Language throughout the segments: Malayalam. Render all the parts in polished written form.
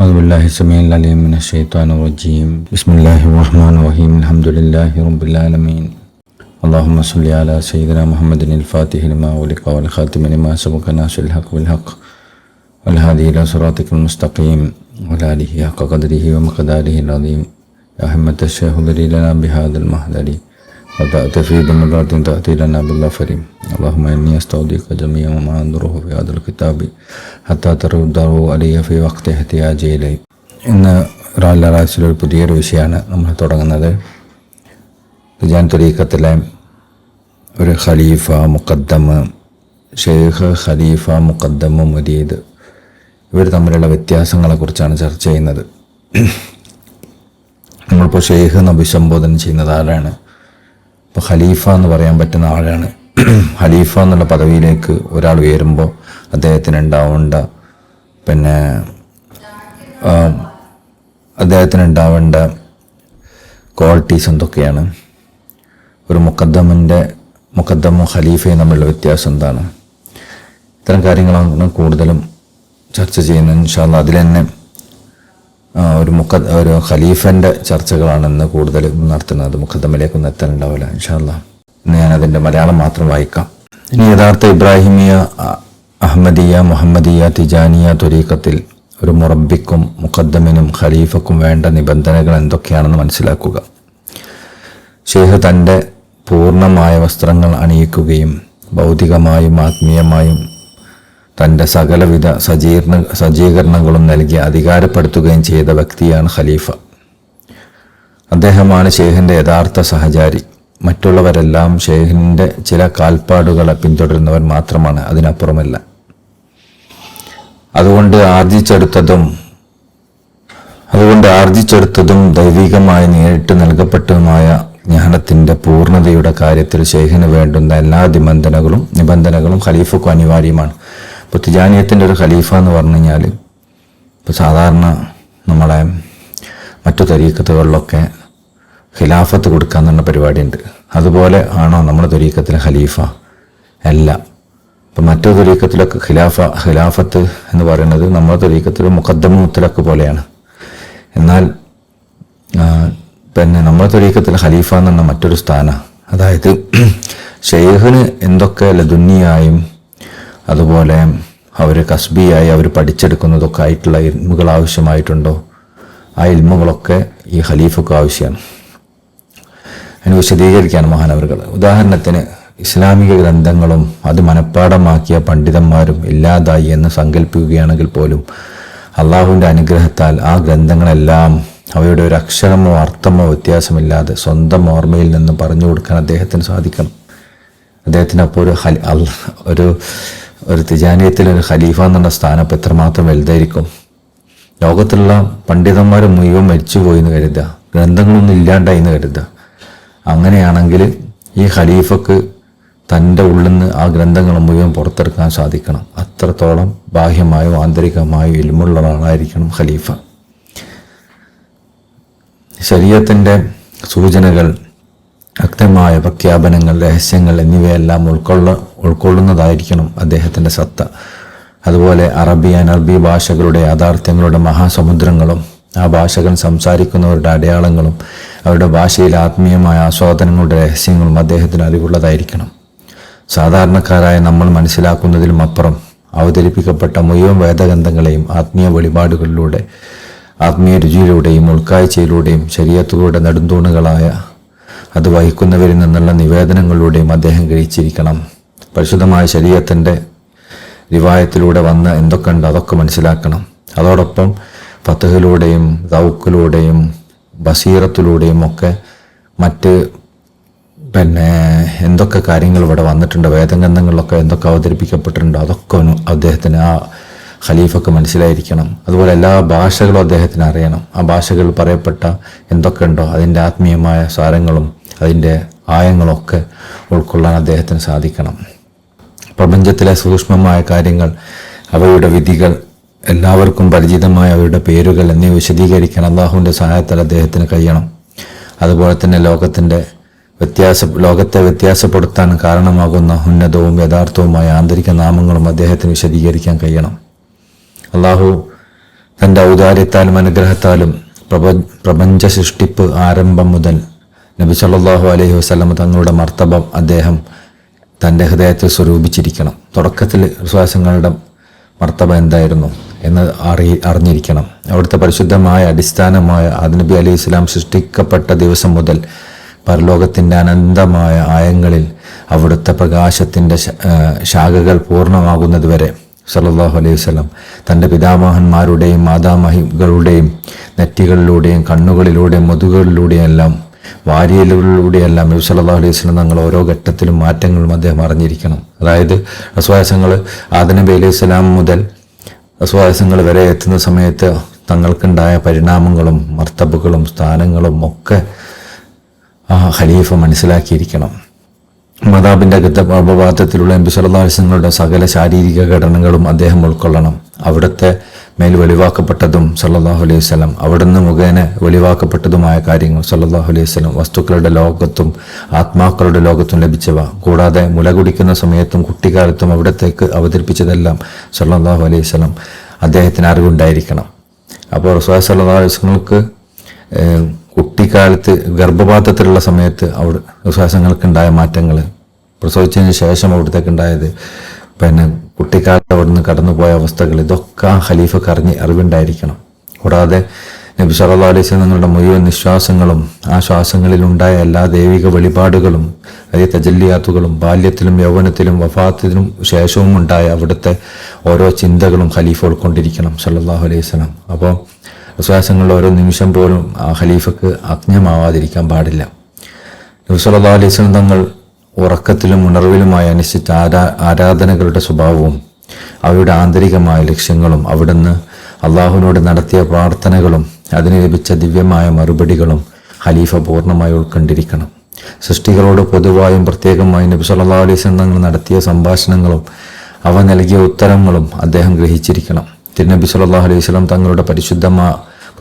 أعوذ بالله السميع العليم من الشيطان الرجيم. بسم الله الرحمن الرحيم. الحمد لله رب العالمين. اللهم صل على سيدنا محمد الفاتح لما أغلق والخاتم لما سبق ناصر الحق بالحق والهادي إلى صراطك المستقيم وعلى آله حق قدره ومقداره العظيم. يا همة الشيخ اضري لنا بهذا المحضر وتأتي في بمرات تأتي لنا بالغفر. اللهم إني أستودعك جميع ما أنظره في هذا الكتاب حتى ترده علي في وقت احتياجي إليه. ഇന്ന് റാല റാസിലൊരു പുതിയൊരു വിഷയമാണ് നമ്മൾ തുടങ്ങുന്നത്. തിജാൻ ത്വരീഖത്തിലെ ഒരു ഖലീഫ, മുഖദ്ദം, ഷെയ്ഖ്, ഖലീഫ, മുഖദ്ദം, മുരീദ്, ഇവർ തമ്മിലുള്ള വ്യത്യാസങ്ങളെക്കുറിച്ചാണ് ചർച്ച ചെയ്യുന്നത്. നമ്മളിപ്പോൾ ഷെയ്ഖ് എന്ന് അഭിസംബോധന ചെയ്യുന്നത് ആരാണ്? ഇപ്പോൾ ഖലീഫ എന്ന് പറയാൻ പറ്റുന്ന ആളാണ്. ഖലീഫ എന്നുള്ള പദവിയിലേക്ക് ഒരാൾ ഉയരുമ്പോൾ അദ്ദേഹത്തിന് ഉണ്ടാവേണ്ട ക്വാളിറ്റീസ് എന്തൊക്കെയാണ്? ഒരു മുഖദ്ദമും ഖലീഫയും തമ്മിലുള്ള വ്യത്യാസം എന്താണ്? ഇത്തരം കാര്യങ്ങളാണ് കൂടുതലും ചർച്ച ചെയ്യുന്നത്. ഇൻഷാ അല്ലാഹ് അതിൽ തന്നെ ഒരു ഖലീഫൻ്റെ ചർച്ചകളാണ് ഇന്ന് കൂടുതൽ നടത്തുന്നത്. മുഖദ്ദമിലേക്കൊന്നും എത്താനുണ്ടാവില്ല ഇൻഷാ അല്ലാഹ്. ഇന്ന് ഞാനതിൻ്റെ മലയാളം മാത്രം വായിക്കാം. ഇനി യഥാർത്ഥ ഇബ്രാഹിമിയ, അഹമ്മദിയ, മുഹമ്മദിയ, തിജാനിയ ത്വരീഖത്തിൽ ഒരു മുറബ്ബിക്കും മുഖദ്ദമിനും ഖലീഫക്കും വേണ്ട നിബന്ധനകൾ എന്തൊക്കെയാണെന്ന് മനസ്സിലാക്കുക. ഷെയ്ഖ് തൻ്റെ പൂർണ്ണമായ വസ്ത്രങ്ങൾ അണിയിക്കുകയും ഭൗതികമായും ആത്മീയമായും തൻ്റെ സകലവിധ സജ്ജീകരണങ്ങളും നൽകി അധികാരപ്പെടുത്തുകയും ചെയ്ത വ്യക്തിയാണ് ഖലീഫ. അദ്ദേഹമാണ് ഷെയ്ഖിൻ്റെ യഥാർത്ഥ സഹചാരി. മറ്റുള്ളവരെല്ലാം ഷെയ്ഖിൻ്റെ ചില കാൽപ്പാടുകളെ പിന്തുടരുന്നവർ മാത്രമാണ്, അതിനപ്പുറമല്ല. അതുകൊണ്ട് ആർജിച്ചെടുത്തതും ദൈവികമായി നേരിട്ട് നൽകപ്പെട്ടതുമായ ജ്ഞാനത്തിൻ്റെ പൂർണ്ണതയുടെ കാര്യത്തിൽ ഷെയ്ഖിന് വേണ്ടുന്ന എല്ലാ നിബന്ധനകളും ഖലീഫക്കും അനിവാര്യമാണ്. ഇപ്പോൾ തിജാനിയത്തിൻ്റെ ഒരു ഖലീഫ എന്ന് പറഞ്ഞു കഴിഞ്ഞാൽ, ഇപ്പോൾ സാധാരണ നമ്മളെ മറ്റു തരീഖത്തുകളിലൊക്കെ ഖിലാഫത്ത് കൊടുക്കുക എന്നുള്ള പരിപാടിയുണ്ട്. അതുപോലെ ആണോ നമ്മുടെ തരീഖത്തിലെ ഖലീഫ? അല്ല. ഇപ്പം മറ്റു തരീഖത്തിലൊക്കെ ഖിലാഫത്ത് എന്ന് പറയുന്നത് നമ്മുടെ തരീഖത്തിലെ മുഖദ്ദമത്തിലൊക്കെ പോലെയാണ്. എന്നാൽ നമ്മുടെ തരീഖത്തിലെ ഖലീഫ എന്ന് പറഞ്ഞ മറ്റൊരു സ്ഥാനം. അതായത് ഷെയ്ഖിന് എന്തൊക്കെ ലദുന്നിയായും അതുപോലെ അവർ കസ്ബിയായി അവർ പഠിച്ചെടുക്കുന്നതൊക്കെ ആയിട്ടുള്ള ഇൽമുകൾ ആവശ്യമായിട്ടുണ്ടോ, ആ ഇൽമുകളൊക്കെ ഈ ഖലീഫക്ക് ആവശ്യമാണ്. അതിന് വിശദീകരിക്കാൻ മഹാനവറുകൾ, ഉദാഹരണത്തിന് ഇസ്ലാമിക ഗ്രന്ഥങ്ങളും അത് മനഃപ്പാഠമാക്കിയ പണ്ഡിതന്മാരും ഇല്ലാതായി എന്ന് സങ്കല്പിക്കുകയാണെങ്കിൽ പോലും അള്ളാഹുവിൻ്റെ അനുഗ്രഹത്താൽ ആ ഗ്രന്ഥങ്ങളെല്ലാം അവയുടെ ഒരു അക്ഷരമോ അർത്ഥമോ വ്യത്യാസമില്ലാതെ സ്വന്തം ഓർമ്മയിൽ നിന്ന് പറഞ്ഞു കൊടുക്കാൻ അദ്ദേഹത്തിന് സാധിക്കണം. അദ്ദേഹത്തിനപ്പോൾ ഒരു തിജാനിയത്തിലൊരു ഖലീഫ എന്നുള്ള സ്ഥാനം അപ്പോൾ എത്രമാത്രം വലുതായിരിക്കും. ലോകത്തുള്ള പണ്ഡിതന്മാർ മുഴുവൻ മരിച്ചുപോയി എന്ന് കരുതുക, ഗ്രന്ഥങ്ങളൊന്നും ഇല്ലാണ്ടായി എന്ന് കരുതുക. അങ്ങനെയാണെങ്കിൽ ഈ ഖലീഫക്ക് തൻ്റെ ഉള്ളിൽ നിന്ന് ആ ഗ്രന്ഥങ്ങൾ മുഴുവൻ പുറത്തെടുക്കാൻ സാധിക്കണം. അത്രത്തോളം ബാഹ്യമായോ ആന്തരികമായോ ഇൽമുള്ള ആളായിരിക്കണം ഖലീഫ. ശരീഅത്തിൻ്റെ സൂചനകൾ, വ്യക്തമായ പ്രഖ്യാപനങ്ങൾ, രഹസ്യങ്ങൾ എന്നിവയെല്ലാം ഉൾക്കൊള്ളുന്നതായിരിക്കണം അദ്ദേഹത്തിൻ്റെ സത്ത. അതുപോലെ അറബി ഭാഷകളുടെ യാഥാർത്ഥ്യങ്ങളുടെ മഹാസമുദ്രങ്ങളും ആ ഭാഷകൾ സംസാരിക്കുന്നവരുടെ അടയാളങ്ങളും അവരുടെ ഭാഷയിൽ ആത്മീയമായ ആസ്വാദനങ്ങളുടെ രഹസ്യങ്ങളും അദ്ദേഹത്തിന് അറിവുള്ളതായിരിക്കണം. സാധാരണക്കാരായ നമ്മൾ മനസ്സിലാക്കുന്നതിലും അപ്പുറം അവതരിപ്പിക്കപ്പെട്ട മുഴുവൻ വേദഗ്രന്ഥങ്ങളെയും ആത്മീയ വെളിപാടുകളിലൂടെ, ആത്മീയ രുചിയിലൂടെയും ഉൾക്കാഴ്ചയിലൂടെയും ശരീഅത്തുകളുടെ നെടുന്തൂണുകളായ അത് വഹിക്കുന്നവരിൽ നിന്നുള്ള നിവേദനങ്ങളിലൂടെയും അദ്ദേഹം ഗ്രഹിച്ചിരിക്കണം. പരിശുദ്ധമായ ശരീഅത്തിൻ്റെ റിവായത്തിലൂടെ വന്ന് എന്തൊക്കെയുണ്ട് അതൊക്കെ മനസ്സിലാക്കണം. അതോടൊപ്പം ഫത്ഹിലൂടെയും ദൗക്കിലൂടെയും ബസീറത്തിലൂടെയും ഒക്കെ മറ്റ് എന്തൊക്കെ കാര്യങ്ങൾ ഇവിടെ വന്നിട്ടുണ്ട്, വേദഗ്രന്ഥങ്ങളിലൊക്കെ എന്തൊക്കെ അവതരിപ്പിക്കപ്പെട്ടിട്ടുണ്ടോ അതൊക്കെ അദ്ദേഹത്തിന് ആ ഖലീഫക്ക് മനസ്സിലായിരിക്കണം. അതുപോലെ എല്ലാ ഭാഷകളും അദ്ദേഹത്തിന് അറിയണം. ആ ഭാഷകളിൽ പറയപ്പെട്ട എന്തൊക്കെ ഉണ്ടോ അതിൻ്റെ ആത്മീയമായ സാരങ്ങളും അതിൻ്റെ ആയങ്ങളൊക്കെ ഉൾക്കൊള്ളാൻ അദ്ദേഹത്തിന് സാധിക്കണം. പ്രപഞ്ചത്തിലെ സൂക്ഷ്മമായ കാര്യങ്ങൾ, അവയുടെ വിധികൾ, എല്ലാവർക്കും പരിചിതമായ അവരുടെ പേരുകൾ എന്നിവ വിശദീകരിക്കാൻ അള്ളാഹുവിൻ്റെ സഹായത്താൽ അദ്ദേഹത്തിന് കഴിയണം. അതുപോലെ തന്നെ ലോകത്തെ വ്യത്യാസപ്പെടുത്താൻ കാരണമാകുന്ന ഉന്നതവും യഥാർത്ഥവുമായ ആന്തരിക നാമങ്ങളും അദ്ദേഹത്തിന് വിശദീകരിക്കാൻ കഴിയണം. അള്ളാഹു തൻ്റെ ഔദാര്യത്താലും അനുഗ്രഹത്താലും പ്രപഞ്ച സൃഷ്ടിപ്പ് ആരംഭം മുതൽ നബി സല്ലല്ലാഹു അലൈഹി വസല്ലം തങ്ങളുടെ മർത്തബം അദ്ദേഹം തൻ്റെ ഹൃദയത്തിൽ സ്വരൂപിച്ചിരിക്കണം. തുടക്കത്തിൽ വിശ്വാസങ്ങളുടെ മർത്തബ എന്തായിരുന്നു എന്ന് അറിഞ്ഞിരിക്കണം. അവിടുത്തെ പരിശുദ്ധമായ അടിസ്ഥാനമായ ആദം നബി അലൈഹി സ്വലാം സൃഷ്ടിക്കപ്പെട്ട ദിവസം മുതൽ പരലോകത്തിൻ്റെ അനന്തമായ ആയങ്ങളിൽ അവിടുത്തെ പ്രകാശത്തിൻ്റെ ശാഖകൾ പൂർണ്ണമാകുന്നതുവരെ സല്ലല്ലാഹു അലൈഹി വസല്ലം തൻ്റെ പിതാമഹന്മാരുടെയും മാതാമഹികളുടെയും നെറ്റികളിലൂടെയും കണ്ണുകളിലൂടെയും മുതുകളിലൂടെയും എല്ലാം വാരിയലുകളിലൂടെയെല്ലാം നബി സല്ലല്ലാഹു അലൈഹി വസല്ലം തങ്ങൾ ഓരോ ഘട്ടത്തിലും മാറ്റങ്ങളും അദ്ദേഹം അറിഞ്ഞിരിക്കണം. അതായത് റസൂലുള്ളാഹിങ്ങൾ ആദം നബി അലൈഹി സ്വലാം മുതൽ റസൂലുള്ളാഹിങ്ങൾ വരെ എത്തുന്ന സമയത്ത് തങ്ങൾക്കുണ്ടായ പരിണാമങ്ങളും മർത്തബുകളും സ്ഥാനങ്ങളും ഒക്കെ ഖലീഫ മനസ്സിലാക്കിയിരിക്കണം. മദാബിൻ്റെ ഗർഭപാത്രത്തിലുള്ള നബി സല്ലല്ലാഹു അലൈഹി വസല്ലങ്ങളുടെ സകല ശാരീരിക ഘടനകളും അദ്ദേഹം ഉൾക്കൊള്ളണം. അവിടുത്തെ മേൽ വെളിവാക്കപ്പെട്ടതും സല്ലല്ലാഹു അലൈഹി വസല്ലം അവിടുന്ന് മുഖേന വെളിവാക്കപ്പെട്ടതുമായ കാര്യങ്ങൾ സല്ലല്ലാഹു അലൈഹി വസല്ലം വസ്തുക്കളുടെ ലോകത്തും ആത്മാക്കളുടെ ലോകത്തും ലഭിച്ചവ കൂടാതെ മുല കുടിക്കുന്ന സമയത്തും കുട്ടിക്കാലത്തും അവിടത്തേക്ക് അവതരിപ്പിച്ചതെല്ലാം സല്ലല്ലാഹു അലൈഹി വസല്ലം അദ്ദേഹത്തിന് അറിവുണ്ടായിരിക്കണം. അപ്പോൾ റസൂലുള്ളാഹി സ്വല്ലല്ലാഹു അലൈഹി വസല്ലമക്ക് കുട്ടിക്കാലത്ത് ഗർഭപാത്രത്തിലുള്ള സമയത്ത് അവിടെ വിശ്വാസങ്ങൾക്കുണ്ടായ മാറ്റങ്ങൾ, പ്രസവിച്ചതിന് ശേഷം അവിടത്തേക്കുണ്ടായത്, കുട്ടിക്കാലത്ത് അവിടുന്ന് കടന്നുപോയ അവസ്ഥകൾ, ഇതൊക്കെ ഖലീഫക്ക് അറിവുണ്ടായിരിക്കണം. കൂടാതെ നബി സല്ലല്ലാഹു അലൈഹി വസല്ലം തങ്ങളുടെ മുഴുവൻ നിശ്വാസങ്ങളും ആ ശ്വാസങ്ങളിലുണ്ടായ എല്ലാ ദൈവിക വെളിപാടുകളും അതേ തജല്ലിയാത്തുകളും ബാല്യത്തിലും യൗവനത്തിലും വഫാത്തിനും ശേഷവും ഉണ്ടായ അവിടുത്തെ ഓരോ ചിന്തകളും ഖലീഫ ഉൾക്കൊണ്ടിരിക്കണം സല്ലല്ലാഹു അലൈഹി വസല്ലം. അപ്പോൾ വിശ്വാസങ്ങളുടെ ഓരോ നിമിഷം പോലും ആ ഖലീഫക്ക് അജ്ഞമാവാതിരിക്കാൻ പാടില്ല. നബി സല്ലല്ലാഹു അലൈഹി വസല്ലം തങ്ങൾ ഉറക്കത്തിലും ഉണർവിലുമായി അനുഷ്ഠിച്ച ആരാധനകളുടെ സ്വഭാവവും അവയുടെ ആന്തരികമായ ലക്ഷ്യങ്ങളും അവിടുന്ന് അള്ളാഹുവിനോട് നടത്തിയ പ്രാർത്ഥനകളും അതിന് ലഭിച്ച ദിവ്യമായ മറുപടികളും ഖലീഫ പൂർണ്ണമായി ഉൾക്കൊണ്ടിരിക്കണം. സൃഷ്ടികളോട് പൊതുവായും പ്രത്യേകമായും നബി സല്ലല്ലാഹു അലൈഹി വസല്ലം തങ്ങൾ നടത്തിയ സംഭാഷണങ്ങളും അവ നൽകിയ ഉത്തരങ്ങളും അദ്ദേഹം ഗ്രഹിച്ചിരിക്കണം. തിരുനബി സല്ലല്ലാഹു അലൈഹി വസല്ലം തങ്ങളുടെ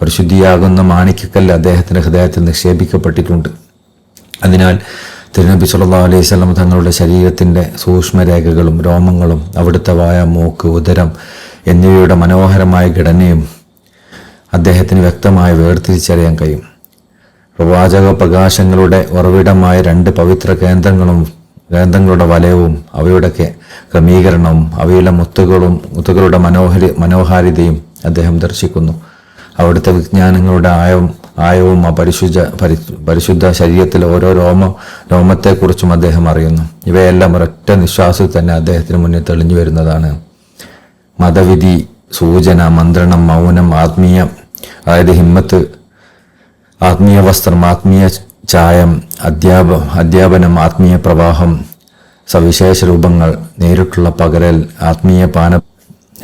പരിശുദ്ധിയാകുന്ന മാണിക്കക്കല്ല് അദ്ദേഹത്തിൻ്റെ ഹൃദയത്തിൽ നിക്ഷേപിക്കപ്പെട്ടിട്ടുണ്ട്. അതിനാൽ തിരുനബി സല്ലല്ലാഹു അലൈഹി വസല്ലം തങ്ങളുടെ ശരീരത്തിൻ്റെ സൂക്ഷ്മരേഖകളും രോമങ്ങളും അവിടുത്തെ വായ, മൂക്ക്, ഉദരം എന്നിവയുടെ മനോഹരമായ ഘടനയും അദ്ദേഹത്തിന് വ്യക്തമായി വേർതിരിച്ചറിയാൻ കഴിയും. പ്രവാചക പ്രകാശങ്ങളുടെ ഉറവിടമായ 2 പവിത്ര കേന്ദ്രങ്ങളുടെ വലയവും അവയുടെ ക്രമീകരണവും അവയുടെ മുത്തുകളുടെ മനോഹാരിതയും അദ്ദേഹം ദർശിക്കുന്നു. അവിടുത്തെ വിജ്ഞാനങ്ങളുടെ ആയവും ആ പരിശുദ്ധ ശരീരത്തിലെ ഓരോ രോമത്തെക്കുറിച്ചും അദ്ദേഹം അറിയുന്നു. ഇവയെല്ലാം ഒരൊറ്റ നിശ്വാസത്തിൽ തന്നെ അദ്ദേഹത്തിന് മുന്നിൽ തെളിഞ്ഞു വരുന്നതാണ്. മതവിധി, സൂചന, മന്ത്രണം, മൗനം, അതായത് ഹിമ്മത്ത്, ആത്മീയ വസ്ത്രം, ആത്മീയ ചായം, അധ്യാപനം, ആത്മീയ പ്രവാഹം, സവിശേഷ രൂപങ്ങൾ, നേരിട്ടുള്ള പകരൽ, ആത്മീയ പാന,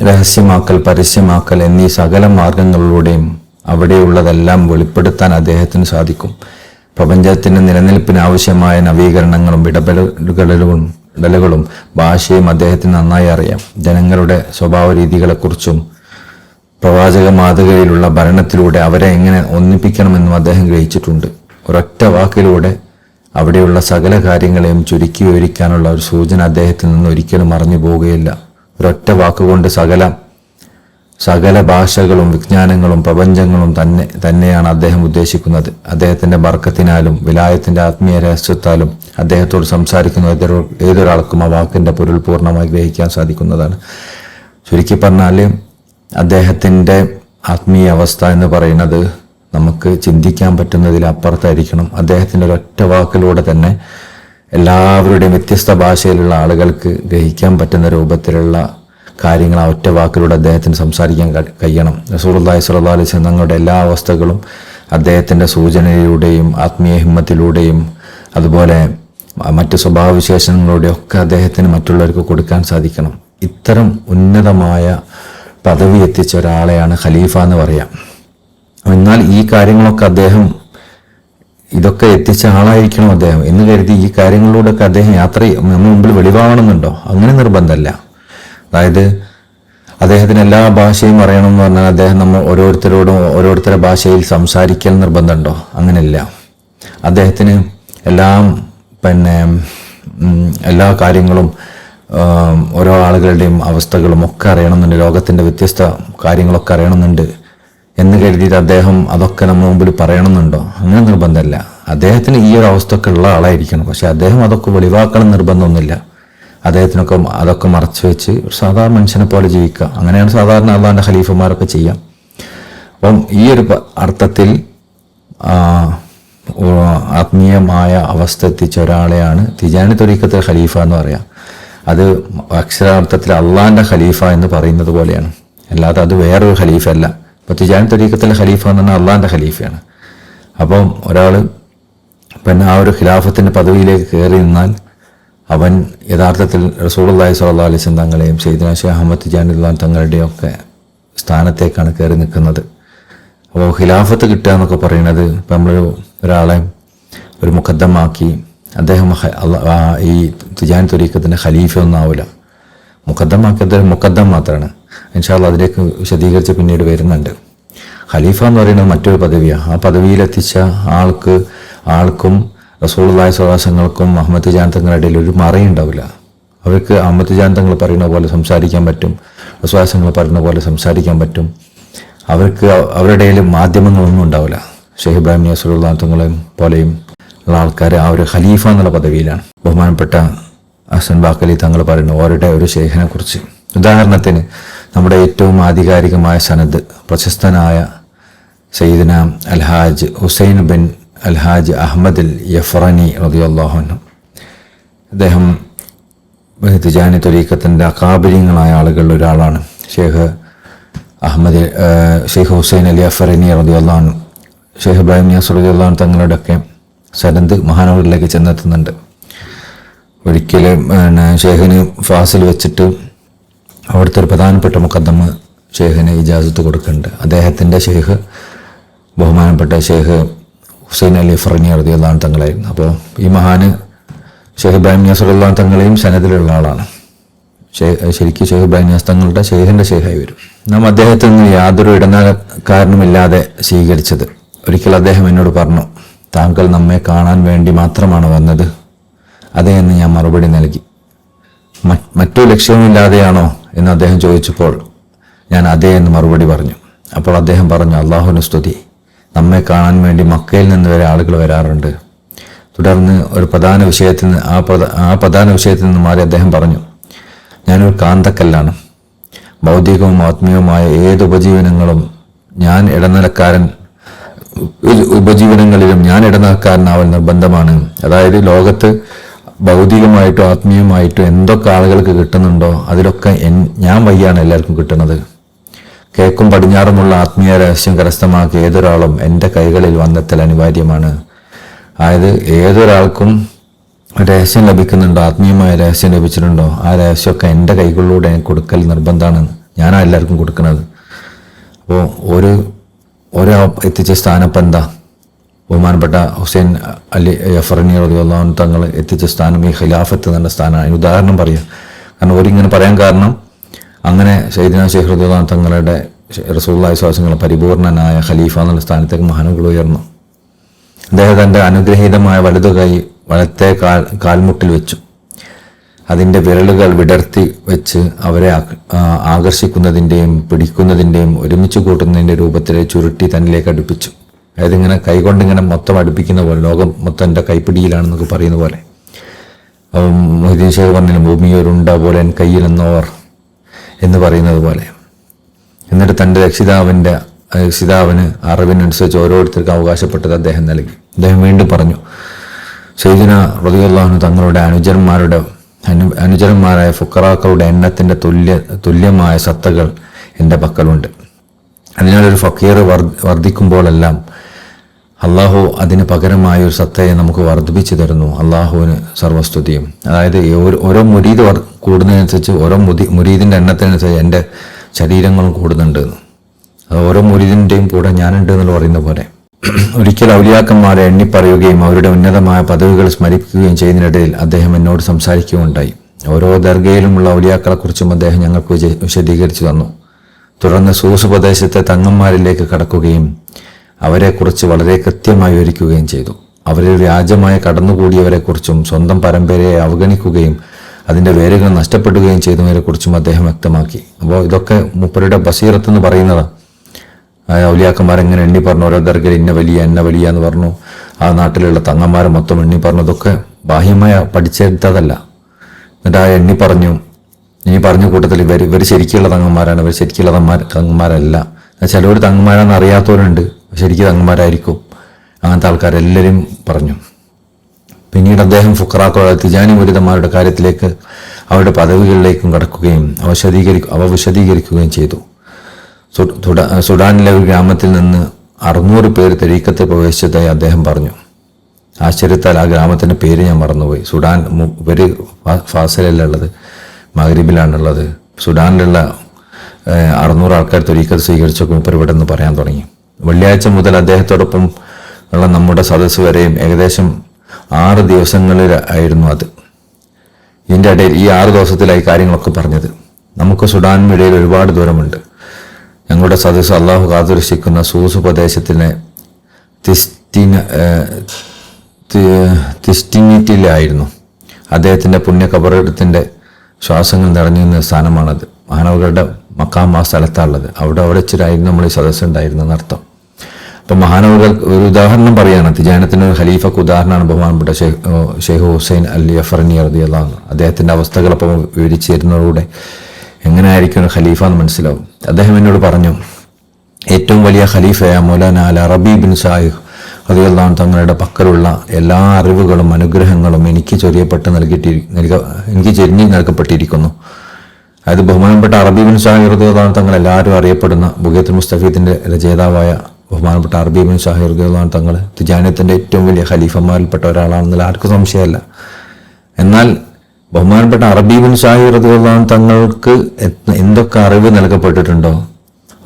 രഹസ്യമാക്കൽ, പരസ്യമാക്കൽ എന്നീ സകല മാർഗങ്ങളിലൂടെയും അവിടെയുള്ളതെല്ലാം വെളിപ്പെടുത്താൻ അദ്ദേഹത്തിന് സാധിക്കും. പ്രപഞ്ചത്തിൻ്റെ നിലനിൽപ്പിന് ആവശ്യമായ നവീകരണങ്ങളും ഇടപെടലുകളും ഭാഷയും അദ്ദേഹത്തിന് നന്നായി അറിയാം. ജനങ്ങളുടെ സ്വഭാവ രീതികളെക്കുറിച്ചും പ്രവാചക മാതൃകയിലുള്ള ഭരണത്തിലൂടെ അവരെ എങ്ങനെ ഒന്നിപ്പിക്കണമെന്നും അദ്ദേഹം ഗ്രഹിച്ചിട്ടുണ്ട്. ഒരൊറ്റ വാക്കിലൂടെ അവിടെയുള്ള സകല കാര്യങ്ങളെയും ചുരുക്കി വിവരിക്കാനുള്ള ഒരു സൂചന അദ്ദേഹത്തിൽ നിന്ന് ഒരിക്കലും മറഞ്ഞു പോവുകയില്ല. ഒരൊറ്റ വാക്കുകൊണ്ട് സകല ഭാഷകളും വിജ്ഞാനങ്ങളും പ്രപഞ്ചങ്ങളും തന്നെയാണ് അദ്ദേഹം ഉദ്ദേശിക്കുന്നത്. അദ്ദേഹത്തിന്റെ ബർക്കത്തിനാലും വിലായത്തിന്റെ ആത്മീയ രഹസ്യത്താലും അദ്ദേഹത്തോട് സംസാരിക്കുന്ന ഏതൊരാൾക്കും ആ വാക്കിന്റെ പൊരുൾ പൂർണ്ണമായി ഗ്രഹിക്കാൻ സാധിക്കുന്നതാണ്. ചുരുക്കി പറഞ്ഞാൽ അദ്ദേഹത്തിന്റെ ആത്മീയ അവസ്ഥ എന്ന് പറയുന്നത് നമുക്ക് ചിന്തിക്കാൻ പറ്റുന്നതിൽ അപ്പുറത്തായിരിക്കണം. അദ്ദേഹത്തിന്റെ ഒരൊറ്റ വാക്കിലൂടെ തന്നെ എല്ലാവരുടെയും വ്യത്യസ്ത ഭാഷയിലുള്ള ആളുകൾക്ക് ഗ്രഹിക്കാൻ പറ്റുന്ന രൂപത്തിലുള്ള കാര്യങ്ങൾ ആ ഒറ്റ വാക്കിലൂടെ അദ്ദേഹത്തിന് സംസാരിക്കാൻ കഴിയണം. റസൂലുള്ളാഹി സ്വല്ലല്ലാഹു അലൈഹി വസല്ലം തങ്ങളുടെ എല്ലാ അവസ്ഥകളും അദ്ദേഹത്തിൻ്റെ സൂചനയിലൂടെയും ആത്മീയ ഹിമ്മത്തിലൂടെയും അതുപോലെ മറ്റ് സ്വഭാവവിശേഷങ്ങളിലൂടെയും ഒക്കെ അദ്ദേഹത്തിന് മറ്റുള്ളവർക്ക് കൊടുക്കാൻ സാധിക്കണം. ഇത്തരം ഉന്നതമായ പദവി എത്തിച്ച ഒരാളെയാണ് ഖലീഫ എന്ന് പറയാം. എന്നാൽ ഈ കാര്യങ്ങളൊക്കെ ഇതൊക്കെ എത്തിച്ച ആളായിരിക്കണം അദ്ദേഹം എന്ന് കരുതി ഈ കാര്യങ്ങളിലൂടെയൊക്കെ അദ്ദേഹം യാത്ര നമ്മുടെ മുമ്പിൽ വെളിവാകണമെന്നുണ്ടോ? അങ്ങനെ നിർബന്ധമല്ല. അതായത് അദ്ദേഹത്തിന് എല്ലാ ഭാഷയും അറിയണം എന്ന് പറഞ്ഞാൽ അദ്ദേഹം നമ്മൾ ഓരോരുത്തരോടും ഓരോരുത്തരുടെ ഭാഷയിൽ സംസാരിക്കൽ നിർബന്ധമുണ്ടോ? അങ്ങനെയില്ല. അദ്ദേഹത്തിന് എല്ലാ കാര്യങ്ങളും ഓരോ ആളുകളുടെയും അവസ്ഥകളും ഒക്കെ അറിയണമെന്നുണ്ട്. ലോകത്തിൻ്റെ വ്യത്യസ്ത കാര്യങ്ങളൊക്കെ അറിയണമെന്നുണ്ട്. എന്ന് കരുതിയിട്ട് അദ്ദേഹം അതൊക്കെ നമ്മുടെ മുമ്പിൽ പറയണമെന്നുണ്ടോ? അങ്ങനെ നിർബന്ധമല്ല. അദ്ദേഹത്തിന് ഈ ഒരു അവസ്ഥയൊക്കെ ഉള്ള ആളായിരിക്കണം, പക്ഷെ അദ്ദേഹം അതൊക്കെ വെളിവാക്കണം നിർബന്ധമൊന്നുമില്ല. അദ്ദേഹത്തിനൊക്കെ അതൊക്കെ മറച്ചു വെച്ച് ഒരു സാധാരണ മനുഷ്യനെ പോലെ ജീവിക്കുക. അങ്ങനെയാണ് സാധാരണ അള്ളാഹിൻ്റെ ഖലീഫമാരൊക്കെ ചെയ്യാം. അപ്പം ഈ ഒരു അർത്ഥത്തിൽ ആത്മീയമായ അവസ്ഥ എത്തിച്ച ഒരാളെയാണ് തിജാനി ത്വരീഖത്തിലെ ഖലീഫ എന്ന് പറയാം. അത് അക്ഷരാർത്ഥത്തിൽ അള്ളാഹിൻ്റെ ഖലീഫ എന്ന് പറയുന്നത് പോലെയാണ്, അല്ലാതെ അത് വേറൊരു ഖലീഫ അല്ല. ഇപ്പോൾ തിജാനി ത്വരീഖത്തിലെ ഖലീഫ എന്ന് പറഞ്ഞാൽ അള്ളാഹിൻ്റെ ഖലീഫയാണ്. അപ്പം ഒരാൾ പിന്നെ ആ ഒരു ഖിലാഫത്തിൻ്റെ പദവിയിലേക്ക് കയറി നിന്നാൽ അവൻ യഥാർത്ഥത്തിൽ റസൂലുള്ളാഹി സ്വല്ലല്ലാഹു അലൈഹി വസല്ലം തങ്ങളെയും സയ്യിദുനാ ഷെയ്ഖ് അഹ്മദ് തിജാനി തങ്ങളുടെയും ഒക്കെ സ്ഥാനത്തേക്കാണ് കയറി നിൽക്കുന്നത്. അപ്പോൾ ഖിലാഫത്ത് കിട്ടുക എന്നൊക്കെ പറയുന്നത് ഇപ്പം നമ്മൾ ഒരാളെ ഒരു മുഖദ്ദമാക്കി അദ്ദേഹം ഈ തിജാനി ത്വരീഖത്തിൻ്റെ ഖലീഫ ഒന്നും ആവില്ല. മുഖദ്ദമാക്കി അദ്ദേഹം മുഖദ്ദം മാത്രമാണ്. ഇൻഷാ അല്ലാഹ് അതിലേക്ക് വിശദീകരിച്ച് പിന്നീട് വരുന്നുണ്ട്. ഖലീഫ എന്ന് പറയുന്നത് മറ്റൊരു പദവിയാണ്. ആ പദവിയിലെത്തിച്ച ആൾക്കും റസൂലുള്ളാഹി സ്വല്ലല്ലാഹു അലൈഹി വസല്ലമക്കും അഹ്മദ് തിജാനി തങ്ങളുടെ ഇടയിൽ ഒരു മറയുണ്ടാവില്ല. അവർക്ക് അഹ്മദ് തിജാനി തങ്ങൾ പറയുന്ന പോലെ സംസാരിക്കാൻ പറ്റും, റസൂലുള്ളാഹി തങ്ങൾ പറയുന്ന പോലെ സംസാരിക്കാൻ പറ്റും. അവർക്ക് അവരുടെ ഇടയിൽ മാധ്യമങ്ങളൊന്നും ഉണ്ടാവില്ല. ഷെയ്ഖ് ഇബ്രാഹിം നിയാസ് റളിയല്ലാഹു തങ്ങളെയും പോലെയും ഉള്ള ആൾക്കാർ ആ ഒരു ഖലീഫ എന്നുള്ള പദവിയിലാണ്. ബഹുമാനപ്പെട്ട ഹസൻ ബാക്കലി തങ്ങൾ പറയുന്നു ഓരുടെ ഒരു ഷെയ്ഖിനെ കുറിച്ച്. ഉദാഹരണത്തിന് നമ്മുടെ ഏറ്റവും ആധികാരികമായ സനദ് പ്രശസ്തനായ സയ്യിദുന അൽഹാജ് ഹുസൈൻ ബിൻ അൽഹാജ് അഹ്മദ് അൽ യഫ്റനി റളിയല്ലാഹു അൻഹു, അദ്ദേഹം തിജാനി ത്വരീഖത്തിൻ്റെ അകാബിര്യങ്ങളായ ആളുകളിൽ ഒരാളാണ്. ഷെയ്ഖ് ഹുസൈൻ അലി യഫ്റനി റളിയല്ലാഹു അൻഹു, ഷെയ്ഖ് ഇബ്രാഹിം നിയാസ് റളിയല്ലാഹു അൻഹു തങ്ങളുടെയൊക്കെ സനദ് മഹാനവറിലേക്ക് ചെന്നെത്തുന്നുണ്ട്. ഒരിക്കലും ഷെയ്ഖിന് ഫാസിൽ വെച്ചിട്ട് അവിടുത്തെ ഒരു പ്രധാനപ്പെട്ട മുഖദ്ദമ ഷെയ്ഖിന് ഇജാസത്ത് കൊടുക്കുന്നുണ്ട്. അദ്ദേഹത്തിൻ്റെ ഷെയ്ഖ് ബഹുമാനപ്പെട്ട ഷെയ്ഖ് ഹുസൈൻ അലി ഫറനി റളിയല്ലാഹു അൻഹു തങ്ങളായിരുന്നു. അപ്പോൾ ഈ മഹാന് ഷെയ്ഖ് ഇബ്രാഹിം നിയാസ് റളിയല്ലാഹു അൻഹു തങ്ങളെയും സനദിലുള്ള ആളാണ്. ശരിക്കും ഷെയ്ഖ് ഇബ്രാഹിം നിയാസ് തങ്ങളുടെ ഷെയ്ഖിൻ്റെ ഷെയ്ഖായി വരും. നാം അദ്ദേഹത്തിൽ നിന്ന് യാതൊരു ഇടനിലക്കാരനുമില്ലാതെ സ്വീകരിച്ചത്. ഒരിക്കൽ അദ്ദേഹം എന്നോട് പറഞ്ഞു, താങ്കൾ നമ്മെ കാണാൻ വേണ്ടി മാത്രമാണ് വന്നത്? അതേ എന്ന് ഞാൻ മറുപടി നൽകി. മറ്റു ലക്ഷ്യവുമില്ലാതെയാണോ എന്ന് അദ്ദേഹം ചോദിച്ചപ്പോൾ ഞാൻ അതേ എന്ന് മറുപടി പറഞ്ഞു. അപ്പോൾ അദ്ദേഹം പറഞ്ഞു, അല്ലാഹുവിന് സ്തുതി, നമ്മെ കാണാൻ വേണ്ടി മക്കയിൽ നിന്ന് വരെ ആളുകൾ വരാറുണ്ട്. തുടർന്ന് ഒരു പ്രധാന വിഷയത്തിൽ നിന്ന് മാറി അദ്ദേഹം പറഞ്ഞു, ഞാനൊരു കാന്തക്കല്ലാണ്. ഭൗതികവും ആത്മീയവുമായ ഏത് ഉപജീവനങ്ങളിലും ഞാൻ ഇടനിലക്കാരനാവൽ നിർബന്ധമാണ്. അതായത് ലോകത്ത് ഭൗതികമായിട്ടോ ആത്മീയമായിട്ടോ എന്തൊക്കെ ആളുകൾക്ക് കിട്ടുന്നുണ്ടോ അതിലൊക്കെ ഞാൻ വഴിയാണ് എല്ലാവർക്കും കിട്ടുന്നത്. കിഴക്കും പടിഞ്ഞാറുമുള്ള ആത്മീയ രഹസ്യം കരസ്ഥമാക്കി ഏതൊരാളും എൻ്റെ കൈകളിൽ വന്നെത്തൽ അനിവാര്യമാണ്. അതായത് ഏതൊരാൾക്കും രഹസ്യം ലഭിക്കുന്നുണ്ടോ, ആത്മീയമായ രഹസ്യം ലഭിച്ചിട്ടുണ്ടോ, ആ രഹസ്യമൊക്കെ എൻ്റെ കൈകളിലൂടെ കൊടുക്കൽ നിർബന്ധമാണ്. ഞാനാണ് എല്ലാവർക്കും കൊടുക്കുന്നത്. അപ്പോൾ ഓരോ എത്തിച്ച സ്ഥാനപ്പം എന്താ? ബഹുമാനപ്പെട്ട ഹുസൈൻ അലി യഫ്റനി റളിയല്ലാഹു അൻഹു തങ്ങൾ എത്തിച്ച സ്ഥാനം ഈ ഖിലാഫത്ത് എന്ന സ്ഥാനമാണ്. അതിന് ഉദാഹരണം പറയാം. കാരണം ഒരിങ്ങനെ പറയാൻ കാരണം അങ്ങനെ സയ്യിദുനാ ഷെയ്ഖ് റളിയല്ലാഹു അൻഹു തങ്ങളുടെ റസൂലുള്ളാഹി സ്വല്ലല്ലാഹു അലൈഹി വസല്ലം പരിപൂർണനായ ഖലീഫ എന്നുള്ള സ്ഥാനത്തേക്ക് മഹാനുകൾ ഉയർന്നു. അദ്ദേഹം തൻ്റെ അനുഗ്രഹീതമായ വലത്തെ കാൽമുട്ടിൽ വെച്ചു. അതിൻ്റെ വിരലുകൾ വിടർത്തി വെച്ച് അവരെ ആകർഷിക്കുന്നതിൻ്റെയും പിടിക്കുന്നതിൻ്റെയും ഒരുമിച്ച് കൂട്ടുന്നതിൻ്റെ രൂപത്തിൽ ചുരുട്ടി തന്നിലേക്ക് അടുപ്പിച്ചു. അതായത് ഇങ്ങനെ കൈകൊണ്ടിങ്ങനെ മൊത്തം അടുപ്പിക്കുന്ന പോലെ, ലോകം മൊത്തം എൻ്റെ കൈപ്പിടിയിലാണെന്നൊക്കെ പറയുന്ന പോലെ. മൊഹീദ്ദീൻ ഷേഖ് പറഞ്ഞില്ല, ഭൂമി ഒരുണ്ട പോലെ എൻ കയ്യിൽ എന്നോർ എന്ന് പറയുന്നത് പോലെ. എന്നിട്ട് തൻ്റെ രക്ഷിതാവിന് അറിവിനനുസരിച്ച് ഓരോരുത്തർക്കും അവകാശപ്പെട്ടത് അദ്ദേഹം നൽകി. അദ്ദേഹം വീണ്ടും പറഞ്ഞു, സയ്യിദുനാ റളിയല്ലാഹു അൻഹു തങ്ങളുടെ അനുചരന്മാരായ ഫുഖറാക്കളുടെ എണ്ണത്തിൻ്റെ തുല്യമായ സത്തകൾ എൻ്റെ പക്കലുണ്ട്. അതിനാൽ ഒരു ഫക്കീർ വർദ്ധിക്കുമ്പോഴെല്ലാം അള്ളാഹു അതിന് പകരമായ ഒരു സത്തയെ നമുക്ക് വർദ്ധിപ്പിച്ചു തരുന്നു. അള്ളാഹുവിന് സർവസ്തുതിയും. അതായത് ഓരോ മുരീദ് കൂടുന്നതിനനുസരിച്ച് ഓരോ മുരീദിൻ്റെ എണ്ണത്തിനനുസരിച്ച് എൻ്റെ ശരീരങ്ങളും കൂടുന്നുണ്ട്. അത് ഓരോ മുരീദിൻ്റെയും കൂടെ ഞാനുണ്ട് എന്ന് പറയുന്ന പോലെ. ഒരിക്കൽ ഔലിയാക്കന്മാരെ എണ്ണിപ്പറയുകയും അവരുടെ ഉന്നതമായ പദവികൾ സ്മരിക്കുകയും ചെയ്യുന്നതിനിടയിൽ അദ്ദേഹം എന്നോട് സംസാരിക്കുകയുണ്ടായി. ഓരോ ദർഗയിലുമുള്ള ഔലിയാക്കളെക്കുറിച്ചും അദ്ദേഹം ഞങ്ങൾക്ക് വിശദീകരിച്ചു തന്നു. തുടർന്ന് സൂസ് പ്രദേശത്തെ തങ്ങന്മാരിലേക്ക് കടക്കുകയും അവരെക്കുറിച്ച് വളരെ കൃത്യമായി വിവരിക്കുകയും ചെയ്തു. അവരിൽ വ്യാജമായി കടന്നുകൂടിയവരെക്കുറിച്ചും സ്വന്തം പരമ്പരയെ അവഗണിക്കുകയും അതിൻ്റെ വേരുകൾ നഷ്ടപ്പെടുകയും ചെയ്തവരെക്കുറിച്ചും അദ്ദേഹം വ്യക്തമാക്കി. അപ്പോൾ ഇതൊക്കെ മൂപ്പരുടെ ബസീറത്ത് എന്ന് പറയുന്നതാണ്. ഔലിയാക്കന്മാരെങ്ങനെ എണ്ണി പറഞ്ഞു, ഓരോ ദർഗയിൽ ഇന്ന വലിയ എന്ന് പറഞ്ഞു. ആ നാട്ടിലുള്ള തങ്ങന്മാരെ മൊത്തം എണ്ണി പറഞ്ഞതൊക്കെ ബാഹ്യമായ പഠിച്ചെടുത്തതല്ല. എന്നിട്ട് ആ എണ്ണി പറഞ്ഞു. ഇനി പറഞ്ഞ കൂട്ടത്തിൽ ഇവർ ശരിക്കുള്ള തങ്ങന്മാരാണ്, ഇവർ ശരിക്കുള്ള തങ്ങന്മാരല്ല. ചിലവർ തങ്ങന്മാരാണെന്ന് അറിയാത്തവരുണ്ട്, ശരിക്കും തങ്ങന്മാരായിരിക്കും. അങ്ങനത്തെ ആൾക്കാരെല്ലാവരും പറഞ്ഞു. പിന്നീട് അദ്ദേഹം ഫുഖറാക്കളുടെ തിജാനി മുരിദന്മാരുടെ കാര്യത്തിലേക്ക്, അവരുടെ പദവികളിലേക്കും കടക്കുകയും അവ വിശദീകരിക്കുകയും ചെയ്തു. സുഡാനിലെ ഒരു ഗ്രാമത്തിൽ നിന്ന് 600 പേര് തരീക്കത്തിൽ പ്രവേശിച്ചതായി അദ്ദേഹം പറഞ്ഞു. ആശ്ചര്യത്താൽ ആ ഗ്രാമത്തിൻ്റെ പേര് ഞാൻ മറന്നുപോയി. സുഡാൻ ഇവർ ഫാസിലല്ല ഉള്ളത്, മഗ്രിബിലാണുള്ളത്. സുഡാനിലുള്ള 600 ആൾക്കാർ തരീക്കത്ത് സ്വീകരിച്ചപ്പോൾ ഇവർ ഇവിടെ നിന്ന് പറയാൻ തുടങ്ങി. വെള്ളിയാഴ്ച മുതൽ അദ്ദേഹത്തോടൊപ്പം ഉള്ള നമ്മുടെ സദസ്സ് വരെയും ഏകദേശം 6 ദിവസങ്ങളിലായിരുന്നു അത്. ഇതിൻ്റെ ഇടയിൽ ഈ 6 ദിവസത്തിലായി കാര്യങ്ങളൊക്കെ പറഞ്ഞത്. നമുക്ക് സുഡാനും ഇടയിൽ ഒരുപാട് ദൂരമുണ്ട്. ഞങ്ങളുടെ സദസ്സ് അള്ളാഹു കാത്തുരക്ഷിക്കുന്ന സൂസ് പ്രദേശത്തിലെ തിസ്റ്റിനിറ്റിലായിരുന്നു. അദ്ദേഹത്തിൻ്റെ പുണ്യ കബറിടത്തിൻ്റെ ശ്വാസങ്ങൾ നിറഞ്ഞു നിന്ന സ്ഥാനമാണത്. മഹാനവകളുടെ മക്കാം ആ സ്ഥലത്താണുള്ളത്. അവിടെ വെച്ചിട്ടായിരുന്നു നമ്മൾ ഈ സദസ്സ് ഉണ്ടായിരുന്നെന്നർത്ഥം. അപ്പം മഹാനവകൾ ഒരു ഉദാഹരണം പറയുകയാണ്. തിജാനത്തിൻ്റെ ഒരു ഖലീഫക്ക് ഉദാഹരണമാണ് ബഹുമാനപ്പെട്ട ഷെയ്ഖ് ഹുസൈൻ അൽ യഫ്രനി റളിയല്ലാഹു അൻഹു. അദ്ദേഹത്തിൻ്റെ അവസ്ഥകളൊപ്പം വിവരിച്ചു തരുന്നതിലൂടെ എങ്ങനെയായിരിക്കും ഒരു ഖലീഫ എന്ന് മനസ്സിലാവും. അദ്ദേഹം എന്നോട് പറഞ്ഞു, ഏറ്റവും വലിയ ഖലീഫയായ മൗലാന അൽ അറബി ബിൻ സായിഖ് റളിയല്ലാഹു അൻഹു തങ്ങളുടെ പക്കലുള്ള എല്ലാ അറിവുകളും അനുഗ്രഹങ്ങളും എനിക്ക് ചൊരിഞ്ഞ് നൽകപ്പെട്ടിരിക്കുന്നു. അതായത് ബഹുമാനപ്പെട്ട അറബി ബിൻ സാഹിർ റളിയല്ലാഹു അൻഹു തങ്ങൾ എല്ലാവരും അറിയപ്പെടുന്ന ബുഗയത്തുൽ മുസ്തഫീദിന്റെ രചയിതാവായ ബഹുമാനപ്പെട്ട അറബി ബിൻ സാഹിർ റളിയല്ലാഹു അൻഹു തങ്ങൾ തിജാനിയത്തിന്റെ ഏറ്റവും വലിയ ഖലീഫമാരിൽപ്പെട്ട ഒരാളാണെന്നുള്ള ആർക്കും സംശയമല്ല. എന്നാൽ ബഹുമാനപ്പെട്ട അറബി ബിൻ സാഹിർ റളിയല്ലാഹു അൻഹു തങ്ങൾക്ക് എന്തൊക്കെ അറിവ് നൽകപ്പെട്ടിട്ടുണ്ടോ,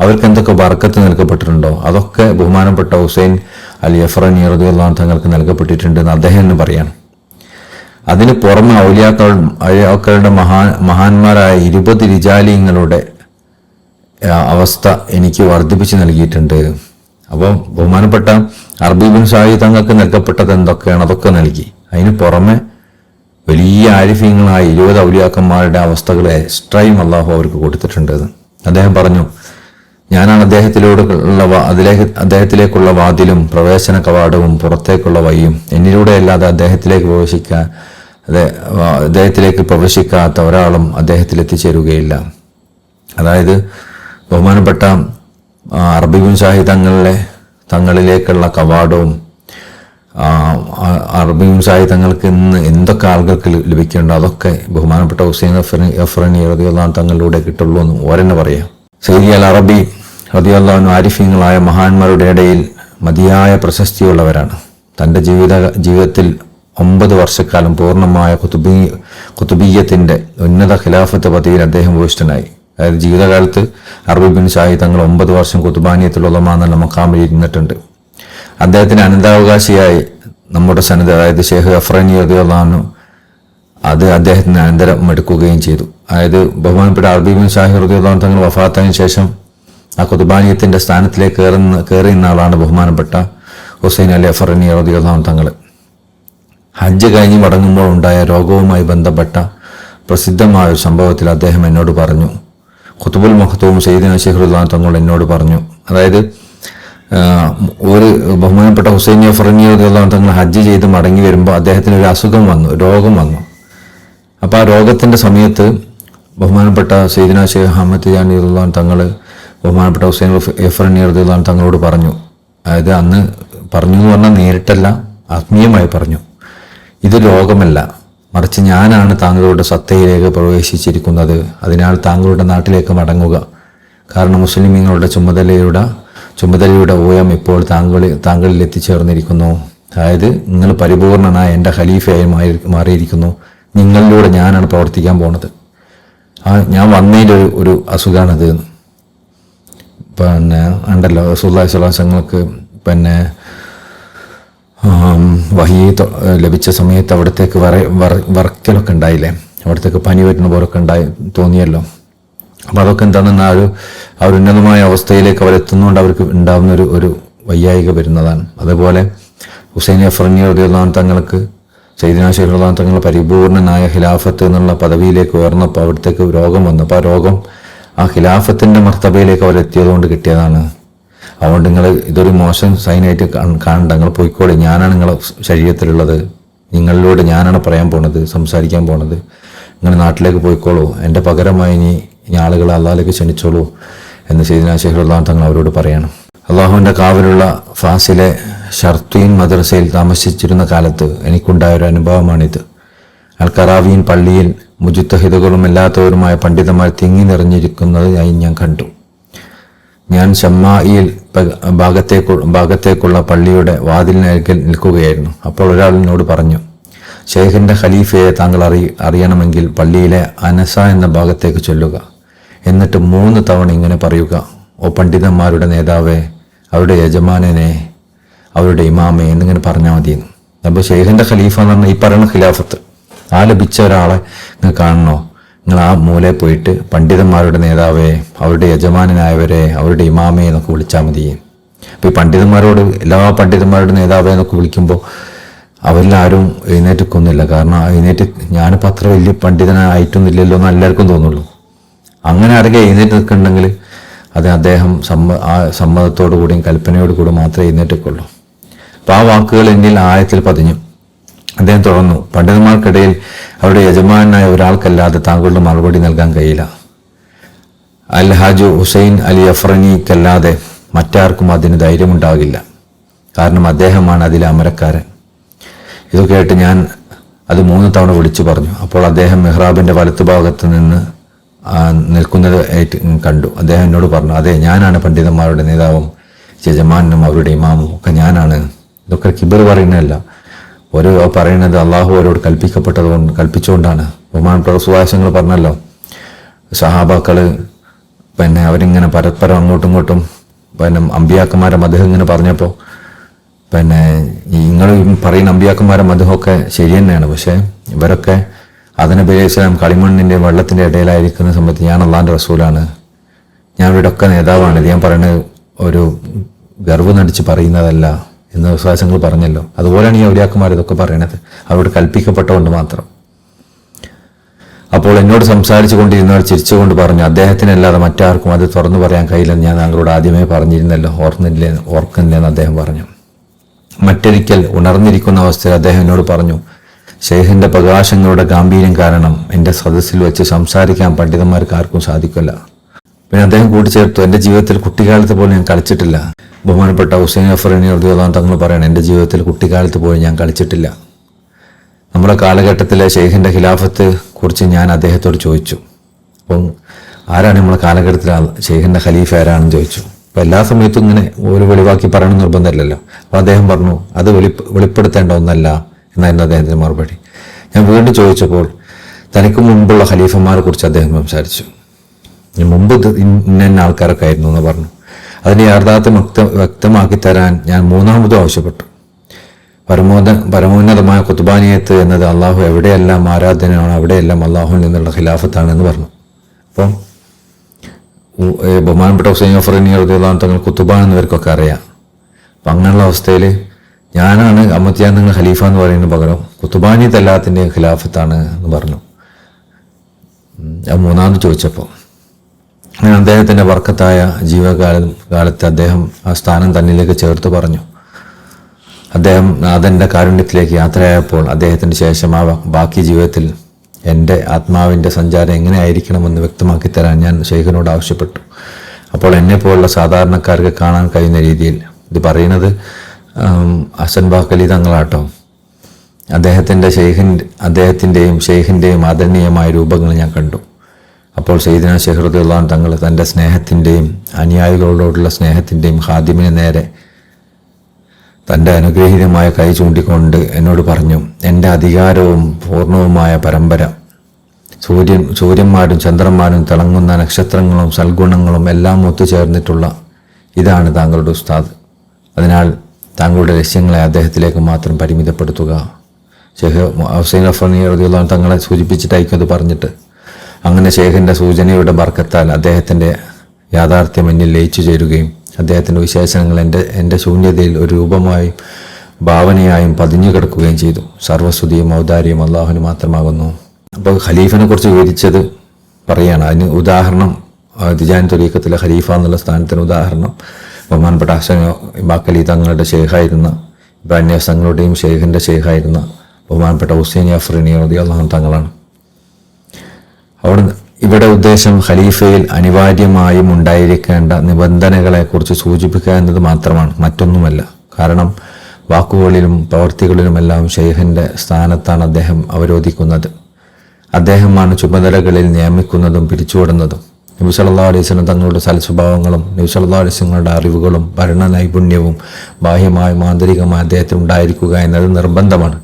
അവർക്ക് എന്തൊക്കെ ബർക്കത്ത് നൽകപ്പെട്ടിട്ടുണ്ടോ, അതൊക്കെ ബഹുമാനപ്പെട്ട ഹുസൈൻ അൽ യഫ്രനി റളിയല്ലാഹു അൻഹു തങ്ങൾക്ക് നൽകപ്പെട്ടിട്ടുണ്ടെന്ന് അദ്ദേഹം എന്ന് പറയാണ്. അതിന് പുറമെ ഔലിയാക്കളുടെ മഹാന്മാരായ 20 റിജാലിങ്ങളുടെ അവസ്ഥ എനിക്ക് വർദ്ധിപ്പിച്ച് നൽകിയിട്ടുണ്ട്. അപ്പോൾ ബഹുമാനപ്പെട്ട അറബി ബിൻ സാഹിർ തങ്ങൾക്ക് നൽകപ്പെട്ടത് എന്തൊക്കെയാണ് അതൊക്കെ നൽകി. അതിന് പുറമെ വലിയ ആരിഫീങ്ങളായ 20 ഔലിയാക്കന്മാരുടെ അവസ്ഥകൾ എക്സ്ട്രയും അള്ളാഹു അവർക്ക് കൊടുത്തിട്ടുണ്ട്. അദ്ദേഹം പറഞ്ഞു, ഞാനാണ് അദ്ദേഹത്തിലേക്കുള്ള വാതിലും പ്രവേശന കവാടവും പുറത്തേക്കുള്ള വഴിയും. എന്നിലൂടെ അല്ലാതെ അദ്ദേഹത്തിലേക്ക് പ്രവേശിക്കാത്ത ഒരാളും അദ്ദേഹത്തിൽ എത്തിച്ചേരുകയില്ല. അതായത് ബഹുമാനപ്പെട്ട അറബി ബിൻ സാഹിർ തങ്ങളിലേക്കുള്ള കവാടവും അറബി ബിൻ സാഹിർ തങ്ങൾക്ക് ഇന്ന് എന്തൊക്കെ ആളുകൾക്ക് ലഭിക്കുന്നുണ്ടോ അതൊക്കെ ബഹുമാനപ്പെട്ട ഹുസൈൻ യഫ്രനി റളിയല്ലാഹു അൻഹു തങ്ങളിലൂടെ കിട്ടുള്ളൂ എന്ന് ഓരെന്നെ പറയാം. സയ്യിദി അൽ അറബി റളിയല്ലാഹു അൻഹു ആരിഫീങ്ങളായ മഹാന്മാരുടെ ഇടയിൽ മതിയായ പ്രശസ്തിയുള്ളവരാണ്. തൻ്റെ ജീവിതത്തിൽ 9 വർഷക്കാലം പൂർണ്ണമായ ഖുതുബിയ്യത്തിന്റെ ഉന്നത ഖിലാഫത്ത് പദവിയിൽ അദ്ദേഹം ഉപവിഷ്ടനായി. അതായത് ജീവിതകാലത്ത് അറബി ബിൻ സാഹിർ തങ്ങൾ 9 വർഷം ഖുതുബാനിയത്തുൽ ഉലമ എന്നുള്ള മഖാമിൽ ഇരുന്നിട്ടുണ്ട്. അദ്ദേഹത്തിന് അനന്തരാവകാശിയായി നമ്മുടെ സനദ്, അതായത് ഷെയ്ഖ് യഫ്രനി റളിയല്ലാഹു അൻഹു, അത് അദ്ദേഹത്തിന് അനന്തരം എടുക്കുകയും ചെയ്തു. അതായത് ബഹുമാനപ്പെട്ട അറബി ബിൻ സാഹിർ റളിയല്ലാഹു അൻഹു തങ്ങൾ വഫാത്തതിന് ശേഷം ആ ഖുതുബാനിയത്തിന്റെ സ്ഥാനത്തിലേക്ക് കയറിയുന്ന ആളാണ് ബഹുമാനപ്പെട്ട ഹുസൈൻ അൽ യഫ്രനി റളിയല്ലാഹു അൻഹു തങ്ങൾ. ഹജ്ജ് കഴിഞ്ഞ് മടങ്ങുമ്പോൾ ഉണ്ടായ രോഗവുമായി ബന്ധപ്പെട്ട പ്രസിദ്ധമായ ഒരു സംഭവത്തിൽ അദ്ദേഹം എന്നോട് പറഞ്ഞു, ഖുതുബുൽ മഖ്തൂം സയ്യിദുനാ ശൈഖ് റളിയല്ലാഹു തങ്ങൾ എന്നോട് പറഞ്ഞു. അതായത് ഒരു ബഹുമാനപ്പെട്ട ഹുസൈൻ യഫ്രനി റളിയല്ലാഹു തങ്ങൾ ഹജ്ജ് ചെയ്ത് മടങ്ങി വരുമ്പോൾ അദ്ദേഹത്തിന് ഒരു രോഗം വന്നു. അപ്പോൾ ആ രോഗത്തിന്റെ സമയത്ത് ബഹുമാനപ്പെട്ട സയ്യിദുനാ ശൈഖ് അഹ്മദ് തിജാനി റളിയല്ലാഹു തങ്ങൾ ബഹുമാനപ്പെട്ട ഹുസൈൻ യഫ്രനി റളിയല്ലാഹു തങ്ങളോട് പറഞ്ഞു. അതായത് അന്ന് പറഞ്ഞു എന്ന് പറഞ്ഞാൽ നേരിട്ടല്ല, ആത്മീയമായി പറഞ്ഞു, ഇത് രോഗമല്ല, മറിച്ച് ഞാനാണ് താങ്കളുടെ സത്തയിലേക്ക് പ്രവേശിച്ചിരിക്കുന്നത്. അതിനാൽ താങ്കളുടെ നാട്ടിലേക്ക് മടങ്ങുക. കാരണം മുസ്ലിമീങ്ങളുടെ ചുമതലയുടെ ഊഴം ഇപ്പോൾ താങ്കളിൽ എത്തിച്ചേർന്നിരിക്കുന്നു. അതായത് നിങ്ങൾ പരിപൂർണനായ എൻ്റെ ഖലീഫയായി മാറിയിരിക്കുന്നു. നിങ്ങളിലൂടെ ഞാനാണ് പ്രവർത്തിക്കാൻ പോണത്. ഞാൻ വന്നതിൻ്റെ ഒരു അസുഖമാണത്. പിന്നെ ഉണ്ടല്ലോ റസൂലുള്ളാഹി സ്വല്ലല്ലാഹു അലൈഹി വസല്ലമക്ക് പിന്നെ വഹി ലഭിച്ച സമയത്ത് അവിടത്തേക്ക് വറക്കലൊക്കെ ഉണ്ടായില്ലേ, അവിടത്തേക്ക് പനി വരുന്ന പോലൊക്കെ തോന്നിയല്ലോ. അപ്പം അതൊക്കെ എന്താണെന്ന് ആ ഒരു ഉന്നതമായ അവസ്ഥയിലേക്ക് അവരെത്തുന്നതുകൊണ്ട് അവർക്ക് ഉണ്ടാകുന്ന ഒരു വയ്യായിക വരുന്നതാണ്. അതുപോലെ ഹുസൈൻ യഫ്രനി റളിയല്ലാഹു അൻഹു തങ്ങൾക്ക് സയ്യിദുനാ ശൈഖ് റളിയല്ലാഹു അൻഹു തങ്ങൾ പരിപൂർണനായ ഖിലാഫത്ത് എന്നുള്ള പദവിയിലേക്ക് ഉയർന്നപ്പോൾ അവിടത്തേക്ക് രോഗം വന്നു. അപ്പോൾ ആ രോഗം ആ ഖിലാഫത്തിന്റെ മർത്തബയിലേക്ക് അവരെത്തിയതുകൊണ്ട് കിട്ടിയതാണ്. അതുകൊണ്ട് നിങ്ങൾ ഇതൊരു മോശം സൈനായിട്ട് കാണണ്ട, നിങ്ങൾ പോയിക്കോളി, ഞാനാണ് നിങ്ങളെ ശരീരത്തിലുള്ളത്, നിങ്ങളിലൂടെ ഞാനാണ് പറയാൻ പോണത്, സംസാരിക്കാൻ പോണത്, നിങ്ങൾ നാട്ടിലേക്ക് പോയിക്കോളൂ, എൻ്റെ പകരമായി ഇനി ആളുകളെ അള്ളാഹിലേക്ക് ക്ഷണിച്ചോളൂ എന്ന് സയ്യിദുനാ ശൈഖ് റളിയല്ലാഹു തങ്ങൾ അവരോട് പറയണം. അള്ളാഹുവിൻ്റെ കാവലുള്ള ഫാസിലെ ഷർത്തീൻ മദ്രസയിൽ താമസിച്ചിരുന്ന കാലത്ത് എനിക്കുണ്ടായ ഒരു അനുഭവമാണിത്. അൽ കറാവീൻ പള്ളിയിൽ മുജ്തഹിദുകളും അല്ലാത്തവരുമായ പണ്ഡിതന്മാർ തിങ്ങി നിറഞ്ഞിരിക്കുന്നതായി ഞാൻ കണ്ടു. ഞാൻ ഷമ്മായിൽ ഭാഗത്തേക്കുള്ള പള്ളിയുടെ വാതിലിനരികിൽ നിൽക്കുകയായിരുന്നു. അപ്പോൾ ഒരാൾ എന്നോട് പറഞ്ഞു, ഷെയ്ഖിൻ്റെ ഖലീഫയെ താങ്കൾ അറിയണമെങ്കിൽ പള്ളിയിലെ അനസ എന്ന ഭാഗത്തേക്ക് ചൊല്ലുക, എന്നിട്ട് 3 തവണ ഇങ്ങനെ പറയുക, ഓ പണ്ഡിതന്മാരുടെ നേതാവേ, അവരുടെ യജമാനനെ, അവരുടെ ഇമാമെ എന്നിങ്ങനെ പറഞ്ഞാൽ മതിയെന്ന്. അപ്പോൾ ഷെയ്ഖിൻ്റെ ഖലീഫ എന്ന് പറഞ്ഞാൽ ഈ പറയുന്ന ഖിലാഫത്ത് ആ ലഭിച്ച ഒരാളെ നിങ്ങൾ കാണണോ, നിങ്ങൾ ആ മൂലയിൽ പോയിട്ട് പണ്ഡിതന്മാരുടെ നേതാവേ, അവരുടെ യജമാനായവരെ, അവരുടെ ഇമാമെ എന്നൊക്കെ വിളിച്ചാൽ മതി. അപ്പോൾ ഈ പണ്ഡിതന്മാരോട് എല്ലാ പണ്ഡിതന്മാരുടെ നേതാവേ എന്നൊക്കെ വിളിക്കുമ്പോൾ അവരിലാരും എഴുന്നേറ്റിക്കൊന്നുമില്ല. കാരണം എഴുന്നേറ്റ് ഞാനിപ്പോൾ അത്ര വലിയ പണ്ഡിതനായിട്ടൊന്നുമില്ലല്ലോ എന്ന് എല്ലാവർക്കും തോന്നുള്ളൂ. അങ്ങനെ ആരെങ്കിലും എഴുന്നേറ്റ് നിൽക്കുന്നുണ്ടെങ്കിൽ അത് അദ്ദേഹം സമ്മതത്തോടു കൂടിയും കൽപ്പനയോടു കൂടി മാത്രമേ എഴുന്നേറ്റിക്കുള്ളൂ. അപ്പോൾ ആ വാക്കുകൾ എന്നിൽ ആഴത്തിൽ പതിഞ്ഞു. അദ്ദേഹം തുടർന്നു, പണ്ഡിതന്മാർക്കിടയിൽ അവരുടെ യജമാനായ ഒരാൾക്കല്ലാതെ താങ്കളുടെ മറുപടി നൽകാൻ കഴിയില്ല. അൽ ഹാജു ഹുസൈൻ അലി അഫ്രനിക്കല്ലാതെ മറ്റാർക്കും അതിന് ധൈര്യമുണ്ടാകില്ല. കാരണം അദ്ദേഹമാണ് അതിലെ അമരക്കാരൻ. ഇത് കേട്ട് ഞാൻ അത് 3 തവണ വിളിച്ചു പറഞ്ഞു. അപ്പോൾ അദ്ദേഹം മെഹ്റാബിൻ്റെ വലത്തുഭാഗത്ത് നിന്ന് നിൽക്കുന്നത് കണ്ടു. അദ്ദേഹം എന്നോട് പറഞ്ഞു, അതെ, ഞാനാണ് പണ്ഡിതന്മാരുടെ നേതാവും യജമാനും അവരുടെ ഇമാമും ഒക്കെ ഞാനാണ്. ഇതൊക്കെ കിബർ പറയുന്നതല്ല, ഓരോ പറയുന്നത് അള്ളാഹു അവരോട് കൽപ്പിച്ചുകൊണ്ടാണ്. ബഹുമാനപ്പെട്ട സുവാസങ്ങൾ പറഞ്ഞല്ലോ, സഹാബാക്കൾ അവരിങ്ങനെ പരസ്പരം അങ്ങോട്ടും ഇങ്ങോട്ടും അമ്പിയാക്കന്മാരെ മദ്ഹ് ഇങ്ങനെ പറഞ്ഞപ്പോൾ നിങ്ങൾ പറയുന്ന അമ്പിയാക്കന്മാരെ മദ്ഹൊക്കെ ശരി തന്നെയാണ്. പക്ഷേ ഇവരൊക്കെ നബി അലൈഹി സ്വലാം കളിമണ്ണിൻ്റെ വെള്ളത്തിൻ്റെ ഇടയിലായിരിക്കുന്ന സമയത്ത് ഞാൻ അള്ളാഹിൻ്റെ റസൂലാണ്, ഞാൻ ഇവിടെ ഒക്കെ നേതാവാണ്, ഇത് ഞാൻ പറയുന്നത് ഒരു ഗർവ് നടിച്ച് പറയുന്നതല്ല എന്ന് വിശ്വാസങ്ങൾ പറഞ്ഞല്ലോ. അതുപോലെയാണ് ഈ ഔലിയാക്കന്മാർ ഇതൊക്കെ പറയണത്, അവരോട് കൽപ്പിക്കപ്പെട്ടതുകൊണ്ട് മാത്രം. അപ്പോൾ എന്നോട് സംസാരിച്ചു കൊണ്ടിരുന്നവർ ചിരിച്ചുകൊണ്ട് പറഞ്ഞു, അദ്ദേഹത്തിനല്ലാതെ മറ്റാർക്കും അത് തുറന്നു പറയാൻ കഴിയില്ലെന്ന് ഞാൻ താങ്കളോട് ആദ്യമേ പറഞ്ഞിരുന്നല്ലോ, ഓർക്കുന്നില്ലെന്ന് അദ്ദേഹം പറഞ്ഞു. മറ്റൊരിക്കൽ ഉണർന്നിരിക്കുന്ന അവസ്ഥയിൽ അദ്ദേഹം എന്നോട് പറഞ്ഞു, ഷെയ്ഖിൻ്റെ പ്രകാശങ്ങളുടെ ഗാംഭീര്യം കാരണം എൻ്റെ സദസ്സിൽ വെച്ച് സംസാരിക്കാൻ പണ്ഡിതന്മാർക്ക് ആർക്കും സാധിക്കില്ല. പിന്നെ അദ്ദേഹം കൂട്ടിച്ചേർത്തു, എൻ്റെ ജീവിതത്തിൽ കുട്ടിക്കാലത്ത് പോലും ഞാൻ കളിച്ചിട്ടില്ല. ബഹുമാനപ്പെട്ട ഹുസൈൻ അഫ്രനി റളിയല്ലാഹു തങ്ങൾ പറയണം, എൻ്റെ ജീവിതത്തിൽ കുട്ടിക്കാലത്ത് പോലും ഞാൻ കളിച്ചിട്ടില്ല. നമ്മുടെ കാലഘട്ടത്തിലെ ഷെയ്ഖിൻ്റെ ഖിലാഫത്ത് കുറിച്ച് ഞാൻ അദ്ദേഹത്തോട് ചോദിച്ചു. അപ്പം ആരാണ് നമ്മളെ കാലഘട്ടത്തിൽ ഷെയ്ഖിൻ്റെ ഖലീഫ ആരാണെന്ന് ചോദിച്ചു. അപ്പം എല്ലാ സമയത്തും ഇങ്ങനെ ഒരു വെളിവാക്കി പറയണം നിർബന്ധമില്ലല്ലോ. അപ്പോൾ അദ്ദേഹം പറഞ്ഞു, അത് വെളിപ്പെടുത്തേണ്ട ഒന്നല്ല എന്നായിരുന്നു അദ്ദേഹത്തിൻ്റെ മറുപടി. ഞാൻ വീണ്ടും ചോദിച്ചപ്പോൾ തനിക്ക് മുമ്പുള്ള ഖലീഫന്മാരെ കുറിച്ച് അദ്ദേഹം സംസാരിച്ചു. മുമ്പ് ഇന്ന ആൾക്കാരൊക്കെ ആയിരുന്നു എന്ന് പറഞ്ഞു. അതിന് യാഥാർത്ഥ്യം വ്യക്തമാക്കി തരാൻ ഞാൻ 3ാമതും ആവശ്യപ്പെട്ടു. പരമോന്നതമായ ഖുത്ബാനിയത്ത് എന്നത് അള്ളാഹു എവിടെയെല്ലാം ആരാധനയാണ് അവിടെയെല്ലാം അള്ളാഹുവിൽ നിന്നുള്ള ഖിലാഫത്താണെന്ന് പറഞ്ഞു. അപ്പം ബഹുമാനപ്പെട്ട ഹുസൈൻ അഫ്രനി റളിയല്ലാഹു തങ്ങൾ ഖുത്ബാൻ എന്നിവർക്കൊക്കെ അറിയാം. അപ്പം അങ്ങനെയുള്ള അവസ്ഥയിൽ ഞാനാണ് അമ്മത്തിയാൻ നിങ്ങൾ ഖലീഫ എന്ന് പറയുന്നതിന് പകരം ഖുത്ബാനിയത്ത് എല്ലാത്തിൻ്റെയും ഖിലാഫത്താണ് എന്ന് പറഞ്ഞു. അത് 3ാമത് ചോദിച്ചപ്പോൾ അങ്ങനെ അദ്ദേഹത്തിൻ്റെ വർക്കത്തായ ജീവകാലത്ത് അദ്ദേഹം ആ സ്ഥാനം തന്നിലേക്ക് ചേർത്ത് പറഞ്ഞു. അദ്ദേഹം നാഥൻ്റെ കാരുണ്യത്തിലേക്ക് യാത്രയായപ്പോൾ അദ്ദേഹത്തിൻ്റെ ശേഷം ആ ബാക്കി ജീവിതത്തിൽ എൻ്റെ ആത്മാവിൻ്റെ സഞ്ചാരം എങ്ങനെയായിരിക്കണമെന്ന് വ്യക്തമാക്കി തരാൻ ഞാൻ ഷെയ്ഖിനോട് ആവശ്യപ്പെട്ടു. അപ്പോൾ എന്നെപ്പോലുള്ള സാധാരണക്കാർക്ക് കാണാൻ കഴിയുന്ന രീതിയിൽ, ഇത് പറയുന്നത് ഹസൻ ബാക്കലി തങ്ങളാട്ടോ, അദ്ദേഹത്തിൻ്റെയും ഷെയ്ഖിൻ്റെയും ആദരണീയമായ രൂപങ്ങൾ ഞാൻ കണ്ടു. അപ്പോൾ സയ്യിദുനാ ശൈഖ് റളിയല്ലാഹു അൻഹു തങ്ങൾ തൻ്റെ സ്നേഹത്തിൻ്റെയും അനുയായികളോടുള്ള സ്നേഹത്തിൻ്റെയും ഖാദിമിന് നേരെ തൻ്റെ അനുഗ്രഹീതമായ കൈ ചൂണ്ടിക്കൊണ്ട് എന്നോട് പറഞ്ഞു, എൻ്റെ അധികാരവും പൂർണ്ണവുമായ പരമ്പര, സൂര്യന്മാരും ചന്ദ്രന്മാരും തിളങ്ങുന്ന നക്ഷത്രങ്ങളും സൽഗുണങ്ങളും എല്ലാം ഒത്തുചേർന്നിട്ടുള്ള ഇതാണ് താങ്കളുടെ ഉസ്താദ്. അതിനാൽ താങ്കളുടെ ലക്ഷ്യങ്ങളെ അദ്ദേഹത്തിലേക്ക് മാത്രം പരിമിതപ്പെടുത്തുക. ഷെയ്ഖ് ഹുസൈൻ അഫ്രനി റളിയല്ലാഹു അൻഹു തങ്ങളെ സൂചിപ്പിച്ചിട്ടായിരിക്കും അത് പറഞ്ഞിട്ട്. അങ്ങനെ ഷെയ്ഖിൻ്റെ സൂചനയുടെ ബർക്കത്താൽ അദ്ദേഹത്തിൻ്റെ യാഥാർത്ഥ്യം എന്നിൽ ലയിച്ചു ചേരുകയും അദ്ദേഹത്തിൻ്റെ വിശേഷണങ്ങൾ എൻ്റെ ശൂന്യതയിൽ ഒരു രൂപമായും ഭാവനയായും പതിഞ്ഞു കിടക്കുകയും ചെയ്തു. സർവ്വസ്തുതിയും ഔദാര്യവും അള്ളാഹുവിന് മാത്രമാകുന്നു. അപ്പോൾ ഖലീഫിനെ കുറിച്ച് വിവരിച്ചത് പറയാണ്. അതിന് ഉദാഹരണം തിജാനി ത്വരീഖത്തിലെ ഖലീഫ എന്നുള്ള സ്ഥാനത്തിന് ഉദാഹരണം ബഹുമാനപ്പെട്ട ഹസൻ ബാക്കലി തങ്ങളുടെ ഷെയ്ഖായിരുന്ന ഇബ്രാഹിം തങ്ങളുടെയും ഷെയ്ഖിൻ്റെ ഷെയ്ഖായിരുന്ന ബഹുമാനപ്പെട്ട ഹുസൈൻ അഫ്രീനി റളിയല്ലാഹു തങ്ങളാണ്. ഇവിടെ ഉദ്ദേശം ഖലീഫയിൽ അനിവാര്യമായും ഉണ്ടായിരിക്കേണ്ട നിബന്ധനകളെക്കുറിച്ച് സൂചിപ്പിക്കുക എന്നത് മാത്രമാണ്, മറ്റൊന്നുമല്ല. കാരണം വാക്കുകളിലും പ്രവർത്തികളിലുമെല്ലാം ഷെയ്ഖിൻ്റെ സ്ഥാനത്താണ് അദ്ദേഹം അവരോധിക്കുന്നത്. അദ്ദേഹമാണ് ചുമതലകളിൽ നിയമിക്കുന്നതും പിരിച്ചുവിടുന്നതും. നബി സല്ലല്ലാഹു അലൈഹി വസല്ലം തങ്ങളുടെ സൽസ്വഭാവങ്ങളും നബി സല്ലല്ലാഹു അലൈഹി വസല്ലങ്ങളുടെ അറിവുകളും ഭരണ നൈപുണ്യവും ബാഹ്യമായും ആന്തരികമായി അദ്ദേഹത്തിന് ഉണ്ടായിരിക്കുക എന്നത് നിർബന്ധമാണ്.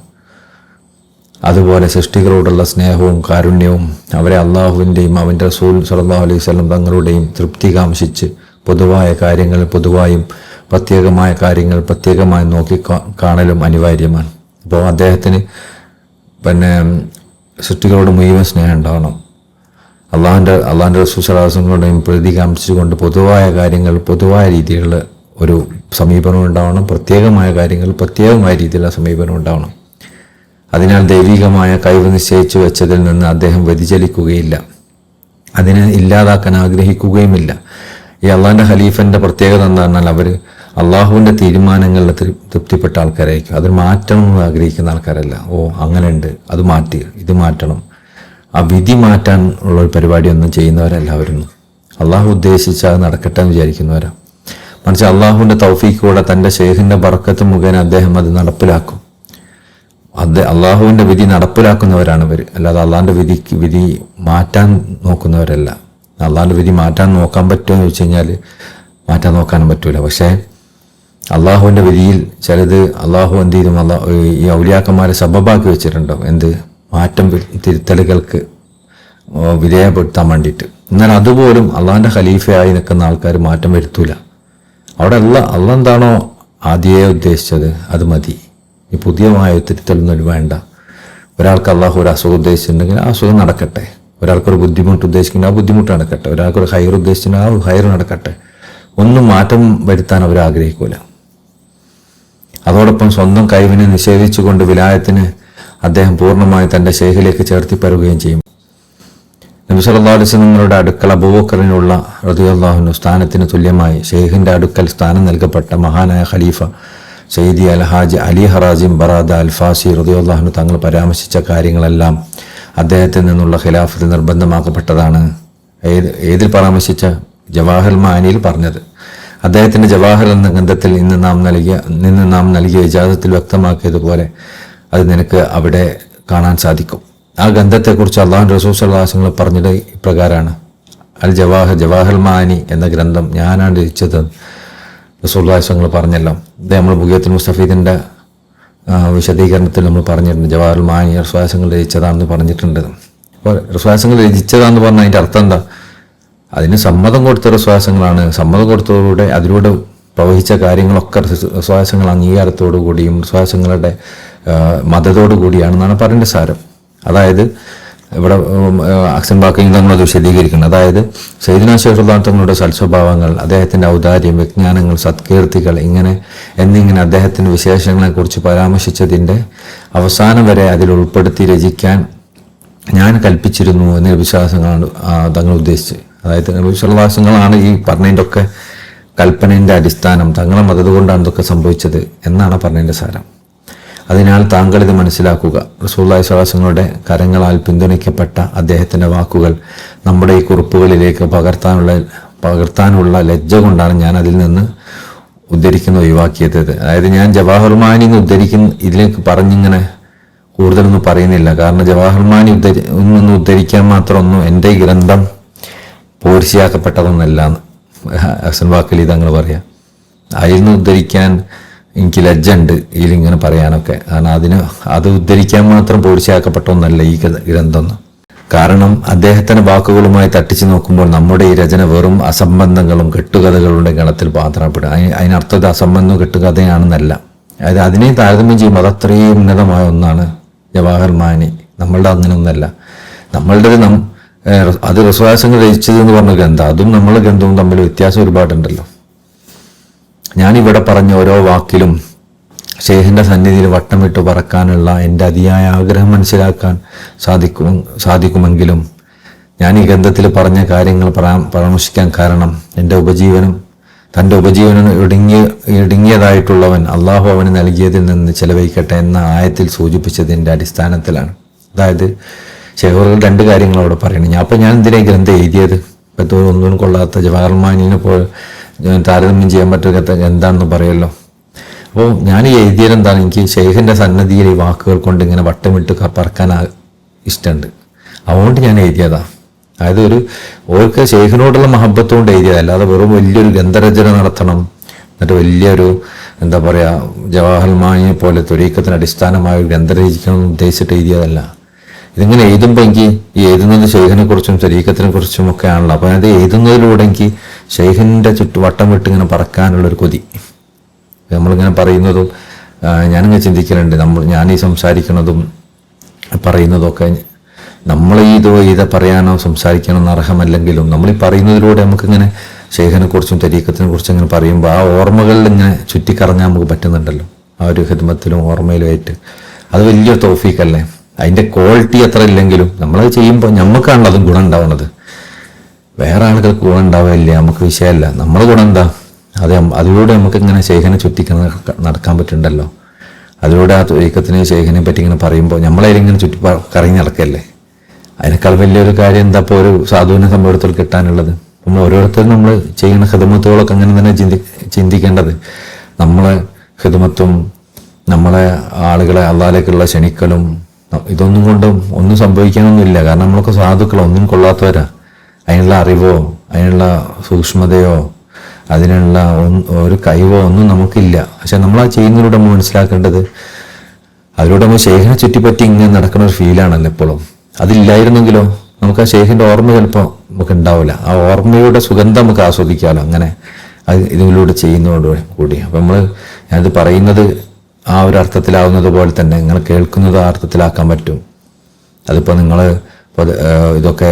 അതുപോലെ സൃഷ്ടികളോടുള്ള സ്നേഹവും കാരുണ്യവും അവരെ അള്ളാഹുവിൻ്റെയും അവൻ്റെ റസൂൽ സല്ലല്ലാഹു അലൈഹി വസല്ലം തങ്ങളുടെയും തൃപ്തി കാംക്ഷിച്ച് പൊതുവായ കാര്യങ്ങൾ പൊതുവായും പ്രത്യേകമായ കാര്യങ്ങൾ പ്രത്യേകമായി നോക്കി കാണലും അനിവാര്യമാണ്. അപ്പോൾ അദ്ദേഹത്തിന് സൃഷ്ടികളോട് മുഴുവൻ സ്നേഹം ഉണ്ടാവണം. അള്ളാഹിൻ്റെ റസൂൽ സല്ലല്ലാഹു അലൈഹി വസല്ലം പ്രതി കാംക്ഷിച്ചുകൊണ്ട് പൊതുവായ കാര്യങ്ങൾ പൊതുവായ രീതിയിലുള്ള ഒരു സമീപനം ഉണ്ടാവണം. പ്രത്യേകമായ കാര്യങ്ങൾ പ്രത്യേകമായ രീതിയിലുള്ള സമീപനം ഉണ്ടാവണം. അതിനാൽ ദൈവികമായ കഴിവ് നിശ്ചയിച്ചു വെച്ചതിൽ നിന്ന് അദ്ദേഹം വ്യതിചലിക്കുകയില്ല, അതിനെ ഇല്ലാതാക്കാൻ ആഗ്രഹിക്കുകയുമില്ല. ഈ അള്ളാഹിൻ്റെ ഖലീഫൻ്റെ പ്രത്യേകത എന്താ പറഞ്ഞാൽ അവർ അള്ളാഹുവിൻ്റെ തീരുമാനങ്ങളിൽ തൃപ്തിപ്പെട്ട ആൾക്കാരായിരിക്കും. അത് മാറ്റണം എന്ന് ആഗ്രഹിക്കുന്ന ആൾക്കാരല്ല. അങ്ങനെയുണ്ട്, അത് മാറ്റി ഇത് മാറ്റണം, ആ വിധി മാറ്റാൻ ഉള്ളൊരു പരിപാടിയൊന്നും ചെയ്യുന്നവരല്ലാവരും. അള്ളാഹു ഉദ്ദേശിച്ച് അത് നടക്കട്ടെ എന്ന് വിചാരിക്കുന്നവരാ. മറിച്ച് അള്ളാഹുവിൻ്റെ തൗഫീഖോടെ തൻ്റെ ഷെയ്ഖിൻ്റെ ബർക്കത്ത് മുഖേന അദ്ദേഹം അത് നടപ്പിലാക്കും. അള്ളാഹുവിൻ്റെ വിധി നടപ്പിലാക്കുന്നവരാണ് ഇവർ, അല്ലാതെ അള്ളാഹിൻ്റെ വിധി മാറ്റാൻ നോക്കുന്നവരല്ല. അള്ളാഹിൻ്റെ വിധി മാറ്റാൻ നോക്കാൻ പറ്റുമോ എന്ന് ചോദിച്ചു കഴിഞ്ഞാൽ മാറ്റാൻ നോക്കാനും പറ്റൂല. പക്ഷേ അള്ളാഹുവിൻ്റെ വിധിയിൽ ചിലത് അള്ളാഹു എന്ത് ചെയ്തും ഈ ഔലിയാക്കന്മാരെ സബബാക്കി വെച്ചിട്ടുണ്ടോ, എന്ത് മാറ്റം തിരുത്തലുകൾക്ക് വിധേയപ്പെടുത്താൻ വേണ്ടിയിട്ട്. എന്നാൽ അതുപോലും അള്ളാഹിൻ്റെ ഖലീഫയായി നിൽക്കുന്ന ആൾക്കാർ മാറ്റം വരുത്തൂല. അവിടെ അള്ളാഹ് എന്താണോ ആദ്യമേ ഉദ്ദേശിച്ചത് അത് മതി. ഈ പുതിയമായ തിരുത്തലൊന്നും വേണ്ട. ഒരാൾക്ക് അള്ളാഹു ഒരു അസുഖം ഉദ്ദേശിച്ചിട്ടുണ്ടെങ്കിൽ ആ അസുഖം നടക്കട്ടെ. ഒരാൾക്കൊരു ബുദ്ധിമുട്ട് ഉദ്ദേശിക്കുന്ന ആ ബുദ്ധിമുട്ട് നടക്കട്ടെ. ഒരാൾക്കൊരു ഹൈർ ഉദ്ദേശിച്ചിട്ടുണ്ടെങ്കിൽ ആ ഹൈർ നടക്കട്ടെ. ഒന്നും മാറ്റം വരുത്താൻ അവർ ആഗ്രഹിക്കൂല. അതോടൊപ്പം സ്വന്തം കഴിവിനെ നിഷേധിച്ചുകൊണ്ട് വിലായത്തിന് അദ്ദേഹം പൂർണ്ണമായി തൻ്റെ ഷെയ്ഖിലേക്ക് ചേർത്തിപ്പരുകയും ചെയ്യും. നബി സല്ലല്ലാഹു അലൈഹി വസല്ലമയുടെ അടുക്കൽ അബൂബക്കറിനുള്ള റളിയല്ലാഹു അൻഹു സ്ഥാനത്തിന് തുല്യമായി ഷെയ്ഖിൻ്റെ അടുക്കൽ സ്ഥാനം നൽകപ്പെട്ട മഹാനായ ഖലീഫ സയ്യിദി അൽഹാജ് അലി ഹറാജിം ബറാദ അൽ ഫാസി റളിയല്ലാഹു അൻഹു തങ്ങൾ പരാമർശിച്ച കാര്യങ്ങളെല്ലാം അദ്ദേഹത്തിൽ നിന്നുള്ള ഖിലാഫത്ത് നിർബന്ധമാക്കപ്പെട്ടതാണ്. ഏതിൽ പരാമർശിച്ച? ജവാഹിർ മാനിയിൽ പറഞ്ഞത്. അദ്ദേഹത്തിൻ്റെ ജവാഹിർ എന്ന ഗ്രന്ഥത്തിൽ ഇന്ന് നാം നൽകിയ ഇജാസത്തിൽ വ്യക്തമാക്കിയതുപോലെ അത് നിനക്ക് അവിടെ കാണാൻ സാധിക്കും. ആ ഗ്രന്ഥത്തെക്കുറിച്ച് അള്ളാഹു റസൂൽ സല്ലല്ലാഹു അലൈഹി വസല്ലം പറഞ്ഞത് ഇപ്രകാരമാണ്: അൽ ജവാഹിർ മാനി എന്ന ഗ്രന്ഥം ഞാനാണ് രചിച്ചത് റസൂലുള്ളാഹി സ്വല്ലല്ലാഹു അലൈഹി വസല്ലം പറഞ്ഞല്ലോ. ഇത് നമ്മൾ ബുഗിയത്തുൽ മുസ്തഫീദിൻ്റെ വിശദീകരണത്തിൽ നമ്മൾ പറഞ്ഞിട്ടുണ്ട്. ജവാഹിർ മാനി റസൂലുള്ളാഹി രചിച്ചതാണെന്ന് പറഞ്ഞിട്ടുണ്ട്. അപ്പോൾ റസൂലുള്ളാഹി രചിച്ചതാണെന്ന് പറഞ്ഞാൽ അതിൻ്റെ അർത്ഥം എന്താ? അതിന് സമ്മതം കൊടുത്ത റസൂലുള്ളാഹികളാണ്. സമ്മതം കൊടുത്തതോടെ അതിലൂടെ പ്രവഹിച്ച കാര്യങ്ങളൊക്കെ റസൂലുള്ളാഹികൾ അംഗീകാരത്തോടു കൂടിയും റസൂലുള്ളാഹികളുടെ മതത്തോടു കൂടിയാണെന്നാണ് പറയേണ്ട സാരം. അതായത് ഇവിടെ അഹ്സൻ ബാക്കി തങ്ങളത് വിശദീകരിക്കുന്നത്. അതായത് സയ്യിദുനാ ശൈഖുല്ലാഹ് തങ്ങളുടെ സൽസ്വഭാവങ്ങൾ, അദ്ദേഹത്തിൻ്റെ ഔദാര്യം, വിജ്ഞാനങ്ങൾ, സത്കീർത്തികൾ എന്നിങ്ങനെ അദ്ദേഹത്തിൻ്റെ വിശേഷങ്ങളെക്കുറിച്ച് പരാമർശിച്ചതിൻ്റെ അവസാനം വരെ അതിൽ ഉൾപ്പെടുത്തി രചിക്കാൻ ഞാൻ കൽപ്പിച്ചിരുന്നു എന്ന വിശ്വാസങ്ങളാണ് തങ്ങൾ ഉദ്ദേശിച്ചത്. അതായത് വിശ്വാസങ്ങളാണ് ഈ പറഞ്ഞതിൻ്റെ ഒക്കെ കൽപ്പനയുടെ അടിസ്ഥാനം. തങ്ങളെ മതത് കൊണ്ടാണ് ഇതൊക്കെ സംഭവിച്ചത് എന്നാണ് പറഞ്ഞതിൻ്റെ സാരം. അതിനാൽ താങ്കൾ ഇത് മനസ്സിലാക്കുക. റസൂലുള്ളാഹി സ്വല്ലല്ലാഹു അലൈഹി വസല്ലമയുടെ കരങ്ങളാൽ പിന്തുണയ്ക്കപ്പെട്ട അദ്ദേഹത്തിൻ്റെ വാക്കുകൾ നമ്മുടെ ഈ കുറിപ്പുകളിലേക്ക് പകർത്താനുള്ള ലജ്ജ കൊണ്ടാണ് ഞാൻ അതിൽ നിന്ന് ഒഴിവാക്കിയത്. അതായത് ഞാൻ ജവാഹിർ മാനി ഇതിലേക്ക് പറഞ്ഞിങ്ങനെ കൂടുതലൊന്നും പറയുന്നില്ല. കാരണം ജവാഹിർ മാനി ഉദ്ധരിക്കാൻ മാത്രമൊന്നും എൻ്റെ ഈ ഗ്രന്ഥം പൂർത്തിയാക്കപ്പെട്ടതൊന്നല്ല എന്ന് ഹസൻ വാക്കലി തങ്ങൾ പറയാം. അതിൽ നിന്ന് ഉദ്ധരിക്കാൻ എനിക്ക് ലജ്ജ ഉണ്ട് ഇതിലിങ്ങനെ പറയാനൊക്കെ. കാരണം അത് ഉദ്ധരിക്കാൻ മാത്രം പൂർത്തിയാക്കപ്പെട്ട ഒന്നല്ല ഈ ഗ്രന്ഥം. കാരണം അദ്ദേഹത്തിൻ്റെ വാക്കുകളുമായി തട്ടിച്ചു നോക്കുമ്പോൾ നമ്മുടെ ഈ രചന വെറും അസംബന്ധങ്ങളും കെട്ടുകഥകളുടെ ഗണത്തിൽ പാത്രപ്പെടുക. അതിനർത്ഥം ഇത് അസംബന്ധവും കെട്ടുകഥയാണെന്നല്ല. അതായത് അതിനെ താരതമ്യം ചെയ്യുമ്പോൾ അതത്രയും ഉന്നതമായ ഒന്നാണ് ജവാഹിർ മാനി. നമ്മളുടെ അങ്ങനെ ഒന്നല്ല. നമ്മളുടെ അത് റസൂലുള്ളാഹി രചിച്ചതെന്ന് പറഞ്ഞ ഗ്രന്ഥം, അതും നമ്മളുടെ ഗ്രന്ഥവും തമ്മിൽ വ്യത്യാസം ഒരുപാടുണ്ടല്ലോ. ഞാനിവിടെ പറഞ്ഞ ഓരോ വാക്കിലും ഷെയ്ഖിൻ്റെ സന്നിധിയിൽ വട്ടമിട്ട് പറക്കാനുള്ള എൻ്റെ അതിയായ ആഗ്രഹം മനസ്സിലാക്കാൻ സാധിക്കുമെങ്കിലും ഞാൻ ഈ ഗ്രന്ഥത്തിൽ പറഞ്ഞ കാര്യങ്ങൾ പരാമർശിക്കാൻ കാരണം എൻ്റെ ഉപജീവനം തൻ്റെ ഉപജീവനം ഇടുങ്ങിയതായിട്ടുള്ളവൻ അള്ളാഹു അവന് നൽകിയതിൽ നിന്ന് ചെലവഴിക്കട്ടെ എന്ന ആയത്തിൽ സൂചിപ്പിച്ചതിൻ്റെ അടിസ്ഥാനത്തിലാണ്. അതായത് ഷെയ്ഖുകൾ രണ്ട് കാര്യങ്ങൾ അവിടെ പറയുന്നത്. ഞാൻ എന്തിനാ ഈ ഗ്രന്ഥം എഴുതിയത്? ഇപ്പോഴത്തെ ഒന്നും കൊള്ളാത്ത ജവാഹർലാലിനെ പോലെ താരതമ്യം ചെയ്യാൻ പറ്റാത്ത എന്താണെന്ന് പറയുമല്ലോ. അപ്പോൾ ഞാൻ ഈ എഴുതിയത് എന്താണ്, എനിക്ക് ഷെയ്ഖിൻ്റെ സന്നദ്ധിയിൽ ഈ വാക്കുകൾ കൊണ്ട് ഇങ്ങനെ വട്ടമിട്ട് പറക്കാൻ ഇഷ്ടമുണ്ട്, അതുകൊണ്ട് ഞാൻ എഴുതിയതാണ്. അതായത് ഓർക്ക് ഷെയ്ഖിനോടുള്ള മഹബത്ത് കൊണ്ട് എഴുതിയത്, അല്ലാതെ വെറും വലിയൊരു ഗ്രന്ഥരചന നടത്തണം എന്നിട്ട് വലിയൊരു എന്താ പറയുക ജവാഹർലാലിനെ പോലെ ത്വരീഖത്തിന് അടിസ്ഥാനമായ ഒരു ഗ്രന്ഥം രചിക്കണം എന്ന് ഉദ്ദേശിച്ചിട്ട് എഴുതിയതല്ല. ഇതിങ്ങനെ എഴുതുമ്പോൾ എനിക്ക് ഈ എഴുതുന്നത് ഷെയ്ഖിനെ കുറിച്ചും ത്വരീഖത്തിനെ കുറിച്ചും ഒക്കെ ആണല്ലോ. അപ്പോൾ അത് എഴുതുന്നതിലൂടെ എനിക്ക് ഷെയ്ഖിൻ്റെ വട്ടം വിട്ട് ഇങ്ങനെ പറക്കാനുള്ളൊരു കൊതി. നമ്മളിങ്ങനെ പറയുന്നതും ഞാനിങ്ങനെ ചിന്തിക്കലുണ്ട്, ഞാൻ ഈ സംസാരിക്കുന്നതും പറയുന്നതൊക്കെ നമ്മൾ ഇത് പറയാനോ സംസാരിക്കാനോ ഒന്നും അർഹമല്ലെങ്കിലും നമ്മൾ ഈ പറയുന്നതിലൂടെ നമുക്കിങ്ങനെ ഷെയ്ഖിനെ കുറിച്ചും ത്വരീഖത്തിനെ കുറിച്ചും ഇങ്ങനെ പറയുമ്പോൾ ആ ഓർമ്മകളിൽ ഇങ്ങനെ ചുറ്റിക്കറങ്ങാൻ നമുക്ക് പറ്റുന്നുണ്ടല്ലോ, ആ ഒരു ഹിദ്മത്തിലും ഓർമ്മയിലുമായിട്ട്. അത് വലിയൊരു തൗഫീഖല്ലേ. അതിൻ്റെ ക്വാളിറ്റി അത്ര ഇല്ലെങ്കിലും നമ്മളത് ചെയ്യുമ്പോൾ നമുക്കാണല്ലോ അതും ഗുണം ഉണ്ടാവുന്നത്, വേറെ ആളുകൾക്ക് ഗുണം ഉണ്ടാവില്ല, നമുക്ക് വിഷയമല്ല. നമ്മളെ ഗുണം എന്താ? അതിലൂടെ നമുക്ക് ഇങ്ങനെ ഷെയ്ഖിനെ ചുറ്റിക്കുന്ന നടക്കാൻ പറ്റുന്നുണ്ടല്ലോ. അതിലൂടെ ആ ത്വരീഖത്തിനെയും ഷെയ്ഖിനെ പറ്റി ഇങ്ങനെ പറയുമ്പോൾ നമ്മളതിലിങ്ങനെ ചുറ്റി കറങ്ങി നടക്കല്ലേ. അതിനേക്കാൾ വലിയൊരു കാര്യം എന്താ ഇപ്പോൾ ഒരു സാധുവിനെ സംബന്ധിച്ചിടത്തോളം കിട്ടാനുള്ളത്? നമ്മൾ ഓരോരുത്തരും നമ്മൾ ചെയ്യുന്ന ഹിദ്മത്തുകളൊക്കെ അങ്ങനെ തന്നെ ചിന്തിക്കേണ്ടത്. നമ്മളെ ഹിദ്മത്തും നമ്മളെ ആളുകളെ അള്ളാഹിലേക്കുള്ള ക്ഷണിക്കലും ഇതൊന്നും കൊണ്ടും ഒന്നും സംഭവിക്കാനൊന്നുമില്ല. കാരണം നമ്മളൊക്കെ സാധുക്കളോ ഒന്നും കൊള്ളാത്തവരാ. അതിനുള്ള അറിവോ അതിനുള്ള സൂക്ഷ്മതയോ അതിനുള്ള ഒരു കഴിവോ ഒന്നും നമുക്കില്ല. പക്ഷെ നമ്മളാ ചെയ്യുന്നതിലൂടെ നമ്മൾ മനസ്സിലാക്കേണ്ടത്, അതിലൂടെ നമ്മൾ ഷെയ്ഖിനെ ചുറ്റിപ്പറ്റി ഇങ്ങനെ നടക്കുന്ന ഒരു ഫീലാണല്ലോ എപ്പോഴും. അതില്ലായിരുന്നെങ്കിലോ നമുക്ക് ആ ഷെയ്ഖിൻ്റെ ഓർമ്മ ചിലപ്പോൾ നമുക്ക് ഉണ്ടാവില്ല. ആ ഓർമ്മയുടെ സുഗന്ധം നമുക്ക് ആസ്വദിക്കാമല്ലോ അങ്ങനെ ഇതിലൂടെ ചെയ്യുന്നതോട് കൂടി. അപ്പം ഞാനിത് പറയുന്നത് ആ ഒരു അർത്ഥത്തിലാവുന്നത് പോലെ തന്നെ നിങ്ങൾ കേൾക്കുന്നത് ആ അർത്ഥത്തിലാക്കാൻ പറ്റും. അതിപ്പോൾ നിങ്ങൾ ഇതൊക്കെ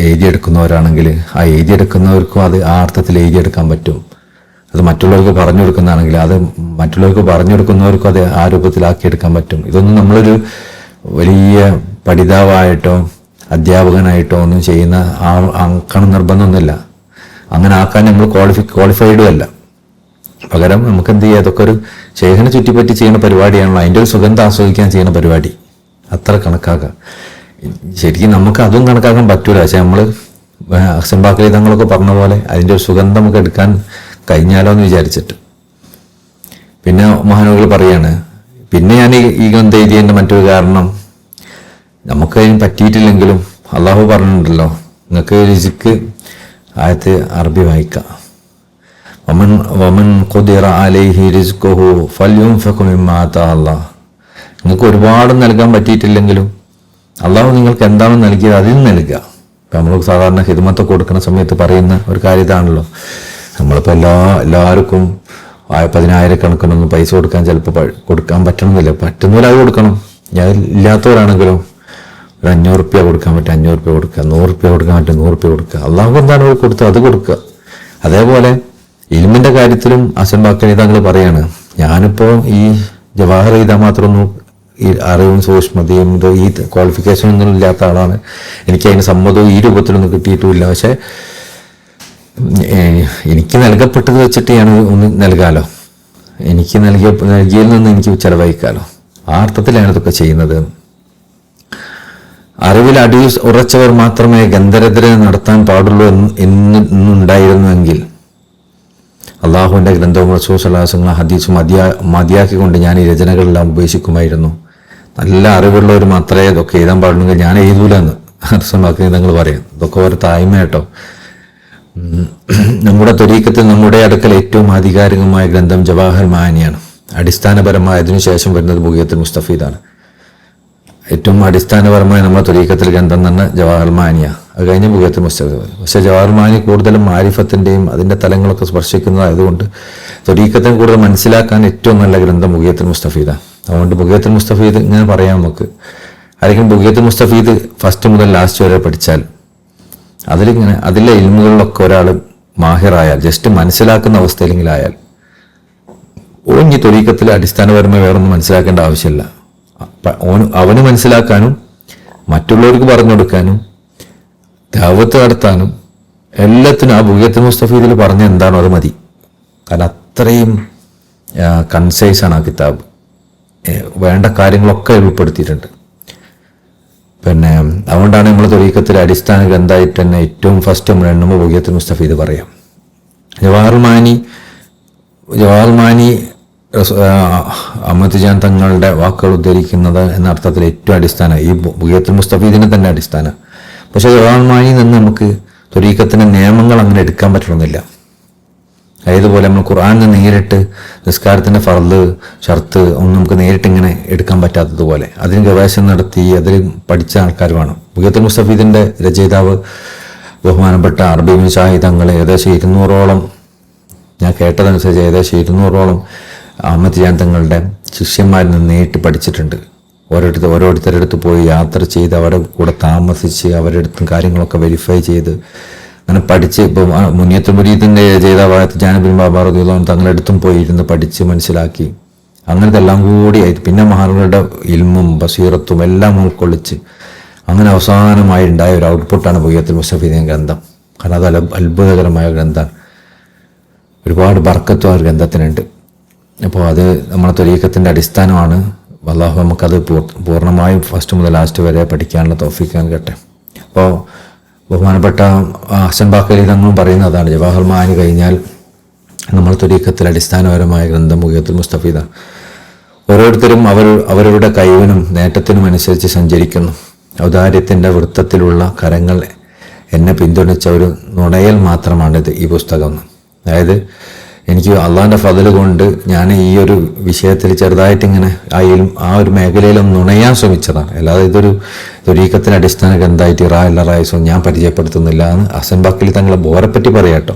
എഴുതിയെടുക്കുന്നവരാണെങ്കിൽ ആ എഴുതിയെടുക്കുന്നവർക്കും അത് ആ അർത്ഥത്തിൽ എഴുതിയെടുക്കാൻ പറ്റും. അത് മറ്റുള്ളവർക്ക് പറഞ്ഞു കൊടുക്കുന്നതാണെങ്കിൽ അത് മറ്റുള്ളവർക്ക് പറഞ്ഞു കൊടുക്കുന്നവർക്കും അത് ആ രൂപത്തിലാക്കിയെടുക്കാൻ പറ്റും. ഇതൊന്നും നമ്മളൊരു വലിയ പഠിതാവായിട്ടോ അധ്യാപകനായിട്ടോ ഒന്നും ചെയ്യുന്ന ആക്കണം നിർബന്ധമൊന്നുമില്ല. അങ്ങനെ ആക്കാൻ നമ്മൾ ക്വാളിഫൈഡും അല്ല. പകരം നമുക്ക് എന്ത് ചെയ്യുക, അതൊക്കെ ഒരു ഷെയ്ഖിനെ ചുറ്റിപ്പറ്റി ചെയ്യുന്ന പരിപാടിയാണല്ലോ, അതിൻ്റെ ഒരു സുഗന്ധം ആസ്വദിക്കാൻ ചെയ്യുന്ന പരിപാടി, അത്ര കണക്കാക്കുക. ശരിക്കും നമുക്ക് അതും കണക്കാക്കാൻ പറ്റൂല. പക്ഷെ നമ്മൾ ഹസൻ ബാക്കലി തങ്ങളൊക്കെ പറഞ്ഞ പോലെ അതിൻ്റെ ഒരു സുഗന്ധം നമുക്ക് എടുക്കാൻ കഴിഞ്ഞാലോ എന്ന് വിചാരിച്ചിട്ട്. പിന്നെ മഹാനുകൾ പറയാണ്, പിന്നെ ഞാൻ ഈ ഗ്രന്ഥം എഴുതിയതിൻ്റെ മറ്റൊരു കാരണം, നമുക്ക് അതിന് പറ്റിയിട്ടില്ലെങ്കിലും അള്ളാഹു പറഞ്ഞിട്ടുണ്ടല്ലോ, നിങ്ങൾക്ക് രുചിക്ക് ആയത്ത് അറബി വായിക്കാം. വമൻ ഖുദിറ അലൈഹി റിസ്ഖുഹു ഫൽയുൻഫിഖ് മിമ്മാ ആതാ അല്ലാഹ്. നിങ്ങൾക്ക് ഒരുപാട് നൽകാൻ പറ്റിയിട്ടില്ലെങ്കിലും അള്ളാഹു നിങ്ങൾക്ക് എന്താണോ നൽകിയത് അതിൽ നൽകുക. ഇപ്പം നമ്മൾ സാധാരണ ഹിദ്മത്തൊക്കെ കൊടുക്കുന്ന സമയത്ത് പറയുന്ന ഒരു കാര്യം ഇതാണല്ലോ. നമ്മളിപ്പോൾ എല്ലാവർക്കും 10,000 പൈസ കൊടുക്കാൻ ചിലപ്പോൾ കൊടുക്കാൻ പറ്റണമെന്നില്ല. പറ്റുന്നവരത് കൊടുക്കണം. ഞാൻ ഇല്ലാത്തവരാണെങ്കിലോ ഒരു 500 റുപ്യ കൊടുക്കാൻ പറ്റും 500 റുപ്യ കൊടുക്കുക, 100 റുപ്യ കൊടുക്കാൻ പറ്റും 100 റുപ്യ കൊടുക്കുക. അള്ളാഹു എന്താണ് കൊടുത്തത് അത് കൊടുക്കുക. അതേപോലെ ഇൽമിൻ്റെ കാര്യത്തിലും ഹസൻ ബാക്കലി തങ്ങൾ പറയാണ്, ഞാനിപ്പോൾ ഈ ജവാഹർ എഴുതാൻ മാത്രമൊന്നും ഈ അറിവും സൂക്ഷ്മതയും ഈ ക്വാളിഫിക്കേഷനൊന്നും ഇല്ലാത്ത ആളാണ്. എനിക്ക് അതിന് സമ്മതവും ഈ രൂപത്തിലൊന്നും കിട്ടിയിട്ടുമില്ല. പക്ഷെ എനിക്ക് നൽകപ്പെട്ടത് വെച്ചിട്ട് ഞാൻ ഒന്ന് നൽകാമല്ലോ, എനിക്ക് നൽകിയതിൽ നിന്ന് എനിക്ക് ചെലവഴിക്കാമല്ലോ. ആ അർത്ഥത്തിലാണ് ഇതൊക്കെ ചെയ്യുന്നത്. അറിവിൽ അടി ഉറച്ചവർ മാത്രമേ ഗ്രന്ഥരചന നടത്താൻ പാടുള്ളൂ എന്നുണ്ടായിരുന്നുവെങ്കിൽ അള്ളാഹുവിൻ്റെ ഗ്രന്ഥവും റസൂൽ സ്വല്ലല്ലാഹു അലൈഹി വസല്ലം ഹദീസും മതിയാക്കിക്കൊണ്ട് ഞാൻ ഈ രചനകളെല്ലാം ഉപേക്ഷിക്കുമായിരുന്നു. നല്ല അറിവുള്ളവർ മാത്രമേ ഇതൊക്കെ എഴുതാൻ പാടുള്ളെങ്കിൽ ഞാൻ എഴുതൂലെന്ന് അർത്ഥമാക്കി നിങ്ങൾ പറയാം. ഇതൊക്കെ ഒരു തായ്മ കേട്ടോ. നമ്മുടെ ത്വരീഖത്തിൽ നമ്മുടെ അടുക്കൽ ഏറ്റവും ആധികാരികമായ ഗ്രന്ഥം ജവാഹർ മഅനിയാണ്. അടിസ്ഥാനപരമായ അതിനുശേഷം വരുന്നത് ബുഗിയത്തുൽ മുസ്തഫീദാണ്. ഏറ്റവും അടിസ്ഥാനപരമായ നമ്മുടെ ത്വരീഖത്തിൽ ഗ്രന്ഥം തന്നെ ജവാഹർ മഅനിയാണ്. അത് കഴിഞ്ഞ് ബുഗിയത്തുൽ മുസ്തഫീദ്. പക്ഷേ ജവാഹർ മഅനി കൂടുതലും മാരിഫത്തിൻ്റെയും അതിൻ്റെ തലങ്ങളൊക്കെ സ്പർശിക്കുന്നതായതുകൊണ്ട് ത്വരീഖത്തിനെ കൂടുതൽ മനസ്സിലാക്കാൻ ഏറ്റവും നല്ല ഗ്രന്ഥം ബുഗിയത്തുൽ മുസ്തഫീദാണ്. അതുകൊണ്ട് ബുഗിയത്തുൽ മുസ്തഫീദ് ഇങ്ങനെ പറയാം നമുക്ക്. ആരെങ്കിലും ബുഗിയത്തുൽ മുസ്തഫീദ് ഫസ്റ്റ് മുതൽ ലാസ്റ്റ് വരെ പഠിച്ചാൽ അതിലെ ഇൽമുകളിലൊക്കെ ഒരാൾ മാഹിറായാൽ, ജസ്റ്റ് മനസ്സിലാക്കുന്ന അവസ്ഥയിലെങ്കിലായാൽ, ഓഞ്ഞി ത്വരീഖത്തിൽ അടിസ്ഥാനപരമായി വേറൊന്നും മനസ്സിലാക്കേണ്ട ആവശ്യമില്ല. അവന് മനസ്സിലാക്കാനും മറ്റുള്ളവർക്ക് പറഞ്ഞു കൊടുക്കാനും ദഅവത്ത് നടത്താനും എല്ലാത്തിനും ആ ബുഗിയത്തുൽ മുസ്തഫീദിൽ പറഞ്ഞ എന്താണോ അത് മതി. കാരണം അത്രയും കൺസൈസാണ് ആ കിതാബ്. വേണ്ട കാര്യങ്ങളൊക്കെ ഉൾപ്പെടുത്തിയിട്ടുണ്ട്. പിന്നെ അതുകൊണ്ടാണ് നമ്മൾ ത്വരീഖത്തിലെ അടിസ്ഥാന ഗ്രന്ഥമായിട്ട് തന്നെ ഏറ്റവും ഫസ്റ്റ് നമ്മൾ എണ്ണുമ്പോൾ ബുഗിയത്തുൽ മുസ്തഫീദ് പറയാം. ജവാഹറുൽ മാനി അഹമ്മദ് തിജാൻ തങ്ങളുടെ വാക്കുകൾ ഉദ്ധരിക്കുന്നത് എന്ന അർത്ഥത്തിൽ ഏറ്റവും അടിസ്ഥാനം ഈ ബുഗിയത്തുൽ മുസ്തഫീദിന് തന്നെ അടിസ്ഥാനം. പക്ഷേ ജവാഹറുൽ മാനിയിൽ നിന്ന് നമുക്ക് ത്വരീഖത്തിൻ്റെ നിയമങ്ങൾ അങ്ങനെ എടുക്കാൻ പറ്റണമെന്നില്ല. അതേപോലെ നമ്മൾ ഖുർആനിൽ നേരിട്ട് നിസ്കാരത്തിൻ്റെ ഫർള് ഷർത്ത് ഒന്നും നമുക്ക് നേരിട്ട് ഇങ്ങനെ എടുക്കാൻ പറ്റാത്തതുപോലെ അതിന് ഗവേഷണം നടത്തി അതിൽ പഠിച്ച ആൾക്കാർ വേണം. ബുഗിയത്തുൽ മുസ്തഫീദിൻ്റെ രചയിതാവ് ബഹുമാനപ്പെട്ട അറബി ഷാഹി തങ്ങൾ ഏകദേശം 200ഓളം, ഞാൻ കേട്ടതനുസരിച്ച് ഏകദേശം 200ഓളം അഹമ്മദ് തിജാൻ തങ്ങളുടെ ശിഷ്യന്മാരിൽ നിന്ന് നേരിട്ട് പഠിച്ചിട്ടുണ്ട്. ഓരോരുത്തരുടെ അടുത്ത് പോയി യാത്ര ചെയ്ത് അവരുടെ കൂടെ താമസിച്ച് അവരുടെ അടുത്തും കാര്യങ്ങളൊക്കെ വെരിഫൈ ചെയ്ത് അങ്ങനെ പഠിച്ച്. ഇപ്പോൾ മുനിയത്തുൽ മുരീദിൻ്റെ രചയിതാവായ ജാനബിൻ ബാബ റളിയല്ലാഹു അൻഹു തങ്ങളുടെ അടുത്തും പോയി ഇരുന്ന് പഠിച്ച് മനസ്സിലാക്കി. അങ്ങനത്തെ എല്ലാം കൂടി ആയി പിന്നെ മഹാന്മാരുടെ ഇൽമും ബസീറത്തും എല്ലാം ഉൾക്കൊള്ളിച്ച് അങ്ങനെ അവസാനമായി ഉണ്ടായ ഒരു ഔട്ട്പുട്ടാണ് ബുഗിയത്തുൽ മുസ്തഫീദ് ഗ്രന്ഥം. കാരണം അത് അത്ഭുതകരമായ ഗ്രന്ഥമാണ്. ഒരുപാട് ബർക്കത്തും ആ ഗ്രന്ഥത്തിനുണ്ട്. അപ്പോൾ അത് നമ്മളെ ത്വരീഖത്തിൻ്റെ അടിസ്ഥാനമാണ്. അല്ലാഹു നമുക്കത് പൂർണ്ണമായും ഫസ്റ്റ് മുതൽ ലാസ്റ്റ് വരെ പഠിക്കാനുള്ള തൗഫീഖ് നൽകട്ടെ. അപ്പോൾ ബഹുമാനപ്പെട്ട ഹസൻ ബാക്കലി തങ്ങളും പറയുന്നതാണ്, ജവാഹറുൽ മാനി കഴിഞ്ഞാൽ നമ്മൾ ത്വരീഖത്തിൽ അടിസ്ഥാനപരമായ ഗ്രന്ഥം ബുഗിയത്തുൽ മുസ്തഫീദ. ഓരോരുത്തരും അവരവരുടെ കഴിവിനും നേട്ടത്തിനും അനുസരിച്ച് സഞ്ചരിക്കുന്നു. ഔദാര്യത്തിൻ്റെ വൃത്തത്തിലുള്ള കരങ്ങൾ എന്നെ പിന്തുണച്ച ഒരു നുണയൽ മാത്രമാണിത് ഈ പുസ്തകം. അതായത് എനിക്ക് അള്ളാഹിൻ്റെ ഫضل കൊണ്ട് ഞാൻ ഈ ഒരു വിഷയത്തിൽ ചെറുതായിട്ടിങ്ങനെ ആ ഒരു മേഖലയിലൊന്ന് നുണയാൻ ശ്രമിച്ചതാണ്. അല്ലാതെ ഇതൊരു ത്വരീഖത്തിന് അടിസ്ഥാന ഗ്രന്ഥമായിട്ട് റായസോ ഞാൻ പരിചയപ്പെടുത്തുന്നില്ല എന്ന് ഹസൻ ബാക്കലി തങ്ങളെ ബോറെപ്പറ്റി പറയാട്ടോ.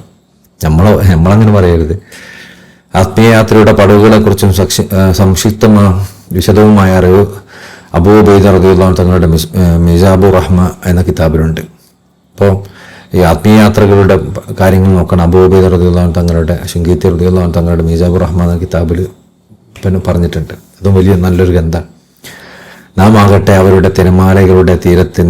നമ്മളങ്ങനെ പറയരുത്. ആത്മീയയാത്രയുടെ പടവുകളെക്കുറിച്ചും സംക്ഷിപ്തമായ വിശദവുമായ അറിവ് അബൂ ഉബൈദ റളിയല്ലാഹു അൻഹു തങ്ങളുടെ മിസാബുർ റഹ്മ എന്ന കിതാബിലുണ്ട്. അപ്പോൾ ഈ ആത്മീയയാത്രകളുടെ കാര്യങ്ങൾ നോക്കണം. അബൂ ഉബൈദ റളിയല്ലാഹു അൻഹു തങ്ങളുടെ ശുങ്കീത്തി റളിയല്ലാഹു അൻഹു തങ്ങളുടെ മിസാബുർ റഹ്മ എന്ന കിതാബിൽ പിന്നെ പറഞ്ഞിട്ടുണ്ട്. അതും വലിയ നല്ലൊരു ഗ്രന്ഥം. നാം ആകട്ടെ അവരുടെ തിരമാലകളുടെ തീരത്ത്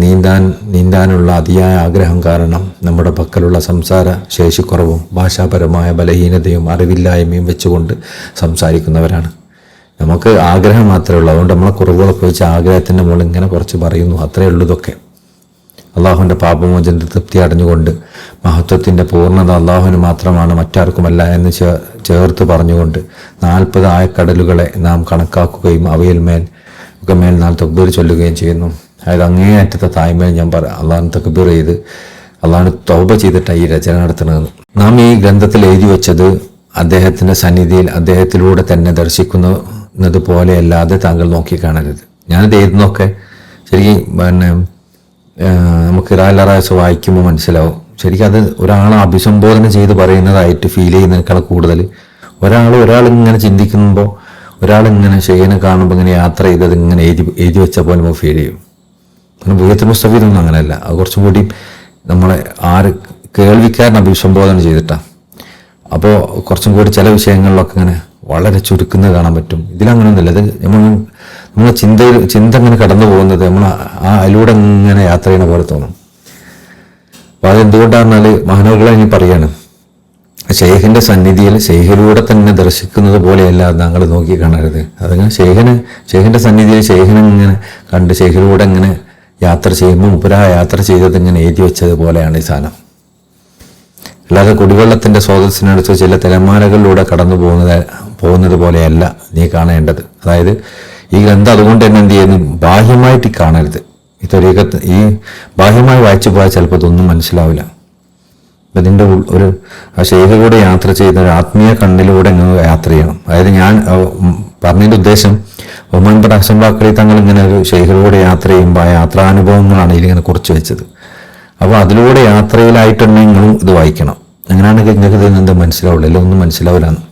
നീന്താനുള്ള അതിയായ ആഗ്രഹം കാരണം നമ്മുടെ പക്കലുള്ള സംസാര ശേഷിക്കുറവും ഭാഷാപരമായ ബലഹീനതയും അറിവില്ലായ്മയും വെച്ചുകൊണ്ട് സംസാരിക്കുന്നവരാണ്. നമുക്ക് ആഗ്രഹം മാത്രമേ ഉള്ളൂ. അതുകൊണ്ട് നമ്മളെ കുറവുകളൊക്കെ വെച്ച് ആഗ്രഹത്തിൻ്റെ മുകളിൽ ഇങ്ങനെ കുറച്ച് പറയുന്നു, അത്രയേ ഉള്ളൂ. ഇതൊക്കെ അള്ളാഹുവിൻ്റെ പാപമോചനത്തെ തൃപ്തി അടഞ്ഞുകൊണ്ട് മഹത്വത്തിൻ്റെ പൂർണ്ണത അള്ളാഹുവിന് മാത്രമാണ്, മറ്റാർക്കുമല്ല എന്ന് ചേർത്ത് പറഞ്ഞുകൊണ്ട് 40 ആയക്കടലുകളെ നാം കണക്കാക്കുകയും അവയിൽ മേൽ നാം തക്ബീർ ചൊല്ലുകയും ചെയ്യുന്നു. അതായത് അങ്ങേയറ്റത്തെ തായ്മയിൽ ഞാൻ അള്ളാഹിന് തക്ബീർ ചെയ്ത് അള്ളാഹിന് തൗബ ചെയ്തിട്ടാണ് ഈ രചന നടത്തുന്നത്. നാം ഈ ഗ്രന്ഥത്തിൽ എഴുതി വെച്ചത് അദ്ദേഹത്തിൻ്റെ സന്നിധിയിൽ അദ്ദേഹത്തിലൂടെ തന്നെ ദർശിക്കുന്നത് പോലെയല്ലാതെ താങ്കൾ നോക്കി കാണരുത്. ഞാനിത് എഴുതുന്നതൊക്കെ ശരിക്കും പിന്നെ നമുക്ക് റായസ് വായിക്കുമ്പോൾ മനസ്സിലാവും. ശരിക്കും അത് ഒരാളെ അഭിസംബോധന ചെയ്ത് പറയുന്നതായിട്ട് ഫീൽ ചെയ്യുന്നതിനേക്കാൾ കൂടുതൽ ഒരാളിങ്ങനെ ചിന്തിക്കുമ്പോൾ ഒരാളിങ്ങനെ ഷെയ്ഖിനെ കാണുമ്പോൾ ഇങ്ങനെ യാത്ര ചെയ്തത് ഇങ്ങനെ എഴുതി വെച്ച പോലെ നമുക്ക് ഫീൽ ചെയ്യും. പിന്നെ ബുഗിയത്തുൽ മുസ്തഫീദൊന്നും അങ്ങനെയല്ല. അത് കുറച്ചും കൂടി നമ്മളെ കേൾവിക്കാരനെ അഭിസംബോധന ചെയ്തിട്ടാണ്. അപ്പോൾ കുറച്ചും കൂടി ചില വിഷയങ്ങളിലൊക്കെ ഇങ്ങനെ വളരെ ചുരുക്കുന്നത് കാണാൻ പറ്റും. ഇതിലങ്ങനെയൊന്നുമില്ല. ഇത് നമ്മളെ ചിന്ത ഇങ്ങനെ കടന്നു പോകുന്നത് നമ്മൾ അതിലൂടെ ഇങ്ങനെ യാത്ര ചെയ്യുന്ന പോലെ തോന്നും. അപ്പോൾ അതെന്തുകൊണ്ടാണെന്നാൽ മഹാനവറുകളെ ഇനി പറയാണ്, ഷെയ്ഖിൻ്റെ സന്നിധിയിൽ ഷെയ്ഖിലൂടെ തന്നെ ദർശിക്കുന്നത് പോലെയല്ല താങ്കൾ നോക്കി കാണരുത്. അതങ്ങനെ ഷെയ്ഖിൻ്റെ സന്നിധിയിൽ ഷെയ്ഖിനെ ഇങ്ങനെ കണ്ട് ഷെയ്ഖിലൂടെ ഇങ്ങനെ യാത്ര ചെയ്യുമ്പോൾ മുപ്പരാ യാത്ര ചെയ്തത് ഇങ്ങനെ എഴുതി വെച്ചത് പോലെയാണ് ഈ സാധനം. അല്ലാതെ കുടിവെള്ളത്തിൻ്റെ സ്രോതസ്സിനടുത്ത് ചില തിരമാലകളിലൂടെ കടന്നു പോകുന്നത് പോലെയല്ല നീ കാണേണ്ടത്. അതായത് ഈ ഗ്രന്ഥം അതുകൊണ്ട് തന്നെ എന്ത് ചെയ്യുന്നു, ബാഹ്യമായിട്ട് കാണരുത്. ഈ ത്വരീഖത്ത് ഈ ബാഹ്യമായി വായിച്ചു പോയാൽ ചിലപ്പോൾ ഇതൊന്നും മനസ്സിലാവില്ല. ഇതിൻ്റെ ഒരു ആ ഷെയ്ഖിലൂടെ യാത്ര ചെയ്ത ഒരു ആത്മീയ കണ്ണിലൂടെ ഇങ്ങനെ യാത്ര ചെയ്യണം. അതായത് ഞാൻ പറഞ്ഞതിൻ്റെ ഉദ്ദേശം ബഹുമാനപ്പെട്ട ഹസൻ ബാക്കലി തങ്ങൾ ഇങ്ങനെ ഒരു ഷെയ്ഖിലൂടെ യാത്ര ചെയ്യുമ്പോൾ ആ യാത്രാനുഭവങ്ങളാണ് ഇതിലിങ്ങനെ കുറിച്ച് വെച്ചത്. അപ്പോൾ അതിലൂടെ യാത്രയിലായിട്ടുണ്ടെങ്കിൽ നിങ്ങളും ഇത് വായിക്കണം. അങ്ങനെയാണെങ്കിൽ നിങ്ങൾക്ക് ഇതിൽ നിന്ന് മനസ്സിലാവുള്ളൂ, എല്ലാം ഒന്നും മനസ്സിലാവില്ലാന്ന്.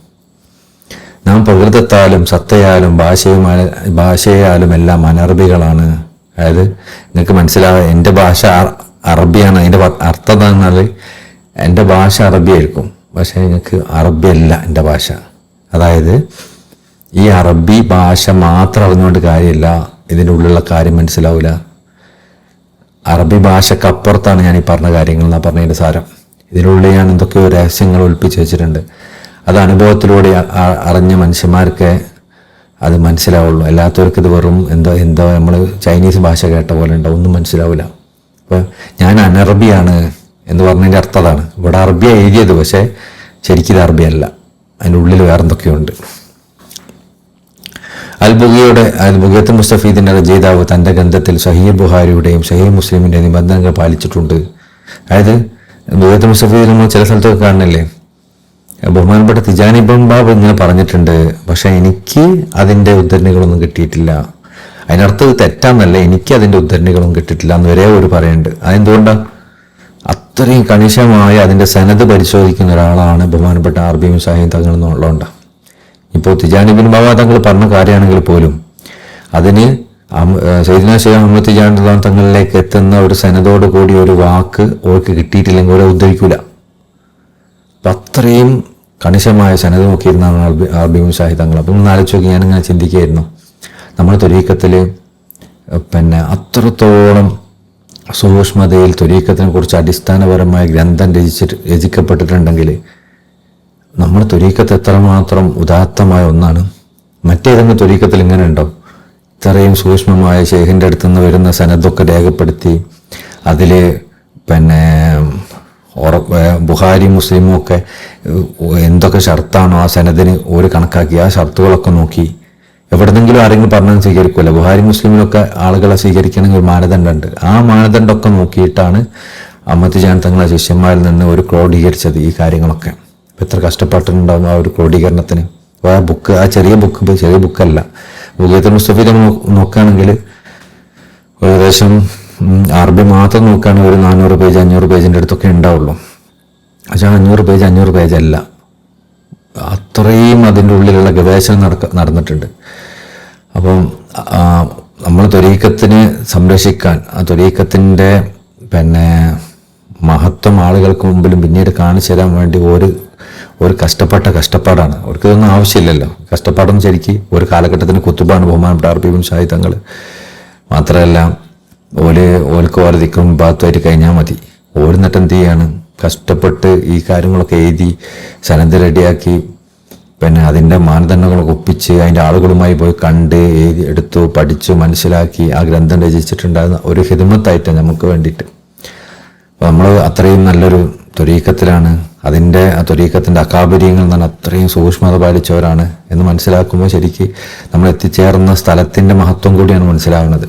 നാം പ്രകൃതത്താലും സത്തയാലും ഭാഷയാലും എല്ലാം അനറബികളാണ്. അതായത് നിങ്ങൾക്ക് മനസ്സിലാവുക, എൻ്റെ ഭാഷ അറബിയാണ്. അതിൻ്റെ അർത്ഥം എന്താണെന്നാൽ എൻ്റെ ഭാഷ അറബിയായിരിക്കും, പക്ഷേ നിങ്ങൾക്ക് അറബിയല്ല എൻ്റെ ഭാഷ. അതായത് ഈ അറബി ഭാഷ മാത്രം അറിഞ്ഞുകൊണ്ട് കാര്യമില്ല, ഇതിൻ്റെ ഉള്ളിലുള്ള കാര്യം മനസ്സിലാവില്ല. അറബി ഭാഷക്കപ്പുറത്താണ് ഞാൻ ഈ പറഞ്ഞ കാര്യങ്ങൾ എന്നാണ് പറഞ്ഞതിൻ്റെ സാരം. ഇതിനുള്ളിൽ ഞാൻ എന്തൊക്കെയോ രഹസ്യങ്ങൾ ഒളിപ്പിച്ച് വെച്ചിട്ടുണ്ട്. അത് അനുഭവത്തിലൂടെ അറിഞ്ഞ മനുഷ്യന്മാർക്ക് അത് മനസ്സിലാവുള്ളൂ. അല്ലാത്തവർക്ക് ഇത് വെറും എന്തോ നമ്മൾ ചൈനീസ് ഭാഷ കേട്ട പോലെ ഉണ്ടാവും, ഒന്നും മനസ്സിലാവില്ല. അപ്പോൾ ഞാൻ അനറബിയാണ് എന്ന് പറഞ്ഞതിൻ്റെ അർത്ഥം അതാണ്. ഇവിടെ അറബിയ എഴുതിയത്, പക്ഷേ ശരിക്കും ഇത് അറബിയല്ല, അതിൻ്റെ ഉള്ളിൽ വേറെ എന്തൊക്കെയുണ്ട്. ബുഗിയത്തുൽ മുസ്തഫീദിൻ്റെ രചയിതാവ് തൻ്റെ ഗ്രന്ഥത്തിൽ സഹീഹ് ബുഖാരിയുടെയും സഹീഹ് മുസ്ലിമിൻ്റെയും നിബന്ധനകൾ പാലിച്ചിട്ടുണ്ട്. അതായത് ബുഗിയത്തുൽ മുസ്തഫീദിൽ നമ്മൾ ചില സ്ഥലത്തൊക്കെ കാണുന്നില്ലേ, ബഹുമാനപ്പെട്ട തിജാനി ഇബ്ൻ ബാബ് ഇങ്ങനെ പറഞ്ഞിട്ടുണ്ട്, പക്ഷെ എനിക്ക് അതിൻ്റെ ഉദ്ധരണികളൊന്നും കിട്ടിയിട്ടില്ല. അതിനർത്ഥം ഇത് തെറ്റാന്നല്ല, എനിക്ക് അതിൻ്റെ ഉദ്ധരണികളൊന്നും കിട്ടിയിട്ടില്ല എന്ന് വരെ ഒരു പറയുന്നുണ്ട്. അതെന്തുകൊണ്ടാണ്? അത്രയും കണിശമായ അതിൻ്റെ സനത് പരിശോധിക്കുന്ന ഒരാളാണ് ബഹുമാനപ്പെട്ട അറബി മുസാഹിദ് തങ്ങൾ എന്നുള്ളതുകൊണ്ടാണ്. ഇപ്പോൾ തിജാനി ഇബ്ൻ ബാബ തങ്ങൾ പറഞ്ഞ കാര്യമാണെങ്കിൽ പോലും അതിന് സയ്യിദ്നാ ശൈഖ് അഹ്മദ് തിജാനി റളിയല്ലാഹു തങ്ങളിലേക്ക് എത്തുന്ന ഒരു സനദോട് കൂടി ഒരു വാക്ക് ഓർക്ക് കിട്ടിയിട്ടില്ലെങ്കിൽ ഓരെ ഉദ്ധരിക്കൂല. അപ്പം അത്രയും കണിശമായ സനത് നോക്കിയിരുന്നാണ് അറബി മുസാഹിദ് തങ്ങൾ. അപ്പം ഒന്ന് ആലോചിച്ച് നോക്കി, ഞാനിങ്ങനെ ചിന്തിക്കുകയായിരുന്നു, നമ്മുടെ ത്വരീഖത്തിൽ അത്രത്തോളം സൂക്ഷ്മതയിൽ ത്വരീഖത്തിനെ കുറിച്ച് അടിസ്ഥാനപരമായ ഗ്രന്ഥം രചിക്കപ്പെട്ടിട്ടുണ്ടെങ്കിൽ നമ്മുടെ ത്വരീഖത്ത് എത്രമാത്രം ഉദാത്തമായ ഒന്നാണ്. മറ്റേതെങ്കിലും ത്വരീഖത്തിൽ ഇങ്ങനെ ഉണ്ടോ? ഇത്രയും സൂക്ഷ്മമായ ഷെയ്ഖിൻ്റെ അടുത്ത് നിന്ന് വരുന്ന സനദൊക്കെ രേഖപ്പെടുത്തി അതിൽ ബുഖാരി മുസ്ലിമും ഒക്കെ എന്തൊക്കെ ഷർത്താണോ ആ സനദിന് ഒരു കണക്കാക്കി ആ ഷർത്തുകളൊക്കെ നോക്കി എവിടെന്നെങ്കിലും ആരെങ്കിലും പറഞ്ഞാൽ സ്വീകരിക്കുമല്ലോ. ബുഖാരി മുസ്ലിമിലൊക്കെ ആളുകളെ സ്വീകരിക്കണമെങ്കിൽ ഒരു മാനദണ്ഡമുണ്ട്. ആ മാനദണ്ഡമൊക്കെ നോക്കിയിട്ടാണ് അഹ്മദ് തിജാനി തങ്ങളെ ശിഷ്യന്മാരിൽ നിന്ന് ഒരു ക്രോഡീകരിച്ചത് ഈ കാര്യങ്ങളൊക്കെ. എത്ര കഷ്ടപ്പെട്ടിട്ടുണ്ടാവും ആ ഒരു ക്രോഡീകരണത്തിന്. ആ ബുക്ക്, ആ ചെറിയ ബുക്കല്ല. ബുഗിയത്തുൽ മുസ്തഫീദ് നോക്കുകയാണെങ്കിൽ ഏകദേശം അറബി മാത്രം നോക്കുകയാണെങ്കിൽ ഒരു 400 പേജ് 500 പേജിൻ്റെ അടുത്തൊക്കെ ഉണ്ടാവുള്ളൂ. പക്ഷേ 500 പേജ് അല്ല, അത്രയും അതിൻ്റെ ഉള്ളിലുള്ള ഗവേഷണം നടന്നിട്ടുണ്ട്. അപ്പം നമ്മൾ ത്വരീഖത്തിനെ സംരക്ഷിക്കാൻ, ആ ത്വരീഖത്തിൻ്റെ മഹത്വം ആളുകൾക്ക് മുമ്പിലും പിന്നീട് കാണിച്ചു തരാൻ വേണ്ടി ഒരു കഷ്ടപ്പാടാണ്. അവർക്ക് ഇതൊന്നും ആവശ്യമില്ലല്ലോ. കഷ്ടപ്പാടൊന്നും ശരിക്കും ഒരു കാലഘട്ടത്തിന് കുത്തുബാണ് ബഹുമാനപ്പെട്ട അറബി മുസാഹിദ് തങ്ങൾ. മാത്രമല്ല ഓർക്ക് ഓരോ ദിക്കും ഭാഗത്തുമായിട്ട് കഴിഞ്ഞാൽ മതി. എന്നിട്ട് എന്ത് ചെയ്യാണ്, കഷ്ടപ്പെട്ട് ഈ കാര്യങ്ങളൊക്കെ എഴുതി സനദ് റെഡിയാക്കി അതിൻ്റെ മാനദണ്ഡങ്ങളൊക്കെ ഒപ്പിച്ച് അതിൻ്റെ ആളുകളുമായി പോയി കണ്ട് എഴുതി എടുത്തു പഠിച്ചു മനസ്സിലാക്കി ആ ഗ്രന്ഥം രചിച്ചിട്ടുണ്ടാകുന്ന ഒരു ഹിദ്മത്തായിട്ട് നമുക്ക് വേണ്ടിയിട്ട്. അപ്പോൾ നമ്മൾ അത്രയും നല്ലൊരു ത്വരീഖത്തിലാണ്, അതിൻ്റെ ആ ത്വരീഖത്തിൻ്റെ അകാബര്യങ്ങൾ എന്ന് പറഞ്ഞാൽ അത്രയും സൂക്ഷ്മത പാലിച്ചവരാണ് എന്ന് മനസ്സിലാക്കുമ്പോൾ ശരിക്ക് നമ്മൾ എത്തിച്ചേർന്ന സ്ഥലത്തിൻ്റെ മഹത്വം കൂടിയാണ് മനസ്സിലാവുന്നത്.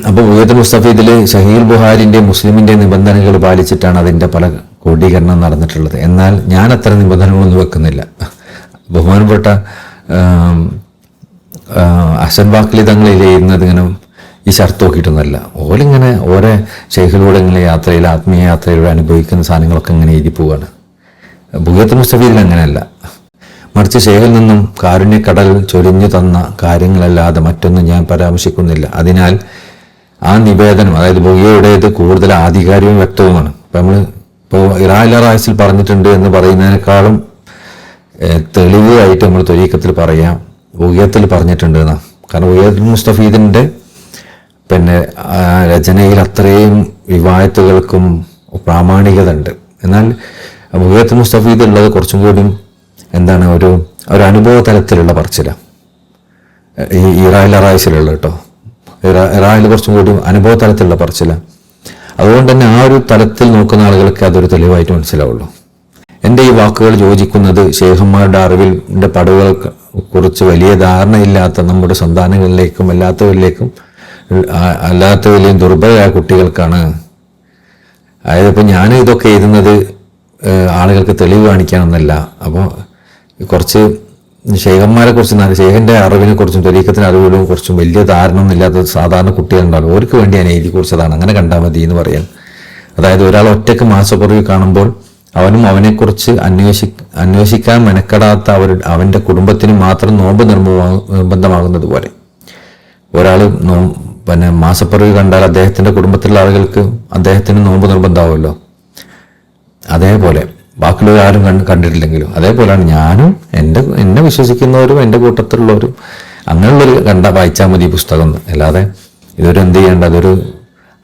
അപ്പോൾ ബുഗിയത്തുൽ മുസ്തഫീദിൽ സഹീഹ് ബുഖാരിൻ്റെ മുസ്ലിമിൻ്റെ നിബന്ധനകൾ പാലിച്ചിട്ടാണ് അതിൻ്റെ പല ക്രോഡീകരണം നടന്നിട്ടുള്ളത്. എന്നാൽ ഞാൻ അത്ര നിബന്ധനകളൊന്നും വെക്കുന്നില്ല. ബഹുമാനപ്പെട്ട ഹസൻ ബാഖിലി തങ്ങൾ ചെയ്യുന്നത് ഇങ്ങനെ ഈ ഷർത്ത് നോക്കിയിട്ടൊന്നുമല്ല. ഓലിങ്ങനെ ഓരോ ഷെയ്ഖിലൂടെ ഇങ്ങനെ യാത്രയിൽ ആത്മീയ യാത്രയിലൂടെ അനുഭവിക്കുന്ന സാധനങ്ങളൊക്കെ ഇങ്ങനെ എഴുതി പോവുകയാണ്. ബുഗിയത്തുൽ മുസ്തഫീദിൽ അങ്ങനെയല്ല. മറിച്ച് ഷെയ്ഖിൽ നിന്നും കാരുണ്യക്കടൽ ചൊരിഞ്ഞു തന്ന കാര്യങ്ങളല്ലാതെ മറ്റൊന്നും ഞാൻ പരാമർശിക്കുന്നില്ല. അതിനാൽ ആ നിവേദനം, അതായത് ബുഗിയയുടേത് കൂടുതൽ ആധികാരികവും വ്യക്തവുമാണ്. നമ്മൾ ഇറായിലറായസിൽ പറഞ്ഞിട്ടുണ്ട് എന്ന് പറയുന്നതിനേക്കാളും തെളിവായിട്ട് നമ്മൾ ത്വരീഖത്തിൽ പറയാം ബുഗിയത്തിൽ പറഞ്ഞിട്ടുണ്ട് എന്നാണ്. കാരണം ബുഗിയത്തുൽ മുസ്തഫീദിൻ്റെ രചനയിൽ അത്രയും റിവായത്തുകൾക്കും പ്രാമാണികത ഉണ്ട്. എന്നാൽ ബുഗിയത്തുൽ മുസ്തഫീദ് ഉള്ളത് കുറച്ചും കൂടി ഒരു അനുഭവ തലത്തിലുള്ള പറച്ചിലാണ്. ഈ ഇറായിലറായസിലുള്ള കേട്ടോ, ഇറായിൽ കുറച്ചും കൂടി അനുഭവ തലത്തിലുള്ള പറച്ചിലാണ്. അതുകൊണ്ട് തന്നെ ആ ഒരു തലത്തിൽ നോക്കുന്ന ആളുകൾക്ക് അതൊരു തെളിവായിട്ട് മനസ്സിലാവുള്ളൂ. എൻ്റെ ഈ വാക്കുകൾ യോജിക്കുന്നത് ശൈഖന്മാരുടെ അറിവിൻ്റെ പടവുകളെ കുറിച്ച് വലിയ ധാരണയില്ലാത്ത നമ്മുടെ സന്താനങ്ങളിലേക്കും അല്ലാത്തവരിലേയും ദുർബലരായ കുട്ടികൾക്കാണ്. അതായത് ഇപ്പം ഞാൻ ഇതൊക്കെ എഴുതുന്നത് ആളുകൾക്ക് തെളിവ് കാണിക്കാനൊന്നല്ല. അപ്പോൾ കുറച്ച് ശൈഖന്മാരെ കുറിച്ച്, ശൈഖിൻ്റെ അറിവിനെ കുറിച്ചും ത്വരീഖത്തിൻ്റെ അറിവുകളും കുറിച്ചും വലിയ ധാരണ ഇല്ലാത്ത സാധാരണ കുട്ടികളുണ്ടാവും. അവർക്ക് വേണ്ടി ഞാൻ എഴുതി കുറിച്ചതാണ്, അങ്ങനെ കണ്ടാൽ മതി എന്ന് പറയാൻ. അതായത് ഒരാൾ ഒറ്റയ്ക്ക് മാസപ്പുറവിൽ കാണുമ്പോൾ അവനും അവനെക്കുറിച്ച് അന്വേഷിക്കാൻ മെനക്കെടാത്ത അവൻ്റെ കുടുംബത്തിന് മാത്രം നോമ്പ് നിർബന്ധമാകുന്നത് പോലെ ഒരാൾ മാസപ്പുറവിൽ കണ്ടാൽ അദ്ദേഹത്തിൻ്റെ കുടുംബത്തിലുള്ള ആളുകൾക്ക് അദ്ദേഹത്തിന് നോമ്പ് നിർബന്ധമാവുമല്ലോ. അതേപോലെ ബാക്കിയുള്ള ആരും കണ്ടിട്ടില്ലെങ്കിലും അതേപോലെയാണ് ഞാനും എന്നെ വിശ്വസിക്കുന്നവരും എൻ്റെ കൂട്ടത്തിലുള്ളവരും അങ്ങനെയുള്ളൊരു വായിച്ചാൽ മതി പുസ്തകം. അല്ലാതെ ഇതൊരു എന്ത് ചെയ്യേണ്ട, അതൊരു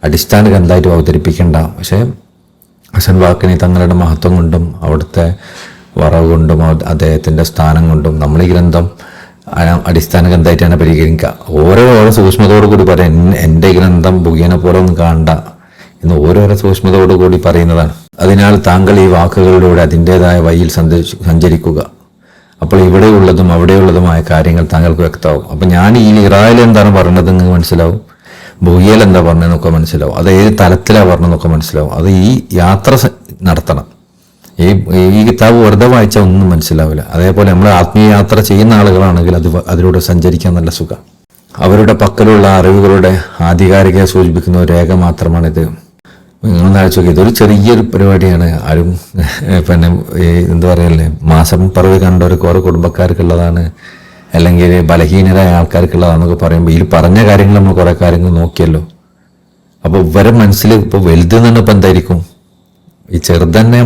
അടിസ്ഥാന ഗ്രന്ഥമായിട്ട് അവതരിപ്പിക്കേണ്ട. പക്ഷേ ഹസൻ ബാഖിലി തങ്ങളുടെ മഹത്വം കൊണ്ടും അവിടുത്തെ വറവ് കൊണ്ടും അദ്ദേഹത്തിൻ്റെ സ്ഥാനം കൊണ്ടും നമ്മൾ ഈ ഗ്രന്ഥം അടിസ്ഥാന ഗ്രന്ഥമായിട്ടാണ് പരിഗണിക്കുക. ഓരോ സൂക്ഷ്മതയോടു കൂടി പറയാം, എൻ്റെ ഗ്രന്ഥം ബുഗിയനെ പോലെ ഒന്നും കാണണ്ട എന്ന് ഓരോരോ സൂക്ഷ്മതയോടു കൂടി പറയുന്നതാണ്. അതിനാൽ താങ്കൾ ഈ വാക്കുകളിലൂടെ അതിൻ്റെതായ വഴിയിൽ സഞ്ചരിക്കുക. അപ്പോൾ ഇവിടെയുള്ളതും അവിടെയുള്ളതുമായ കാര്യങ്ങൾ താങ്കൾക്ക് വ്യക്തമാവും. അപ്പം ഞാൻ ഈ ഇറായിൽ എന്താണ് പറഞ്ഞത് നിങ്ങൾക്ക് മനസ്സിലാവും, ബുഗിയൽ എന്താ പറഞ്ഞതെന്നൊക്കെ മനസ്സിലാവും, അത് ഏത് തലത്തിലാണ് പറഞ്ഞതെന്നൊക്കെ മനസ്സിലാവും. അത് ഈ യാത്ര നടത്തണം. ഈ കിതാബ് വെറുതെ വായിച്ചാൽ ഒന്നും മനസ്സിലാവില്ല. അതേപോലെ നമ്മൾ ആത്മീയ യാത്ര ചെയ്യുന്ന ആളുകളാണെങ്കിൽ അതിലൂടെ സഞ്ചരിക്കാൻ നല്ല സുഖം. അവരുടെ പക്കലുള്ള അറിവുകളുടെ ആധികാരികത സൂചിപ്പിക്കുന്ന ഒരു രേഖ മാത്രമാണിത്. നിങ്ങൾ ആലോചിച്ച് ഇതൊരു ചെറിയൊരു പരിപാടിയാണ്. ആരും പിന്നെ എന്താ പറയല്ലേ, മാസം പറവ് കണ്ട കുറേ കുടുംബക്കാർക്കുള്ളതാണ്, അല്ലെങ്കിൽ ബലഹീനരായ ആൾക്കാർക്കുള്ളതാണെന്നൊക്കെ പറയുമ്പോൾ ഇതിൽ പറഞ്ഞ കാര്യങ്ങൾ നമ്മൾ കുറേ കാര്യങ്ങൾ നോക്കിയല്ലോ. അപ്പോൾ ഇവരെ മനസ്സിൽ ഇപ്പോൾ വലുത് തന്നെ ഇപ്പം എന്തായിരിക്കും, ഈ ചെറുതന്നെ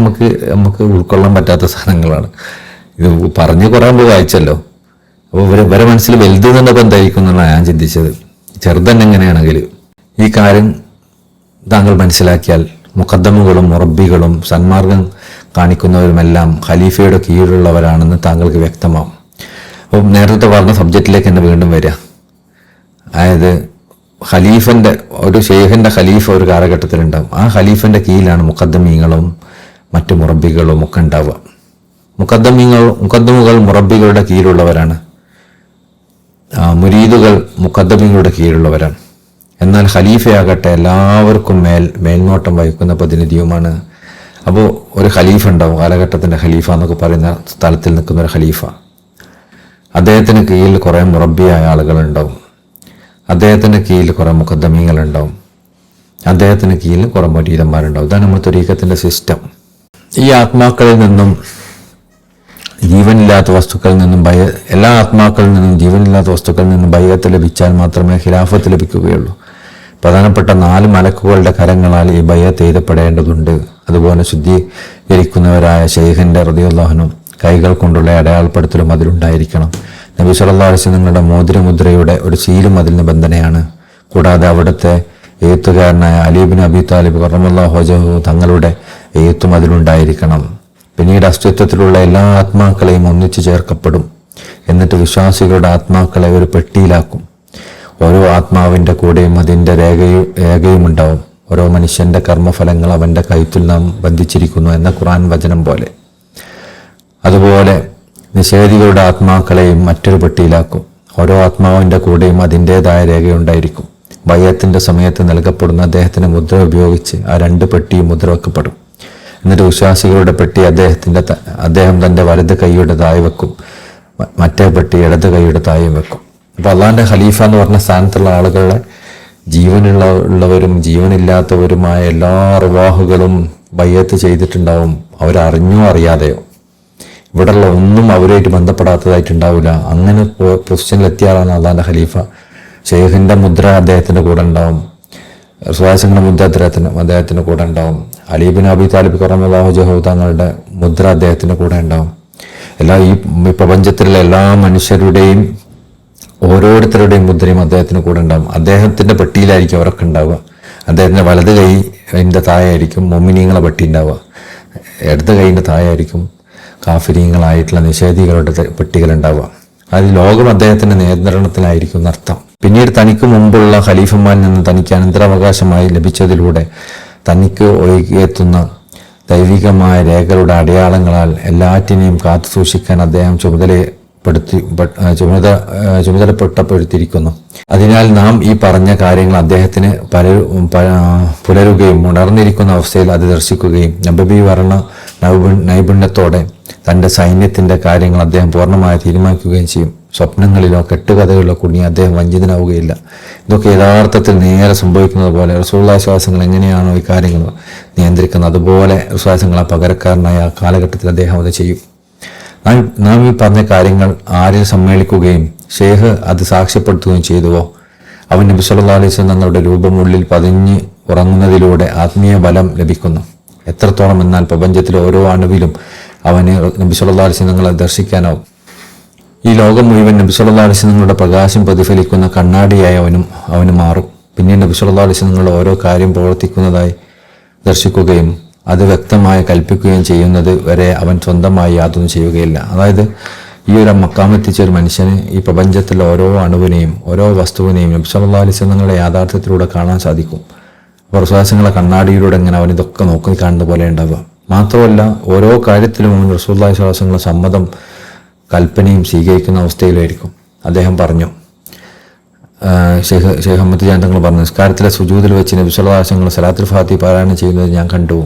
നമുക്ക് ഉൾക്കൊള്ളാൻ പറ്റാത്ത സാധനങ്ങളാണ്. ഇത് പറഞ്ഞ് കുറേ നമ്മൾ വായിച്ചല്ലോ. അപ്പോൾ ഇവരെ മനസ്സിൽ വലുത് തന്നെ ഇപ്പം എന്തായിരിക്കും എന്നാണ് ഞാൻ ചിന്തിച്ചത്. ചെറുതന്നെ എങ്ങനെയാണെങ്കിൽ ഈ കാര്യം താങ്കൾ മനസ്സിലാക്കിയാൽ മുഖദ്ദമുകളും മുറബികളും സന്മാർഗം കാണിക്കുന്നവരുമെല്ലാം ഖലീഫയുടെ കീഴിലുള്ളവരാണെന്ന് താങ്കൾക്ക് വ്യക്തമാവും. അപ്പം നേരത്തെ പറഞ്ഞ സബ്ജക്റ്റിലേക്ക് തന്നെ വീണ്ടും വരിക. അതായത് ഖലീഫന്റെ ഒരു ഷെയ്ഖിന്റെ ഖലീഫ ഒരു കാലഘട്ടത്തിലുണ്ടാവും. ആ ഖലീഫന്റെ കീഴിലാണ് മുഖദ്ദമീങ്ങളും മറ്റു മുറബികളും ഒക്കെ ഉണ്ടാവുക. മുഖദ്ദമുകൾ മുറബികളുടെ കീഴിലുള്ളവരാണ്, മുരീദുകൾ മുഖദ്ദമീങ്ങളുടെ കീഴിലുള്ളവരാണ്. എന്നാൽ ഖലീഫയാകട്ടെ എല്ലാവർക്കും മേൽനോട്ടം വഹിക്കുന്ന പ്രതിനിധിയുമാണ്. അപ്പോൾ ഒരു ഖലീഫ ഉണ്ടാവും, കാലഘട്ടത്തിൻ്റെ ഖലീഫ എന്നൊക്കെ പറയുന്ന സ്ഥലത്തിൽ നിൽക്കുന്ന ഒരു ഖലീഫ. അദ്ദേഹത്തിന് കീഴിൽ കുറേ മുറബിയായ ആളുകളുണ്ടാവും, അദ്ദേഹത്തിൻ്റെ കീഴിൽ കുറേ മുഖദ്ദമീങ്ങളുണ്ടാവും, അദ്ദേഹത്തിന് കീഴിൽ കുറേ മുരീദന്മാരുണ്ടാവും. ഇതാണ് നമ്മൾ ത്വരീഖത്തിൻ്റെ സിസ്റ്റം. ഈ ആത്മാക്കളിൽ നിന്നും ജീവനില്ലാത്ത വസ്തുക്കളിൽ നിന്നും എല്ലാ ആത്മാക്കളിൽ നിന്നും ജീവനില്ലാത്ത വസ്തുക്കളിൽ നിന്നും ബൈഅത്ത് ലഭിച്ചാൽ മാത്രമേ ഖിലാഫത്ത് ലഭിക്കുകയുള്ളൂ. പ്രധാനപ്പെട്ട 4 മലക്കുകളുടെ കരങ്ങളാൽ ഈ ബൈഅത്ത് എഴുതപ്പെടേണ്ടതുണ്ട്. അതുപോലെ ശുദ്ധീകരിക്കുന്നവരായ ശൈഖിന്റെ റളിയല്ലാഹു അൻഹു കൈകൾ കൊണ്ടുള്ള അടയാളപ്പെടുത്തലും അതിലുണ്ടായിരിക്കണം. നബി സല്ലല്ലാഹു അലൈഹി വസല്ലം നിങ്ങളുടെ മോതിരമുദ്രയുടെ ഒരു സീലും അതിൽ നിബന്ധനയാണ്. കൂടാതെ അവിടുത്തെ എഴുത്തുകാരനായ അലി ഇബ്നു അബി താലിബ് റളിയല്ലാഹു അൻഹു തങ്ങളുടെ എഴുത്തും അതിലുണ്ടായിരിക്കണം. പിന്നീട് അസ്തിത്വത്തിലുള്ള എല്ലാ ആത്മാക്കളെയും ഒന്നിച്ചു ചേർക്കപ്പെടും. എന്നിട്ട് വിശ്വാസികളുടെ ആത്മാക്കളെ ഒരു പെട്ടിയിലാക്കും. ഓരോ ആത്മാവിൻ്റെ കൂടെയും അതിൻ്റെ രേഖയും ഉണ്ടാവും. ഓരോ മനുഷ്യൻ്റെ കർമ്മഫലങ്ങൾ അവൻ്റെ കഴുത്തിൽ നാം ബന്ധിച്ചിരിക്കുന്നു എന്ന ഖുർആൻ വചനം പോലെ. അതുപോലെ നിഷേധികളുടെ ആത്മാക്കളെയും മറ്റൊരു പെട്ടിയിലാക്കും. ഓരോ ആത്മാവിൻ്റെ കൂടെയും അതിൻ്റെതായ രേഖയുണ്ടായിരിക്കും. ബൈഅത്തിന്റെ സമയത്ത് നൽകപ്പെടുന്ന അദ്ദേഹത്തിൻ്റെ മുദ്ര ഉപയോഗിച്ച് ആ 2 പെട്ടിയും മുദ്ര വെക്കപ്പെടും. എന്നിട്ട് വിശ്വാസികളുടെ പെട്ടി അദ്ദേഹം തൻ്റെ വലത് കൈയുടെ താഴെ വെക്കും, മറ്റേ പെട്ടി ഇടത് കൈയുടെ താഴെയും വെക്കും. അപ്പോൾ അള്ളാഹിൻ്റെ ഖലീഫ എന്ന് പറഞ്ഞ സ്ഥാനത്തുള്ള ആളുകളെ ജീവനുള്ളവരും ജീവനില്ലാത്തവരുമായ എല്ലാ റുവാഹുകളും ബൈഅത്ത് ചെയ്തിട്ടുണ്ടാവും, അവരറിഞ്ഞോ അറിയാതെയോ. ഇവിടെയുള്ള ഒന്നും അവരുമായിട്ട് ബന്ധപ്പെടാത്തതായിട്ടുണ്ടാവില്ല. അങ്ങനെ പൊസിഷനിലെത്തിയ ആളാണ് അള്ളാഹിൻ്റെ ഖലീഫ. ഷെയ്ഖിൻ്റെ മുദ്ര അദ്ദേഹത്തിൻ്റെ കൂടെ ഉണ്ടാവും, സുഹാസിന്റെ മുദ്ര അദ്ദേഹത്തിന്റെ കൂടെ ഉണ്ടാവും. അലി ഇബ്നു അബി താലിബ് റളിയല്ലാഹു അൻഹു തങ്ങളുടെ മുദ്ര അദ്ദേഹത്തിന്റെ കൂടെ ഉണ്ടാവും. ഈ പ്രപഞ്ചത്തിലുള്ള എല്ലാ മനുഷ്യരുടെയും ഓരോരുത്തരുടെയും മുദ്രയും അദ്ദേഹത്തിന് കൂടെ ഉണ്ടാവും. അദ്ദേഹത്തിന്റെ പെട്ടിയിലായിരിക്കും അവരൊക്കെ ഉണ്ടാവുക. അദ്ദേഹത്തിന്റെ വലത് കൈൻ്റെ താഴെയായിരിക്കും മുഅ്മിനീങ്ങളുടെ പെട്ടി ഉണ്ടാവുക, ഇടത് കൈൻ്റെ താഴെയായിരിക്കും കാഫിരീങ്ങളായിട്ടുള്ള നിഷേധികളുടെ പെട്ടികൾ ഉണ്ടാവുക. അത് ലോകം അദ്ദേഹത്തിന്റെ നിയന്ത്രണത്തിലായിരിക്കും എന്നർത്ഥം. പിന്നീട് തനിക്ക് മുമ്പുള്ള ഖലീഫന്മാരിൽ നിന്ന് തനിക്ക് അനന്തരാവകാശമായി ലഭിച്ചതിലൂടെ തനിക്ക് ഒഴുകിയെത്തുന്ന ദൈവികമായ രേഖകളുടെ അടയാളങ്ങളാൽ എല്ലാറ്റിനെയും കാത്തു സൂക്ഷിക്കാൻ അദ്ദേഹം ചുമതലപ്പെടുത്തിയിരിക്കുന്നു. അതിനാൽ നാം ഈ പറഞ്ഞ കാര്യങ്ങൾ അദ്ദേഹത്തിന് പുലരുകയും ഉണർന്നിരിക്കുന്ന അവസ്ഥയിൽ അത് ദർശിക്കുകയും നബവി വർണ്ണ നൈപുണ്യത്തോടെ തൻ്റെ സൈന്യത്തിൻ്റെ കാര്യങ്ങൾ അദ്ദേഹം പൂർണ്ണമായി തീരുമാനിക്കുകയും ചെയ്യും. സ്വപ്നങ്ങളിലോ കെട്ടുകഥകളിലോ കുടുങ്ങി അദ്ദേഹം വഞ്ചിതനാവുകയില്ല. ഇതൊക്കെ യഥാർത്ഥത്തിൽ നേരെ സംഭവിക്കുന്നത് പോലെ റസൂലുള്ളാഹി വിശ്വാസങ്ങൾ എങ്ങനെയാണോ ഈ കാര്യങ്ങൾ നിയന്ത്രിക്കുന്നത്, അതുപോലെ വിശ്വാസങ്ങളെ പകരക്കാരനായ ആ കാലഘട്ടത്തിൽ അദ്ദേഹം അത് ചെയ്യും. നാം ഈ പറഞ്ഞ കാര്യങ്ങൾ ആരിൽ സമ്മേളിക്കുകയും ഷെയ്ഖ് അത് സാക്ഷ്യപ്പെടുത്തുകയും ചെയ്തുവോ അവൻ നബി സല്ലല്ലാഹു അലൈഹി വസല്ലം തങ്ങളുടെ രൂപമുള്ളിൽ പതിഞ്ഞ് ഉറങ്ങുന്നതിലൂടെ ആത്മീയ ബലം ലഭിക്കുന്നു. എത്രത്തോളം എന്നാൽ പ്രപഞ്ചത്തിലെ ഓരോ അണുവിലും അവന് നബി സല്ലല്ലാഹു അലൈഹി വസല്ലം തങ്ങളെ ദർശിക്കാനാവും. ഈ ലോകം മുഴുവൻ നബി സല്ലല്ലാഹു അലൈഹി വസല്ലം തങ്ങളുടെ പ്രകാശം പ്രതിഫലിക്കുന്ന കണ്ണാടിയായി അവന് മാറും. പിന്നീട് നബി സല്ലല്ലാഹു അലൈഹി വസല്ലം തങ്ങളുടെ ഓരോ കാര്യം പ്രവർത്തിക്കുന്നതായി ദർശിക്കുകയും അത് വ്യക്തമായി കൽപ്പിക്കുകയും ചെയ്യുന്നത് വരെ അവൻ സ്വന്തമായി യാതൊന്നും ചെയ്യുകയില്ല. അതായത് ഈ ഒരു മക്കാമെത്തിച്ച ഒരു മനുഷ്യന് ഈ പ്രപഞ്ചത്തിലെ ഓരോ അണുവിനെയും ഓരോ വസ്തുവിനെയും നബി സല്ലല്ലാഹു അലൈഹി വസല്ലം തങ്ങളുടെ യാഥാർത്ഥ്യത്തിലൂടെ കാണാൻ സാധിക്കും. അപ്പോൾ റസൂലുള്ളാഹിയുടെ കണ്ണാടിയിലൂടെ ഇങ്ങനെ അവൻ ഇതൊക്കെ നോക്കി കാണുന്ന പോലെ ഉണ്ടാവുക. മാത്രമല്ല ഓരോ കാര്യത്തിലും അവൻ റസൂലുള്ളാഹി സ്വല്ലല്ലാഹു അലൈഹി വസല്ലം സമ്മതം കൽപ്പനയും സ്വീകരിക്കുന്ന അവസ്ഥയിലായിരിക്കും. അദ്ദേഹം പറഞ്ഞു, ഷെയ്ഖ് അഹമ്മദ് ജാൻ തങ്ങൾ പറഞ്ഞു, നിസ്കാരത്തിലെ സുജൂദിൽ വെച്ച് നബി സല്ലല്ലാഹു അലൈഹി വസല്ലം സലാത്തുൽ ഫാത്തിഹ പാരായണം ചെയ്യുന്നത് ഞാൻ കണ്ടു.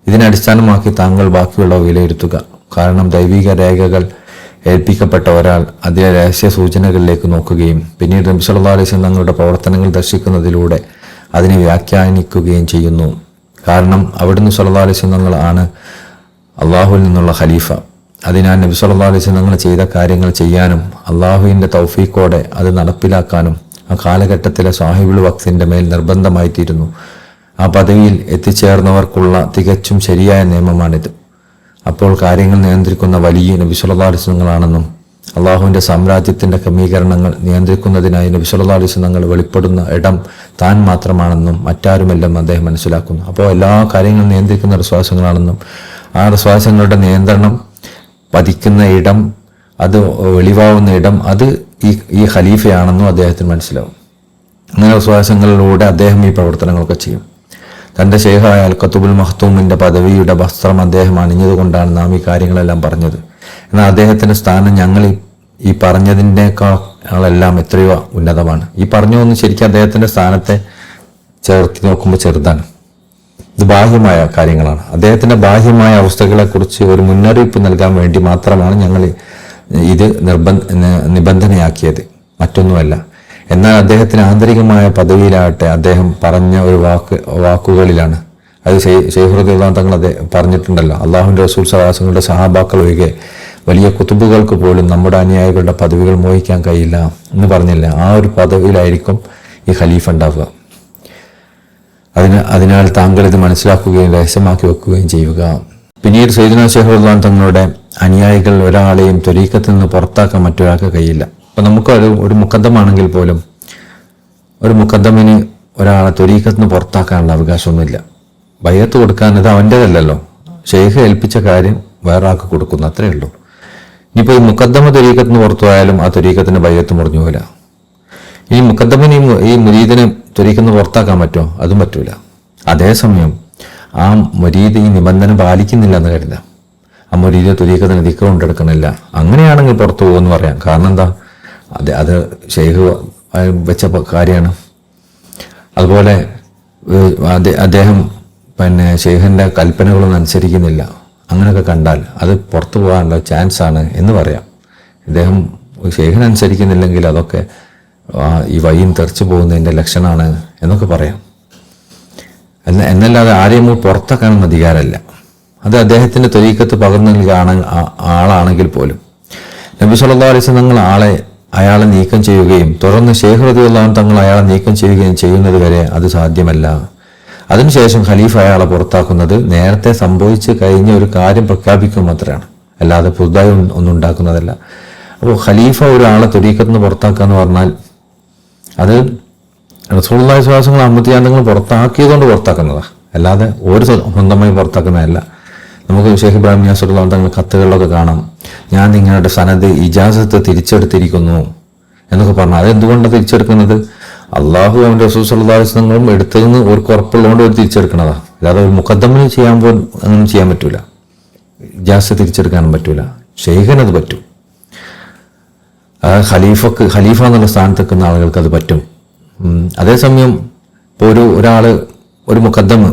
ഇതിനെ അടിസ്ഥാനമാക്കി താങ്കൾ ബാക്കിയുള്ളവ വിലയിരുത്തുക. കാരണം ദൈവിക രേഖകൾ ഏൽപ്പിക്കപ്പെട്ട ഒരാൾ അതിലെ രഹസ്യ സൂചനകളിലേക്ക് നോക്കുകയും പിന്നീട് നബി സല്ലല്ലാഹു അലൈഹി വസല്ലം തങ്ങളുടെ പ്രവർത്തനങ്ങൾ ദർശിക്കുന്നതിലൂടെ അതിനെ വ്യാഖ്യാനിക്കുകയും ചെയ്യുന്നു. കാരണം അവിടുന്ന് സല്ലല്ലാഹു അലൈഹി വസല്ലം തങ്ങൾ ആണ് അള്ളാഹുവിൽ നിന്നുള്ള ഖലീഫ. അതിനാൽ നബി സല്ലല്ലാഹു അലൈഹി വസല്ലം തങ്ങൾ ചെയ്ത കാര്യങ്ങൾ ചെയ്യാനും അള്ളാഹുവിൻ്റെ തൗഫീഖോടെ അത് നടപ്പിലാക്കാനും ആ കാലഘട്ടത്തിലെ സാഹിബുൽ വഖ്തിൻ്റെ മേൽ നിർബന്ധമായിത്തീരുന്നു. ആ പദവിയിൽ എത്തിച്ചേർന്നവർക്കുള്ള തികച്ചും ശരിയായ നിയമമാണിത്. അപ്പോൾ കാര്യങ്ങൾ നിയന്ത്രിക്കുന്ന വലിയ നബി സല്ലല്ലാഹു അലൈഹി വസല്ലം ആണെന്നും അള്ളാഹുവിൻ്റെ സാമ്രാജ്യത്തിൻ്റെ ക്രമീകരണങ്ങൾ നിയന്ത്രിക്കുന്നതിനായി നബി സല്ലല്ലാഹു അലൈഹി വസല്ലം വെളിപ്പെടുന്ന ഇടം താൻ മാത്രമാണെന്നും മറ്റാരുമെല്ലാം അദ്ദേഹം മനസ്സിലാക്കുന്നു. അപ്പോൾ എല്ലാ കാര്യങ്ങളും നിയന്ത്രിക്കുന്ന വിശ്വാസങ്ങളാണെന്നും ആ വിശ്വാസങ്ങളുടെ നിയന്ത്രണം പതിക്കുന്ന ഇടം, അത് വെളിവാവുന്ന ഇടം, അത് ഈ ഖലീഫയാണെന്നും അദ്ദേഹത്തിന് മനസ്സിലാവും. അങ്ങനെ വിശ്വാസങ്ങളിലൂടെ അദ്ദേഹം ഈ പ്രവർത്തനങ്ങളൊക്കെ ചെയ്യും. തൻ്റെ ശൈഖായ അൽ ഖുതുബുൽ മഖ്തൂമിൻ്റെ പദവിയുടെ വസ്ത്രം അദ്ദേഹം അണിഞ്ഞതുകൊണ്ടാണ് നാം ഈ കാര്യങ്ങളെല്ലാം പറഞ്ഞത്. എന്നാൽ അദ്ദേഹത്തിൻ്റെ സ്ഥാനം ഞങ്ങൾ ഈ പറഞ്ഞതിൻ്റെക്കാളെല്ലാം എത്രയോ ഉന്നതമാണ്. ഈ പറഞ്ഞൊന്നും ശരിക്കും അദ്ദേഹത്തിൻ്റെ സ്ഥാനത്തെ ചേർത്തി നോക്കുമ്പോൾ ചെറുതാണ്. ഇത് ബാഹ്യമായ കാര്യങ്ങളാണ്. അദ്ദേഹത്തിൻ്റെ ബാഹ്യമായ അവസ്ഥകളെക്കുറിച്ച് ഒരു മുന്നറിയിപ്പ് നൽകാൻ വേണ്ടി മാത്രമാണ് ഞങ്ങൾ ഇത് നിബന്ധനയാക്കിയത്, മറ്റൊന്നുമല്ല. എന്നാൽ അദ്ദേഹത്തിന് ആന്തരികമായ പദവിയിലാകട്ടെ അദ്ദേഹം പറഞ്ഞ ഒരു വാക്കുകളിലാണ്. അത് ശൈഖ് റളിയല്ലാഹു തങ്ങൾ പറഞ്ഞിട്ടുണ്ടല്ലോ, അള്ളാഹുവിൻ്റെ റസൂൽ സ്വല്ലല്ലാഹു അലൈഹി വസല്ലം സഹാബാക്കൾ ഒഴികെ വലിയ കുതുബുകൾക്ക് പോലും നമ്മുടെ അനുയായികളുടെ പദവികൾ മോഹിക്കാൻ കഴിയില്ല എന്ന് പറഞ്ഞില്ല. ആ ഒരു പദവിയിലായിരിക്കും ഈ ഖലീഫ ഉണ്ടാവുക. അതിനാൽ താങ്കൾ ഇത് മനസ്സിലാക്കുകയും രഹസ്യമാക്കി വെക്കുകയും ചെയ്യുക. പിന്നീട് സയ്യിദുനാ ശൈഖ് റളിയല്ലാഹു തങ്ങളുടെ അനുയായികൾ ഒരാളെയും ത്വരീഖത്തിൽ നിന്ന് പുറത്താക്കാൻ മറ്റൊരാൾക്ക് കഴിയില്ല. അപ്പം നമുക്ക് ഒരു മുഖദ്ദമാണെങ്കിൽ പോലും ഒരു മുഖദ്ദമിന് ഒരാളെ ത്വരീഖത്തിൽ നിന്ന് പുറത്താക്കാനുള്ള അവകാശമൊന്നുമില്ല. ബയ്യത്ത് കൊടുക്കാൻ ഇത് അവൻ്റേതല്ലല്ലോ, ഷെയ്ഖ് ഏൽപ്പിച്ച കാര്യം വേറെ ആൾക്ക് കൊടുക്കുന്നു, അത്രയേ ഉള്ളൂ. ഇനിയിപ്പോൾ ഈ മുഖദ്ദമ ത്വരീഖത്തിൽ നിന്ന് പുറത്തു പോയാലും ആ ത്വരീഖത്തിൻ്റെ ബയ്യത്ത് മുറിഞ്ഞു പോകില്ല. ഈ മുഖദ്ദമിന് ഈ മുരീദിനെ ത്വരീഖത്തിൽ നിന്ന് പുറത്താക്കാൻ പറ്റുമോ? അതും പറ്റൂല. അതേസമയം ആ മുരീദ് ഈ നിബന്ധന പാലിക്കുന്നില്ല എന്ന് കരുതാം, ആ മുരീദ് ത്വരീഖത്തിന് ദിക്ർ കൊണ്ടെടുക്കണില്ല, അങ്ങനെയാണെങ്കിൽ പുറത്തു പോകുമെന്ന് പറയാം. കാരണം എന്താ, അത് ഷെയ്ഖ് വെച്ച കാര്യമാണ്. അതുപോലെ അദ്ദേഹം ഷെയ്ഖിൻ്റെ കൽപ്പനകളൊന്നും അനുസരിക്കുന്നില്ല, അങ്ങനെയൊക്കെ കണ്ടാൽ അത് പുറത്തു പോകാനുള്ള ചാൻസാണ് എന്ന് പറയാം. ഇദ്ദേഹം ഷെയ്ഖിനനുസരിക്കുന്നില്ലെങ്കിൽ അതൊക്കെ ഈ വഴിയും തെറിച്ചു പോകുന്നതിൻ്റെ ലക്ഷണമാണ് എന്നൊക്കെ പറയാം. എന്നല്ലാതെ ആരെയും പുറത്താക്കാനൊന്നും അധികാരമല്ല. അത് അദ്ദേഹത്തിൻ്റെ ത്വരീഖത്ത് പകർന്നു നൽകിയ ആളാണെങ്കിൽ പോലും നബി സല്ലല്ലാഹു അലൈഹി വസല്ലം അയാളെ നീക്കം ചെയ്യുകയും തുടർന്ന് ശൈഖ് റളിയല്ലാഹു തങ്ങൾ അയാളെ നീക്കം ചെയ്യുകയും ചെയ്യുന്നത് വരെ അത് സാധ്യമല്ല. അതിനുശേഷം ഖലീഫ അയാളെ പുറത്താക്കുന്നത് നേരത്തെ സംഭവിച്ച് കഴിഞ്ഞ ഒരു കാര്യം പ്രഖ്യാപിക്കുക മാത്രമാണ്, അല്ലാതെ പുതുതായി ഒന്നും ഉണ്ടാക്കുന്നതല്ല. അപ്പോൾ ഖലീഫ ഒരാളെ ത്വരീഖത്തിൽ നിന്ന് പുറത്താക്കുക എന്ന് പറഞ്ഞാൽ അത് റസൂലുള്ളാഹി സ്വല്ലല്ലാഹു അലൈഹി വസല്ലം അഹമ്മദിയാന്തങ്ങൾ പുറത്താക്കിയതുകൊണ്ട് പുറത്താക്കുന്നതാണ്, അല്ലാതെ ഒരു സ്വന്തമായി പുറത്താക്കുന്നതല്ല. നമുക്ക് ഷെയ്ഖ് ഇബ്രാഹിം നിയാസ് റളിയല്ലാഹു തങ്ങളുടെ കത്തുകളിലൊക്കെ കാണാം, ഞാൻ നിങ്ങളുടെ സനദ് ഇജാസത്ത് തിരിച്ചെടുത്തിരിക്കുന്നു എന്നൊക്കെ പറഞ്ഞു. അതെന്തുകൊണ്ടാണ് തിരിച്ചെടുക്കുന്നത്? അള്ളാഹു അവൻ്റെ റസൂൽ സല്ലല്ലാഹു അലൈഹി വസല്ലം എടുത്തതെന്ന് ഒരു ഉറപ്പുള്ളതുകൊണ്ട് ഒരു തിരിച്ചെടുക്കണതാണ്. അല്ലാതെ ഒരു മുഖദ്ദമിന് ചെയ്യാൻ അങ്ങനെ ചെയ്യാൻ പറ്റൂല, ഇജാസത്ത് തിരിച്ചെടുക്കാനും പറ്റൂല. ഷെയ്ഖിനത് പറ്റും, ഖലീഫ എന്നുള്ള സ്ഥാനത്ത് നിൽക്കുന്ന ആളുകൾക്ക് അത് പറ്റും. അതേസമയം ഇപ്പോൾ ഒരു മുഖദ്ദമ്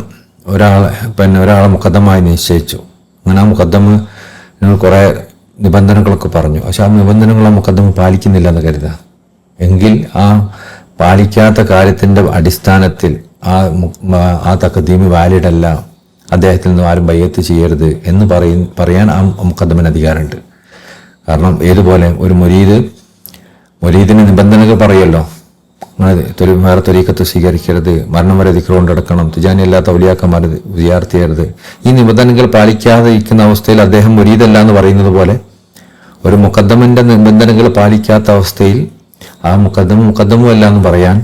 ഒരാളെ മുഖദ്ദമായി നിശ്ചയിച്ചു. അങ്ങനെ ആ മുഖദ്ദമ് കുറേ നിബന്ധനകളൊക്കെ പറഞ്ഞു, പക്ഷെ ആ നിബന്ധനകൾ ആ മുഖദ്ദമ് പാലിക്കുന്നില്ല എന്ന് കരുതുക. എങ്കിൽ ആ പാലിക്കാത്ത കാര്യത്തിൻ്റെ അടിസ്ഥാനത്തിൽ ആ തഖദീമ് വാലിഡ് അല്ല, അദ്ദേഹത്തിൽ നിന്ന് ആരും ബയ്യത്ത് ചെയ്യരുത് എന്ന് പറയാൻ ആ മുഖദ്ദമിന് അധികാരമുണ്ട്. കാരണം ഏതുപോലെ ഒരു മുരീദിന് നിബന്ധനകൾ പറയുമല്ലോ, വേറെ ത്വരീഖത്ത് സ്വീകരിക്കരുത്, മരണം വരെ ദിക്ർ കൊണ്ടെടുക്കണം, തിജാനി അല്ലാത്ത ഔലിയാക്കന്മാർ സിയാറത്ത് ചെയ്യരുത്. ഈ നിബന്ധനകൾ പാലിക്കാതെ ഇരിക്കുന്ന അവസ്ഥയിൽ അദ്ദേഹം മുരീദല്ല എന്ന് പറയുന്നത് പോലെ ഒരു മുഖദ്ദമിൻ്റെ നിബന്ധനകൾ പാലിക്കാത്ത അവസ്ഥയിൽ ആ മുഖദ്ദമുമല്ല എന്ന് പറയാൻ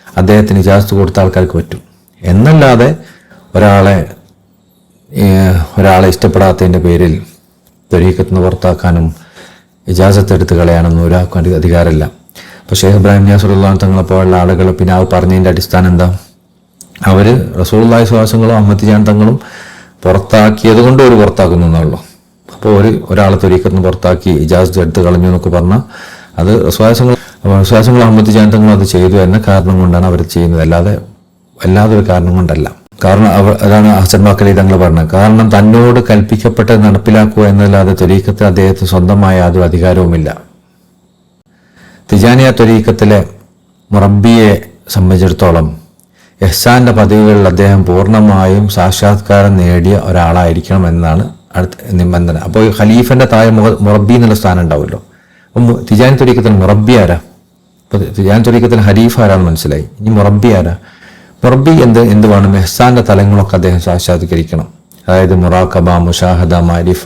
അദ്ദേഹത്തിന് ഇജാസത്ത് കൊടുത്ത ആൾക്കാർക്ക് പറ്റും. എന്നല്ലാതെ ഒരാളെ ഒരാളെ ഇഷ്ടപ്പെടാത്തതിൻ്റെ പേരിൽ ത്വരീഖത്ത് നിന്ന് പുറത്താക്കാനും ഇജാസത്ത് എടുത്ത് കളയാനൊന്നും ഒരാൾക്കും അധികാരമില്ല. അപ്പോൾ ഷെയ്ഖ് ഇബ്രാഹിം നിയാസ് റളിയല്ലാഹു തങ്ങളെപ്പോലുള്ള ആളുകൾ പിന്നെ അത് പറഞ്ഞതിൻ്റെ അടിസ്ഥാനം എന്താ? അവർ റസൂലുള്ളാഹി സ്വല്ലല്ലാഹു അലൈഹി വസല്ലം അഹ്മദ് ടിജാനി തങ്ങളും പുറത്താക്കിയത് കൊണ്ട് അവർ പുറത്താക്കുന്നു എന്നുള്ളൂ. അപ്പോൾ ഒരാളെ ത്വരീഖത്ത് നിന്ന് പുറത്താക്കി ഇജാസത്ത് എടുത്ത് കളഞ്ഞു എന്നൊക്കെ പറഞ്ഞാൽ അത് വിശ്വാസങ്ങൾ അഹ്മദ് ടിജാനി തങ്ങൾ അത് ചെയ്തു എന്ന കാരണം കൊണ്ടാണ് അവർ ചെയ്യുന്നത്, അല്ലാതെ ഒരു കാരണം കൊണ്ടല്ല. കാരണം അതാണ് ഹസൻ ബാക്കലി തങ്ങൾ പറഞ്ഞത്. കാരണം തന്നോട് കൽപ്പിക്കപ്പെട്ടത് നടപ്പിലാക്കുക എന്നല്ലാതെ ത്വരീഖത്തിൽ അദ്ദേഹത്തിന് സ്വന്തമായ യാതൊരു അധികാരവുമില്ല. തിജാനിയ ത്വരീഖത്തിലെ മുറബ്ബിയെ സംബന്ധിച്ചിടത്തോളം ഇഹ്സാന്റെ പദവികളിൽ അദ്ദേഹം പൂർണ്ണമായും സാക്ഷാത്കാരം നേടിയ ഒരാളായിരിക്കണം എന്നാണ് അടുത്ത നിബന്ധന. അപ്പോൾ ഖലീഫന്റെ താഴെ മുറബ്ബി എന്നുള്ള സ്ഥാനം ഉണ്ടാവുമല്ലോ. അപ്പം തിജാനി ത്വരീഖത്തിൽ മുറബ്ബി ആരാ? അപ്പോൾ തിജാനി ത്വരീഖത്തിൽ ഹരീഫ് ആരാന്ന് മനസ്സിലായി. ഇനി മുറബ്ബി ആരാ? മുറബ്ബി എന്ത് വേണം? ഇഹ്സാന്റെ തലങ്ങളൊക്കെ അദ്ദേഹം സാക്ഷാത്കരിക്കണം. അതായത് മുറാഖബ, മുഷാഹദ, മാരിഫ,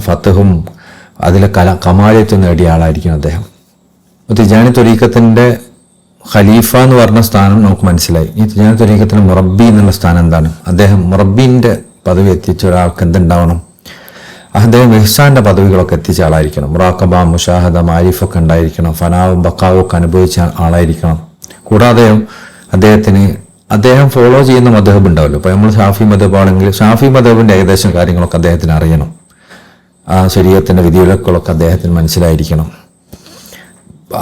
ഫത്ഹും അതിലെ കമാലിയത്തും നേടിയ ആളായിരിക്കും അദ്ദേഹം. തിജാനി ത്വരീഖത്തിന്റെ ഖലീഫ എന്ന് പറഞ്ഞ സ്ഥാനം നമുക്ക് മനസ്സിലായി. ഈ തിജാനി ത്വരീഖത്തിന് മുറബ്ബി എന്നുള്ള സ്ഥാനം എന്താണ്? അദ്ദേഹം മുറബ്ബീന്റെ പദവി എത്തിച്ച ഒരാൾക്ക് എന്തുണ്ടാവണം? അദ്ദേഹം ഇഹ്സാന്റെ പദവികളൊക്കെ എത്തിച്ച ആളായിരിക്കണം. മുറാഖബ, മുഷാഹദ, മാരിഫൊക്കെ ഉണ്ടായിരിക്കണം. ഫനാവും ബക്കാവും ഒക്കെ അനുഭവിച്ച ആളായിരിക്കണം. കൂടാതെ അദ്ദേഹം ഫോളോ ചെയ്യുന്ന മദ്ഹബ് ഉണ്ടാവല്ലോ. ഇപ്പൊ നമ്മൾ ഷാഫി മദ്ഹബ് ആണെങ്കിൽ ഷാഫി മദ്ഹബിന്റെ ഏകദേശം കാര്യങ്ങളൊക്കെ അദ്ദേഹത്തിന് അറിയണം. ആ ശരീഅത്തിന്റെ വിധിവിലക്കുകളൊക്കെ അദ്ദേഹത്തിന് മനസ്സിലായിരിക്കണം.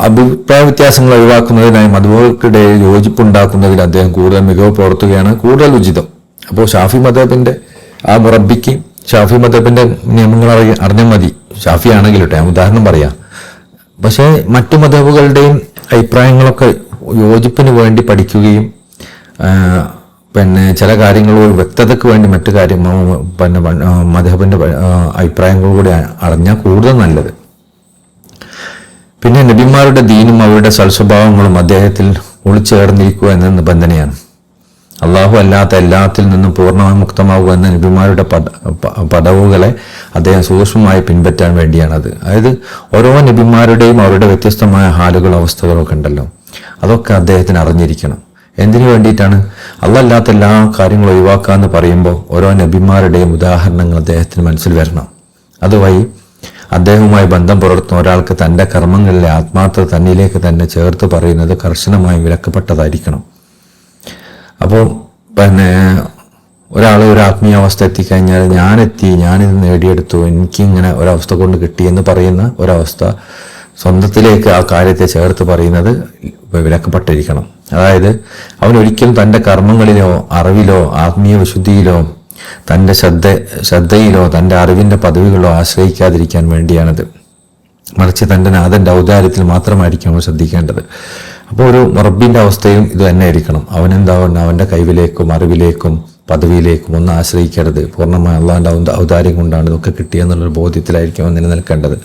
അഭിപ്രായ വ്യത്യാസങ്ങൾ ഒഴിവാക്കുന്നതിനായി മദ്ഹബുകൾക്കിടയിൽ യോജിപ്പുണ്ടാക്കുന്നതിൽ അദ്ദേഹം കൂടുതൽ മികവ് പുലർത്തുകയാണ് കൂടുതൽ ഉചിതം. അപ്പോൾ ഷാഫി മദ്ഹബിന്റെ ആ മുറബ്ബിക്ക് ഷാഫി മദ്ഹബിന്റെ നിയമങ്ങൾ അറിഞ്ഞാൽ മതി. ഷാഫി ആണെങ്കിലും ഞാൻ ഉദാഹരണം പറയാം. പക്ഷേ മറ്റു മദ്ഹബുകളുടെയും അഭിപ്രായങ്ങളൊക്കെ യോജിപ്പിന് വേണ്ടി പഠിക്കുകയും പിന്നെ ചില കാര്യങ്ങൾ വ്യക്തതയ്ക്ക് വേണ്ടി മറ്റു കാര്യങ്ങൾ പിന്നെ മദ്ഹബിന്റെ അഭിപ്രായങ്ങൾ കൂടി അറിഞ്ഞാൽ കൂടുതൽ നല്ലത്. പിന്നെ നബിമാരുടെ ദീനും അവരുടെ സൽസ്വഭാവങ്ങളും അദ്ദേഹത്തിൽ ഒളിച്ചേർന്നിരിക്കുക എന്ന നിബന്ധനയാണ്. അള്ളാഹു അല്ലാത്ത എല്ലാത്തിൽ നിന്നും പൂർണ്ണമായി മുക്തമാവുക എന്ന നബിമാരുടെ പദവുകളെ അദ്ദേഹം സൂക്ഷ്മമായി പിൻപറ്റാൻ വേണ്ടിയാണത്. അതായത് ഓരോ നബിമാരുടെയും അവരുടെ വ്യത്യസ്തമായ ഹാലുകളും അവസ്ഥകളൊക്കെ ഉണ്ടല്ലോ, അതൊക്കെ അദ്ദേഹത്തിന് അറിഞ്ഞിരിക്കണം. എന്തിനു വേണ്ടിയിട്ടാണ്? അല്ലാത്ത എല്ലാ കാര്യങ്ങളും ഒഴിവാക്കാന്ന് പറയുമ്പോൾ ഓരോ നബിമാരുടെയും ഉദാഹരണങ്ങൾ അദ്ദേഹത്തിന് മനസ്സിൽ വരണം. അതുവഴി അദ്ദേഹവുമായി ബന്ധം പുലർത്തുന്ന ഒരാൾക്ക് തൻ്റെ കർമ്മങ്ങളിലെ ആത്മാർത്ഥത തന്നിലേക്ക് തന്നെ ചേർത്ത് പറയുന്നത് കർശനമായി വിലക്കപ്പെട്ടതായിരിക്കണം. അപ്പോൾ പിന്നെ ഒരാൾ ഒരു ആത്മീയാവസ്ഥ എത്തിക്കഴിഞ്ഞാൽ ഞാനിത് നേടിയെടുത്തു, എനിക്കിങ്ങനെ ഒരവസ്ഥ കൊണ്ട് കിട്ടി എന്ന് പറയുന്ന ഒരവസ്ഥ സ്വന്തത്തിലേക്ക് ആ കാര്യത്തെ ചേർത്ത് പറയുന്നത് വിലക്കപ്പെട്ടിരിക്കണം. അതായത് അവൻ ഒരിക്കലും തൻ്റെ കർമ്മങ്ങളിലോ അറിവിലോ ആത്മീയ വിശുദ്ധിയിലോ തൻ്റെ ശ്രദ്ധയിലോ തൻ്റെ അറിവിൻ്റെ പദവികളോ ആശ്രയിക്കാതിരിക്കാൻ വേണ്ടിയാണത്. മറിച്ച് തൻ്റെ നാഥൻ്റെ ഔദാര്യത്തിൽ മാത്രമായിരിക്കും അവൻ ശ്രദ്ധിക്കേണ്ടത്. അപ്പോൾ ഒരു മുറബ്ബിൻ്റെ അവസ്ഥയും ഇത് തന്നെ ആയിരിക്കണം. അവനെന്താവണം? അവൻ്റെ കഴിവിലേക്കും അറിവിലേക്കും പദവിയിലേക്കും ഒന്നും ആശ്രയിക്കരുത്. പൂർണ്ണമായി അള്ളാഹിൻ്റെ ഔദാര്യം കൊണ്ടാണ് ഇതൊക്കെ കിട്ടിയെന്നുള്ളൊരു ബോധ്യത്തിലായിരിക്കും അവൻ നിലനിൽക്കേണ്ടത്.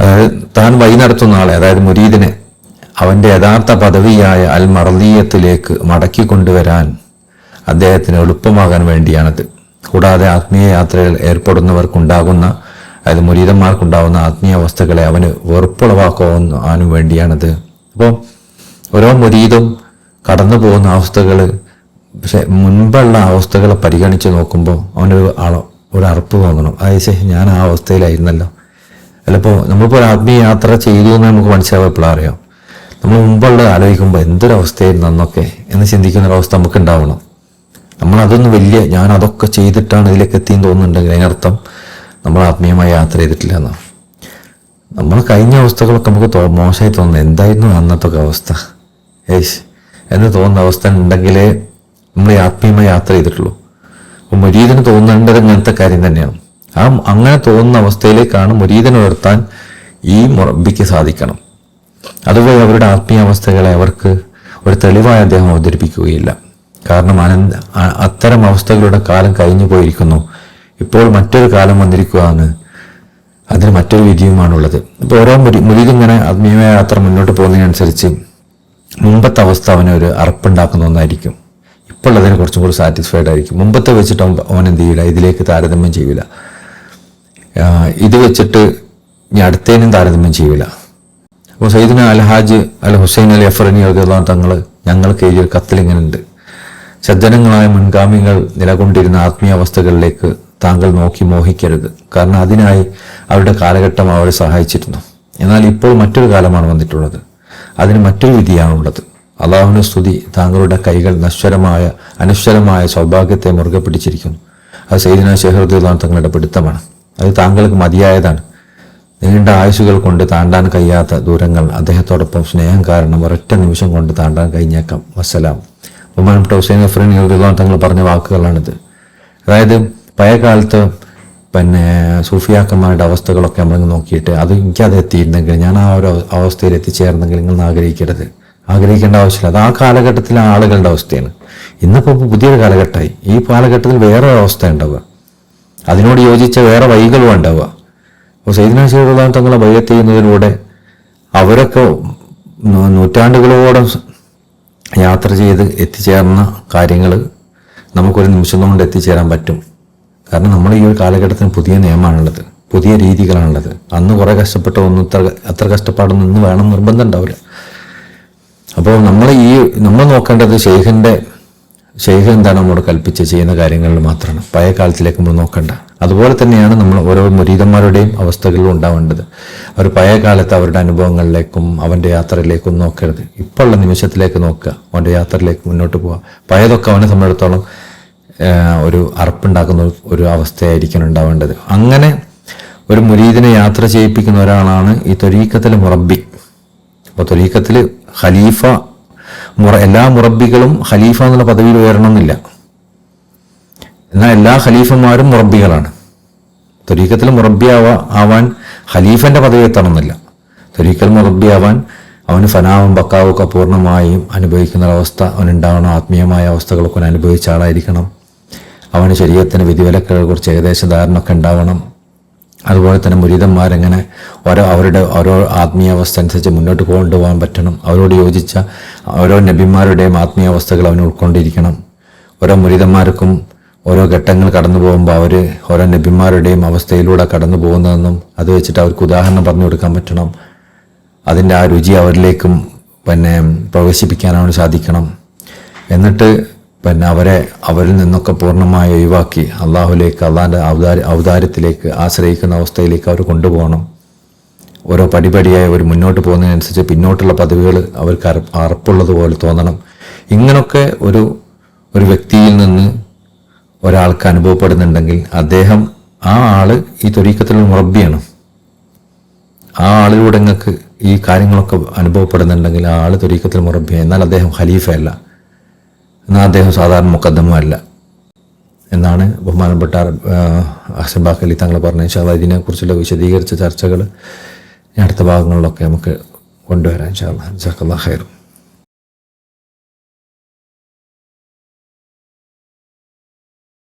അതായത് താൻ വഴി നടത്തുന്ന ആളെ, അതായത് മുരീദിനെ അവൻ്റെ യഥാർത്ഥ പദവിയായ അൽ മർദിയത്തിലേക്ക് മടക്കി കൊണ്ടുവരാൻ അദ്ദേഹത്തിന് എളുപ്പമാകാൻ വേണ്ടിയാണത്. കൂടാതെ ആത്മീയ യാത്രയിൽ ഏർപ്പെടുന്നവർക്കുണ്ടാകുന്ന, അതായത് മുരീദന്മാർക്കുണ്ടാകുന്ന ആത്മീയ അവസ്ഥകളെ അവന് വെറുപ്പുളവാക്കാനും വേണ്ടിയാണത്. അപ്പോൾ ഓരോ മുരീദും കടന്നു പോകുന്ന അവസ്ഥകൾ, പക്ഷെ മുൻപുള്ള അവസ്ഥകളെ പരിഗണിച്ച് നോക്കുമ്പോൾ ഒരു അറപ്പ് തോന്നണം. അതായത് ഞാൻ ആ അവസ്ഥയിലായിരുന്നല്ലോ. അല്ലപ്പോൾ നമ്മളിപ്പോൾ ഒരു ആത്മീയ യാത്ര ചെയ്തു എന്ന് നമുക്ക് മനസ്സിലാവുക എപ്പോഴാണ് അറിയാം. നമ്മൾ മുമ്പുള്ളത് ആലോചിക്കുമ്പോൾ എന്തൊരവസ്ഥയായിരുന്നു അന്നൊക്കെ എന്ന് ചിന്തിക്കുന്നൊരവസ്ഥ നമുക്ക് ഉണ്ടാവണം. നമ്മളതൊന്നും ഞാൻ അതൊക്കെ ചെയ്തിട്ടാണ് ഇതിലേക്ക് എത്തിയെന്ന് തോന്നുന്നുണ്ടെങ്കിൽ അതിനർത്ഥം നമ്മൾ ആത്മീയമായി യാത്ര ചെയ്തിട്ടില്ല എന്നാണ്. നമ്മൾ കഴിഞ്ഞ അവസ്ഥകളൊക്കെ നമുക്ക് മോശമായി തോന്നുന്നത് എന്തായിരുന്നു അന്നത്തെ അവസ്ഥ എന്ന് തോന്നുന്ന അവസ്ഥ ഉണ്ടെങ്കിലേ നമ്മൾ ആത്മീയമായി യാത്ര ചെയ്തിട്ടുള്ളൂ. അപ്പോൾ മുരീദിന് തോന്നേണ്ടത് ഇങ്ങനത്തെ കാര്യം തന്നെയാണ്. അങ്ങനെ തോന്നുന്ന അവസ്ഥയിലേക്കാണ് മുരീദിനെ ഉയർത്താൻ ഈ മുറബ്ബിക്ക് സാധിക്കണം. അതുവഴി അവരുടെ ആത്മീയ അവസ്ഥകളെ അവർക്ക് ഒരു തെളിവായി അദ്ദേഹം അവതരിപ്പിക്കുകയില്ല. കാരണം അത്തരം അവസ്ഥകളുടെ കാലം കഴിഞ്ഞു പോയിരിക്കുന്നു. ഇപ്പോൾ മറ്റൊരു കാലം വന്നിരിക്കുകയാണ്, അതിന് മറ്റൊരു വിധിയുമാണുള്ളത്. ഇപ്പോൾ ഓരോ മുരീദിങ്ങനെ ആത്മീയമായ യാത്ര മുന്നോട്ട് പോകുന്നതിനനുസരിച്ച് മുമ്പത്തെ അവസ്ഥ അവനൊരു അറപ്പുണ്ടാക്കുന്ന ഒന്നായിരിക്കും. ഇപ്പോൾ അതിനെ കുറച്ചും കൂടി സാറ്റിസ്ഫൈഡ് ആയിരിക്കും. മുമ്പത്തെ വെച്ചിട്ട് അവൻ എന്ത് ചെയ്യില്ല, ഇതിലേക്ക് താരതമ്യം ചെയ്യില്ല. ഇത് വെച്ചിട്ട് ഇനി അടുത്തേനും താരതമ്യം ചെയ്യില്ല. അപ്പോൾ സയ്യിദുന അൽഹാജ് അൽ ഹുസൈൻ അലി അഫ്രനി റളിയല്ലാഹു തങ്ങൾ ഞങ്ങൾക്ക് എഴുതിയൊരു കത്തിൽ ഇങ്ങനെ ഉണ്ട്. സജ്ജനങ്ങളായ മുൻഗാമികൾ നിലകൊണ്ടിരുന്ന ആത്മീയാവസ്ഥകളിലേക്ക് താങ്കൾ നോക്കി മോഹിക്കരുത്. കാരണം അതിനായി അവരുടെ കാലഘട്ടം അവരെ സഹായിച്ചിരുന്നു. എന്നാൽ ഇപ്പോൾ മറ്റൊരു കാലമാണ് വന്നിട്ടുള്ളത്. അതിന് മറ്റൊരു വിധിയാണുള്ളത്. അള്ളാഹുവിന്റെ സ്തുതി, താങ്കളുടെ കൈകൾ അനശ്വരമായ സൗഭാഗ്യത്തെ മുറുകെ പിടിച്ചിരിക്കുന്നു. അത് സയ്യിദുനാ ശൈഖ് റളിയല്ലാഹു അൻഹു തങ്ങളുടെ പിടുത്തമാണ്. അത് താങ്കൾക്ക് മതിയായതാണ്. നീണ്ട ആയുസ്സുകൾ കൊണ്ട് താണ്ടാൻ കഴിയാത്ത ദൂരങ്ങൾ അദ്ദേഹത്തോടൊപ്പം സ്നേഹം കാരണം ഒരൊറ്റ നിമിഷം കൊണ്ട് താണ്ടാൻ കഴിഞ്ഞേക്കാം. വസ്സലാം. ബഹുമാനപ്പെട്ട ഹുസൈൻ ഗഫ്രീ റളിയല്ലാഹു അൻഹു തങ്ങൾ പറഞ്ഞ വാക്കുകളാണിത്. അതായത് പഴയ കാലത്ത് സൂഫിയാക്കന്മാരുടെ അവസ്ഥകളൊക്കെ നമ്മൾ നോക്കിയിട്ട് എനിക്കത് എത്തിയിരുന്നെങ്കിൽ, ഞാൻ ആ ഒരു അവസ്ഥയിൽ എത്തിച്ചേർന്നെങ്കിൽ നിങ്ങൾ ആഗ്രഹിക്കേണ്ട ആവശ്യമില്ല. അത് ആ കാലഘട്ടത്തിലെ ആളുകളുടെ അവസ്ഥയാണ്. ഇന്നിപ്പോൾ പുതിയൊരു കാലഘട്ടമായി. ഈ കാലഘട്ടത്തിൽ വേറെ അവസ്ഥ ഉണ്ടാവുക, അതിനോട് യോജിച്ച വേറെ വഴികളും ഉണ്ടാവുക. അപ്പോൾ സയ്യിദുനാ ശൈഖ് റളിയല്ലാഹു അൻഹു തങ്ങളെ ബൈഅത്ത് ചെയ്യുന്നതിലൂടെ അവരൊക്കെ നൂറ്റാണ്ടുകളോളം യാത്ര ചെയ്ത് എത്തിച്ചേർന്ന കാര്യങ്ങൾ നമുക്കൊരു നിമിഷം കൊണ്ട് എത്തിച്ചേരാൻ പറ്റും. കാരണം നമ്മൾ ഈ ഒരു കാലഘട്ടത്തിന് പുതിയ നിയമമാണുള്ളത്, പുതിയ രീതികളാണുള്ളത്. അന്ന് കുറേ കഷ്ടപ്പെട്ടൊന്നും അത്ര കഷ്ടപ്പാടൊന്നും ഇന്ന് വേണം നിർബന്ധം ഉണ്ടാവില്ല. അപ്പോൾ നമ്മൾ നോക്കേണ്ടത് ഷെയ്ഖ് എന്താണ് നമ്മോട് കൽപ്പിച്ച് ചെയ്യുന്ന കാര്യങ്ങളിൽ മാത്രമാണ്. പഴയ കാലത്തിലേക്ക് നമ്മൾ നോക്കണ്ട. അതുപോലെ തന്നെയാണ് നമ്മൾ ഓരോ മുരീദന്മാരുടെയും അവസ്ഥകളിലും ഉണ്ടാവേണ്ടത്. അവർ പഴയ കാലത്ത് അവരുടെ അനുഭവങ്ങളിലേക്കും അവൻ്റെ യാത്രയിലേക്കും നോക്കരുത്. ഇപ്പോൾ ഉള്ള നിമിഷത്തിലേക്ക് നോക്കുക, അവൻ്റെ യാത്രയിലേക്ക് മുന്നോട്ട് പോവുക. പഴയതൊക്കെ അവനെ സംബന്ധിച്ചിടത്തോളം ഒരു അറപ്പുണ്ടാക്കുന്ന ഒരു അവസ്ഥയായിരിക്കണം ഉണ്ടാവേണ്ടത്. അങ്ങനെ ഒരു മുരീദിനെ യാത്ര ചെയ്യിപ്പിക്കുന്ന ഒരാളാണ് ഈ ത്വരീഖത്തിൽ മുറബ്ബി. അപ്പോൾ ത്വരീഖത്തിൽ ഖലീഫ, എല്ലാ മുറബ്ബികളും ഖലീഫ എന്നുള്ള പദവിയിൽ ഉയരണമെന്നില്ല. എന്നാൽ എല്ലാ ഖലീഫന്മാരും മുറബ്ബികളാണ്. ത്വരീഖത്തിൽ മുറബ്ബി ആവാൻ ഖലീഫന്റെ പദവി എത്തണമെന്നില്ല. ത്വരീഖൽ മുറബ്ബി ആവാൻ അവന് ഫനാവും ബക്കാവും ഒക്കെ പൂർണ്ണമായും അനുഭവിക്കുന്ന ഒരവസ്ഥ അവനുണ്ടാവണം. ആത്മീയമായ അവസ്ഥകളൊക്കെ അനുഭവിച്ച ആളായിരിക്കണം. അവന് ശരീരത്തിന് വിധിവിലക്കുകളെ കുറിച്ച് ഏകദേശ ധാരണയൊക്കെ ഉണ്ടാവണം. അതുപോലെ തന്നെ മുരീദന്മാരെങ്ങനെ അവരുടെ ഓരോ ആത്മീയാവസ്ഥ അനുസരിച്ച് മുന്നോട്ട് കൊണ്ടുപോകാൻ പറ്റണം. അവരോട് യോജിച്ച ഓരോ നബിമാരുടെയും ആത്മീയാവസ്ഥകൾ അവന് ഉൾക്കൊണ്ടിരിക്കണം. ഓരോ മുരീദന്മാർക്കും ഓരോ ഘട്ടങ്ങൾ കടന്നു പോകുമ്പോൾ അവർ ഓരോ നബിമാരുടെയും അവസ്ഥയിലൂടെ കടന്നു പോകുന്നതെന്നും അത് വെച്ചിട്ട് അവർക്ക് ഉദാഹരണം പറഞ്ഞു കൊടുക്കാൻ പറ്റണം. അതിൻ്റെ ആ രുചി അവരിലേക്കും പ്രവേശിപ്പിക്കാൻ അവന് സാധിക്കണം. എന്നിട്ട് അവരിൽ നിന്നൊക്കെ പൂർണ്ണമായി ഒഴിവാക്കി അള്ളാഹുലേക്ക്, അള്ളാഹിൻ്റെ ഔദാര്യത്തിലേക്ക് ആശ്രയിക്കുന്ന അവസ്ഥയിലേക്ക് അവർ കൊണ്ടുപോകണം. ഓരോ പടിപടിയായി അവർ മുന്നോട്ട് പോകുന്നതിനനുസരിച്ച് പിന്നോട്ടുള്ള പദവികൾ അവർക്ക് അറപ്പുള്ളതുപോലെ തോന്നണം. ഇങ്ങനൊക്കെ ഒരു വ്യക്തിയിൽ നിന്ന് ഒരാൾക്ക് അനുഭവപ്പെടുന്നുണ്ടെങ്കിൽ ആ ആള് ഈ ത്വരീഖത്തിൽ മുറബ്ബിയാണ്. ആ ആളിലൂടെ നിങ്ങൾക്ക് ഈ കാര്യങ്ങളൊക്കെ അനുഭവപ്പെടുന്നുണ്ടെങ്കിൽ ആ ആള് ത്വരീഖത്തിൽ മുറബ്ബിയാണ്. എന്നാൽ അദ്ദേഹം ഖലീഫയല്ല, എന്നാൽ അദ്ദേഹം സാധാരണ മുഖദ്ദമല്ല എന്നാണ് ബഹുമാനപ്പെട്ട അഹ്സൻ ബാഖലി തങ്ങൾ പറഞ്ഞ. ഇൻഷാ അല്ലാഹ് ഇതിനെക്കുറിച്ചുള്ള വിശദീകരിച്ച ചർച്ചകൾ അടുത്ത ഭാഗങ്ങളിലൊക്കെ നമുക്ക് കൊണ്ടുവരാം. ഇൻഷാ അല്ലാഹ്. ജസാക്കല്ലാഹു ഖൈർ.